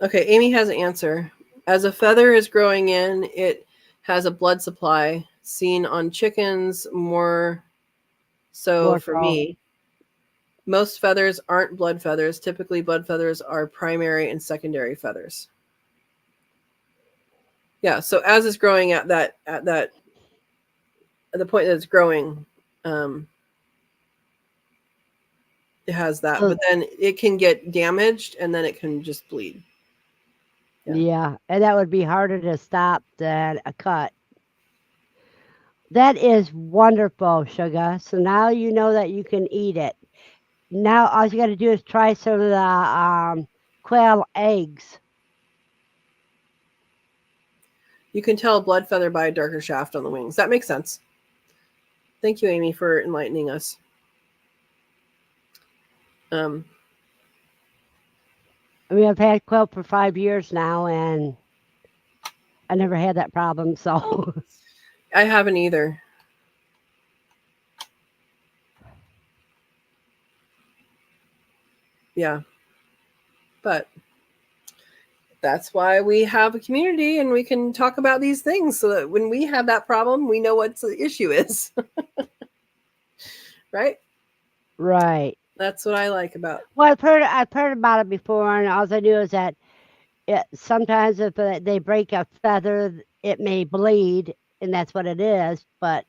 Okay, Amy has an answer. As a feather is growing in, it has a blood supply seen on chickens more so More for so. me. Most feathers aren't blood feathers. Typically, blood feathers are primary and secondary feathers. Yeah, so as it's growing at the point that it's growing, um, it has that. So, But then it can get damaged and then it can just bleed. yeah, and that would be harder to stop than a cut. That is wonderful, Sugar. So now you know that you can eat it. Now all you got to do is try some of the quail eggs. You can tell a blood feather by a darker shaft on the wings. That makes sense. Thank you, Amy, for enlightening us. Um, I mean, I've had quail for 5 years now, and I never had that problem. So, I haven't either. Yeah, but that's why we have a community and we can talk about these things so that when we have that problem, we know what the issue is. Right? right. That's what I like about. Well, I've heard about it before, and all I knew is that sometimes if they break a feather, it may bleed, and that's what it is. But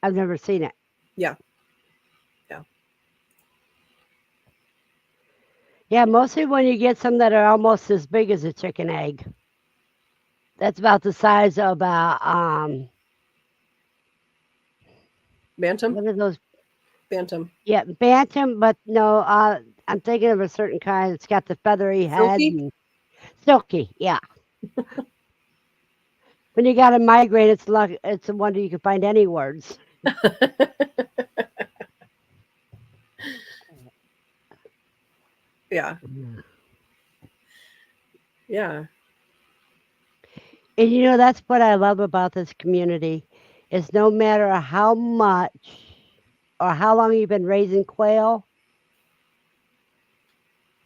I've never seen it. Yeah. Yeah. Yeah, mostly when you get some that are almost as big as a chicken egg. That's about the size of Bantam? what are those? Bantam. Yeah, bantam, but no, I'm thinking of a certain kind. It's got the feathery head Silky? and silky. Yeah. When you got to migrate, it's luck. It's a wonder you can find any words. Yeah. Yeah. Yeah. And that's what I love about this community is no matter how much or how long you've been raising quail,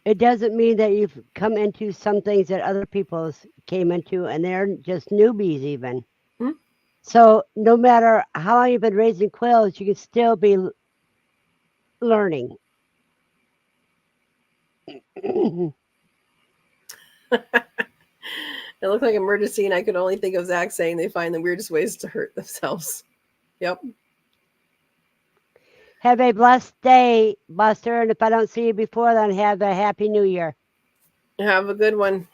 it doesn't mean that you've come into some things that other people came into and they're just newbies even. Hmm? So no matter how long you've been raising quails, you can still be learning. It looked like a murder scene. I could only think of Zach saying they find the weirdest ways to hurt themselves. Yep. Have a blessed day, Buster. And if I don't see you before, then have a happy new year. Have a good one.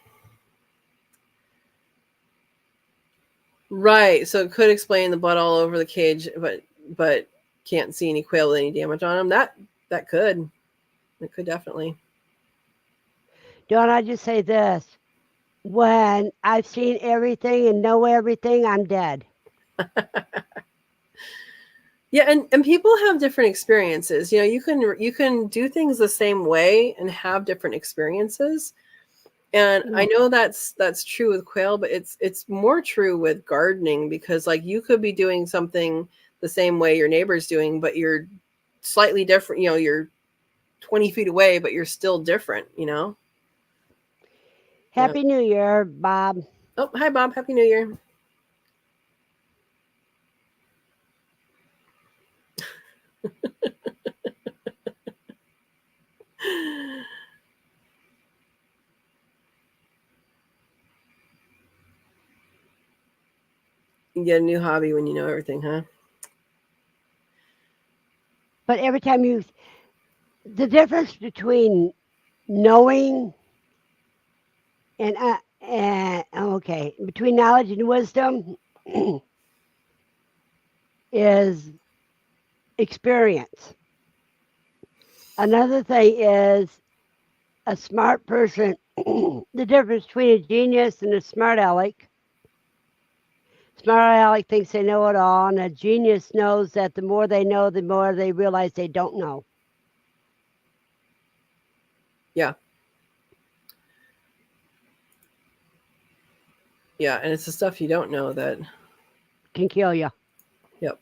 Right. So it could explain the blood all over the cage, but can't see any quail with any damage on them. That could. It could definitely. Don't I just say this? When I've seen everything and know everything, I'm dead. Yeah, and people have different experiences. You can do things the same way and have different experiences. And I Mm. know that's true with quail, but it's more true with gardening because like you could be doing something the same way your neighbor's doing, but you're slightly different. You're 20 feet away, but you're still different. Yeah. Happy New Year, Bob. Oh, hi Bob. Happy New Year. You get a new hobby when you know everything, huh? But every time the difference between knowing and okay, between knowledge and wisdom is experience. Another thing is a smart person. The difference between a genius and a smart aleck. Smart aleck thinks they know it all, and a genius knows that the more they know, the more they realize they don't know. Yeah. Yeah, and it's the stuff you don't know that. Can kill you. Yep.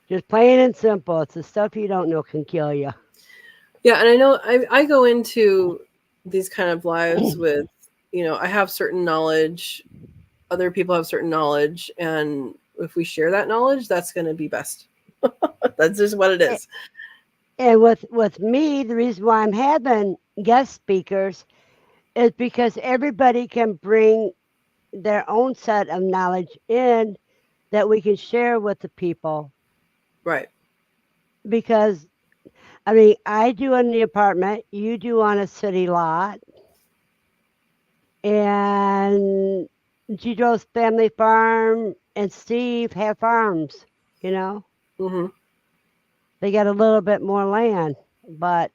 Just plain and simple. It's the stuff you don't know can kill you. Yeah, and I know I go into these kind of lives with, I have certain knowledge, other people have certain knowledge, and if we share that knowledge, that's going to be best. That's just what it is. And with me, the reason why I'm having guest speakers is because everybody can bring their own set of knowledge in that we can share with the people. Right. Because I mean, I do in the apartment, you do on a city lot, and Gido's family farm and Steve have farms. You know, Hmm. they got a little bit more land, but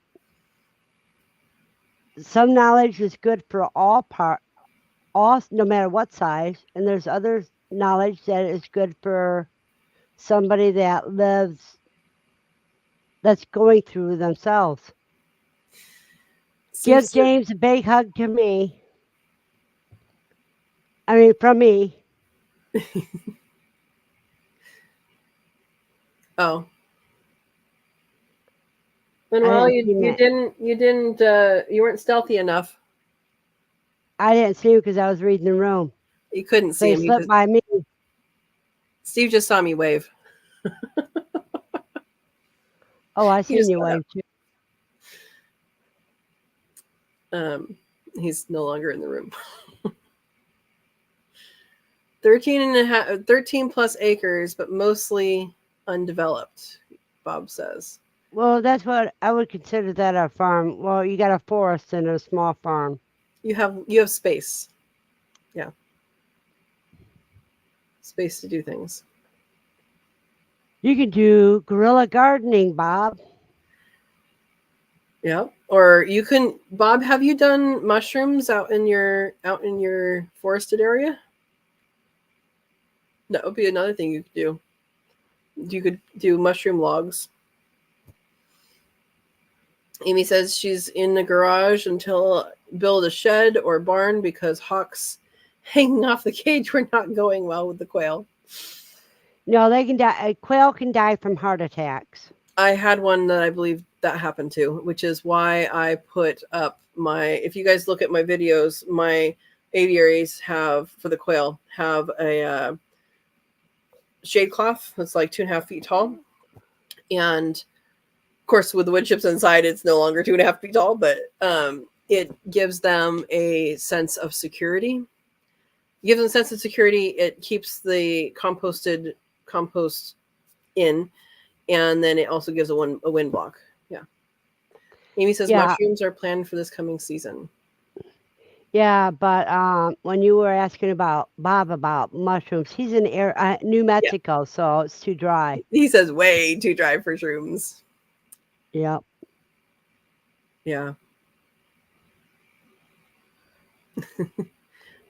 some knowledge is good for all, no matter what size, and there's other knowledge that is good for somebody that lives that's going through themselves. Steve Give said, James a big hug to me. I mean, from me. "Oh, I Manuel, didn't you see you him. didn't you didn't you weren't stealthy enough. I didn't see him because I was reading the room. You couldn't So see he him. slipped by me. Steve just saw me wave. Oh, I He seen just you got up. wave too. Um, he's no longer in the room. 13 plus acres, but mostly undeveloped, Bob says. Well, that's what I would consider that a farm. Well, you got a forest and a small farm. You have space. Yeah. Space to do things. You can do guerrilla gardening, Bob. Yeah. Or you can, Bob, have you done mushrooms out in your forested area? That would be another thing you could do. You could do mushroom logs. Amy says she's in the garage until build a shed or barn because hawks hanging off the cage were not going well with the quail. No, they can die. A quail can die from heart attacks. I had one that I believe that happened to, which is why I put up my. If you guys look at my videos, my aviaries have for the quail have a shade cloth that's like 2.5 feet tall, and of course with the wood chips inside, it's no longer 2.5 feet tall, but it gives them a sense of security. Gives them a sense of security. It keeps the compost in, and then it also gives a wind block. Yeah. Amy says Yeah, mushrooms are planned for this coming season. yeah, but when you were asking about Bob about mushrooms, he's in New Yeah. Mexico, so it's too dry. He says way too dry for shrooms. Yep. Yeah.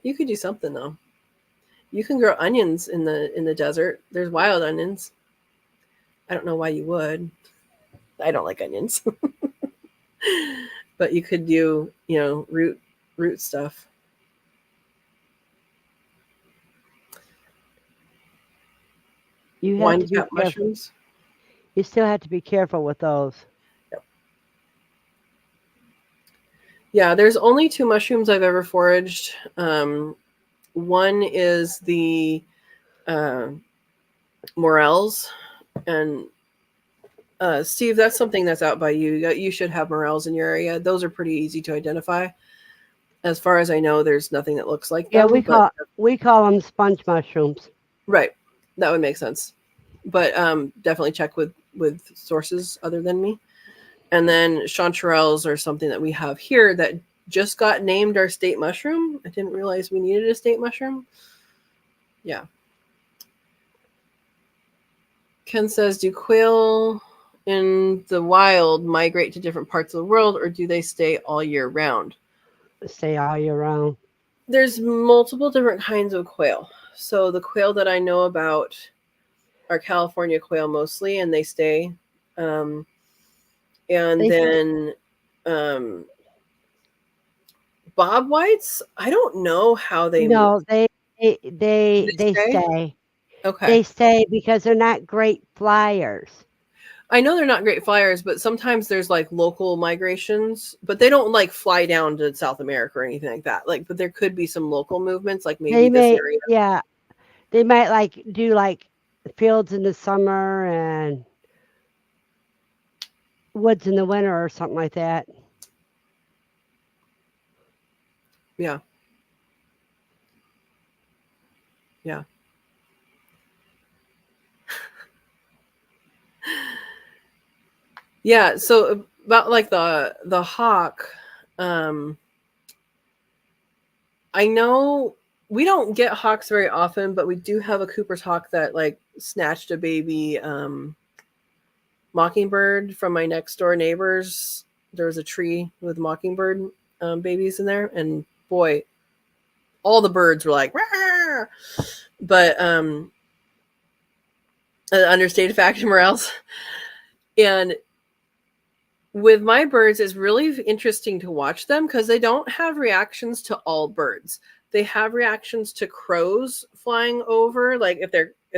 You could do something though. You can grow onions in the desert. There's wild onions. I don't know why you would. I don't like onions. But you could do, root stuff. You have Wine to be cap careful. mushrooms. You still have to be careful with those. Yep. Yeah, there's only two mushrooms I've ever foraged. One is the uh, morels, and Steve, that's something that's out by you. You should have morels in your area. Those are pretty easy to identify. As far as I know, there's nothing that looks like Yeah, them, but we call them sponge mushrooms. right, that would make sense. But definitely check with sources other than me. And then chanterelles are something that we have here that just got named our state mushroom. I didn't realize we needed a state mushroom. Yeah. Ken says, do quail in the wild migrate to different parts of the world, or do they stay all year round? Stay all year round. There's multiple different kinds of quail. So the quail that I know about are California quail mostly, and they stay. Um, and They then um, bob whites, I don't know how they move. no, they Do they they they stay? stay. Okay. They stay because they're not great flyers. I know they're not great flyers, but sometimes there's like local migrations, but they don't like fly down to South America or anything like that. Like, but there could be some local movements, like maybe They this may area. yeah, they might like do like fields in the summer and woods in the winter or something like that. Yeah. Yeah. Yeah. So about like the hawk, um, I know we don't get hawks very often, but we do have a Cooper's hawk that like snatched a baby mockingbird from my next door neighbors. There was a tree with mockingbird babies in there, and boy, all the birds were like, "Rah!" But understated fact, morels. And with my birds, it's really interesting to watch them because they don't have reactions to all birds. They have reactions to crows flying over, like if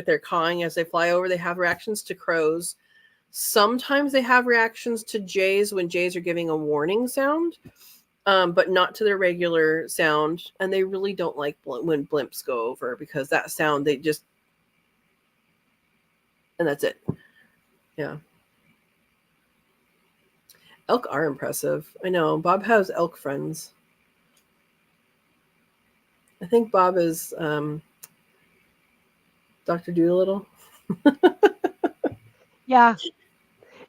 they're cawing as they fly over, they have reactions to crows. Sometimes they have reactions to jays when jays are giving a warning sound, but not to their regular sound. And they really don't like when blimps go over because that sound, they just, and that's it. Yeah. Elk are impressive. I know. Bob has elk friends. I think Bob is Dr. Doolittle. Yeah,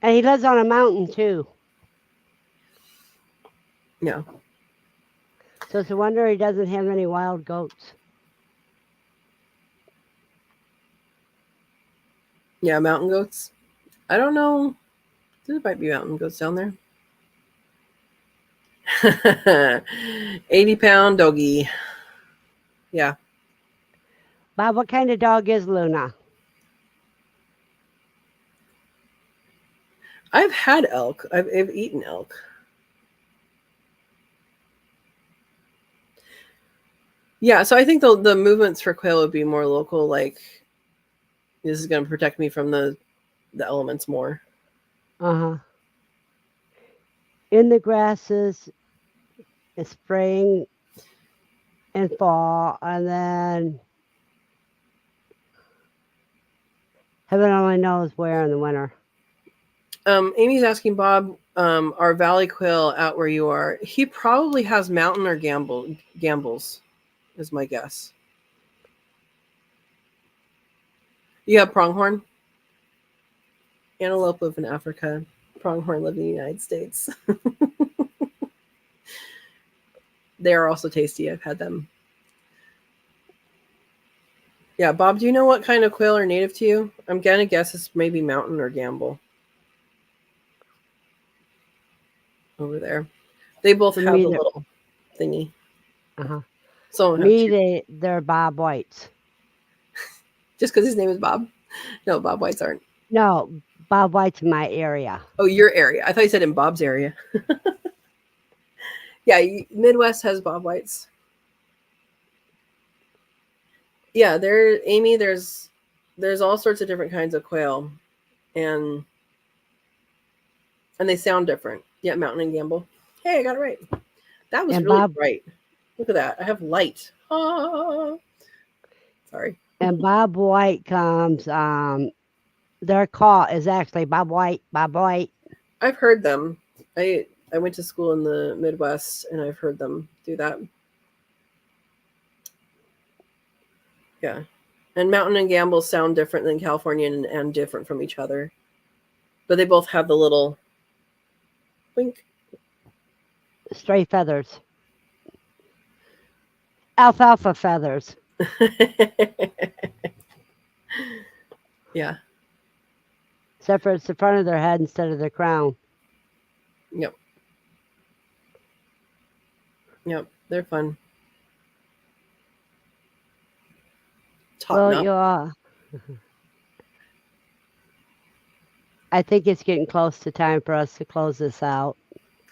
and he lives on a mountain too. Yeah. So it's a wonder he doesn't have any wild goats. Yeah, mountain goats. I don't know. There might be mountain goats down there. 80-pound doggy. Yeah. Bob, what kind of dog is Luna? I've had elk. I've eaten elk. Yeah, so I think the movements for quail would be more local, like this is going to protect me from the elements more. Uh-huh. In the grasses in spring and fall, and then heaven only knows where in the winter. Amy's asking Bob, are valley quail out where you are? He probably has mountain or gambles, is my guess. You have pronghorn. Antelope live in Africa. Pronghorn live in the United States. They are also tasty. I've had them. Yeah, Bob, do you know what kind of quail are native to you? I'm gonna guess it's maybe mountain or gamble. Over there. They both For have me, the they're, little thingy. uh-huh. Some of them have Me, two. they're Bob Whites. Just because his name is Bob? No, Bob Whites aren't. No, Bob White's in my area. Oh, your area. I thought you said in Bob's area. Yeah, Midwest has Bob Whites. Yeah, Amy, there's all sorts of different kinds of quail, and they sound different. Yeah, mountain and gamble. Hey, I got it right. That was And really Bob bright. Look at that. I have light. Ah, sorry. and Bob White comes. Their call is actually Bob White. Bob White. I've heard them. I went to school in the Midwest, and I've heard them do that. Yeah, and mountain and gamble sound different than Californian and different from each other, but they both have the little wink. Stray feathers. Alfalfa feathers. Yeah. Except for it's the front of their head instead of their crown. Yep. Yep. They're fun. Top Well, notch. you I think it's getting close to time for us to close this out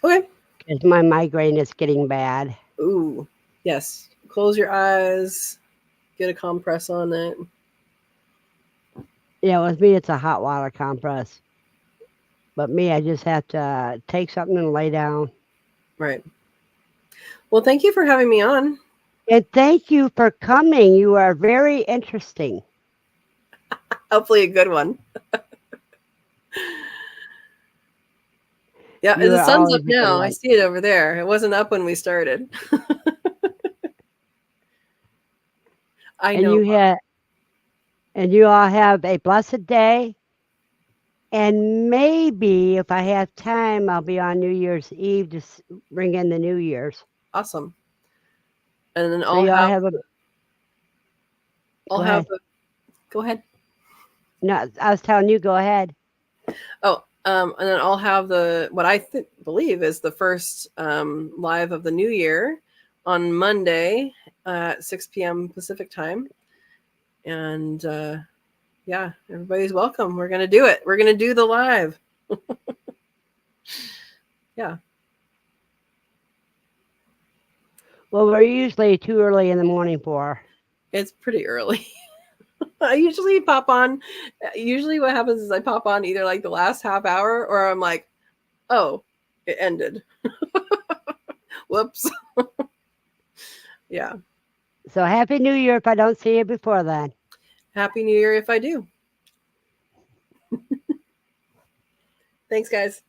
Okay. because my migraine is getting bad. Ooh. Yes. Close your eyes. Get a compress on it. Yeah, with me, it's a hot water compress. But me, I just have to take something and lay down. Right. Well, thank you for having me on. And thank you for coming. You are very interesting. Hopefully, a good one. Yeah, You the are sun's up always a good now. I one. see it over there. It wasn't up when we started. I And know. you have, and you all have a blessed day. And maybe if I have time, I'll be on New Year's Eve to bring in the New Year's. Awesome. And then So you all have a. I'll Go have ahead. go ahead. No, I was telling you. Go ahead. Oh, and then I'll have what I believe is the first live of the new year on Monday at 6 p.m. Pacific time. And yeah, everybody's welcome. We're gonna do it. We're gonna do the live. Yeah. Well, we're usually too early in the morning for. It's pretty early. I usually pop on. Usually, what happens is I pop on either like the last half hour, or I'm like, oh, it ended. Whoops. Yeah. So Happy New Year if I don't see you before then. Happy New Year if I do. Thanks, guys.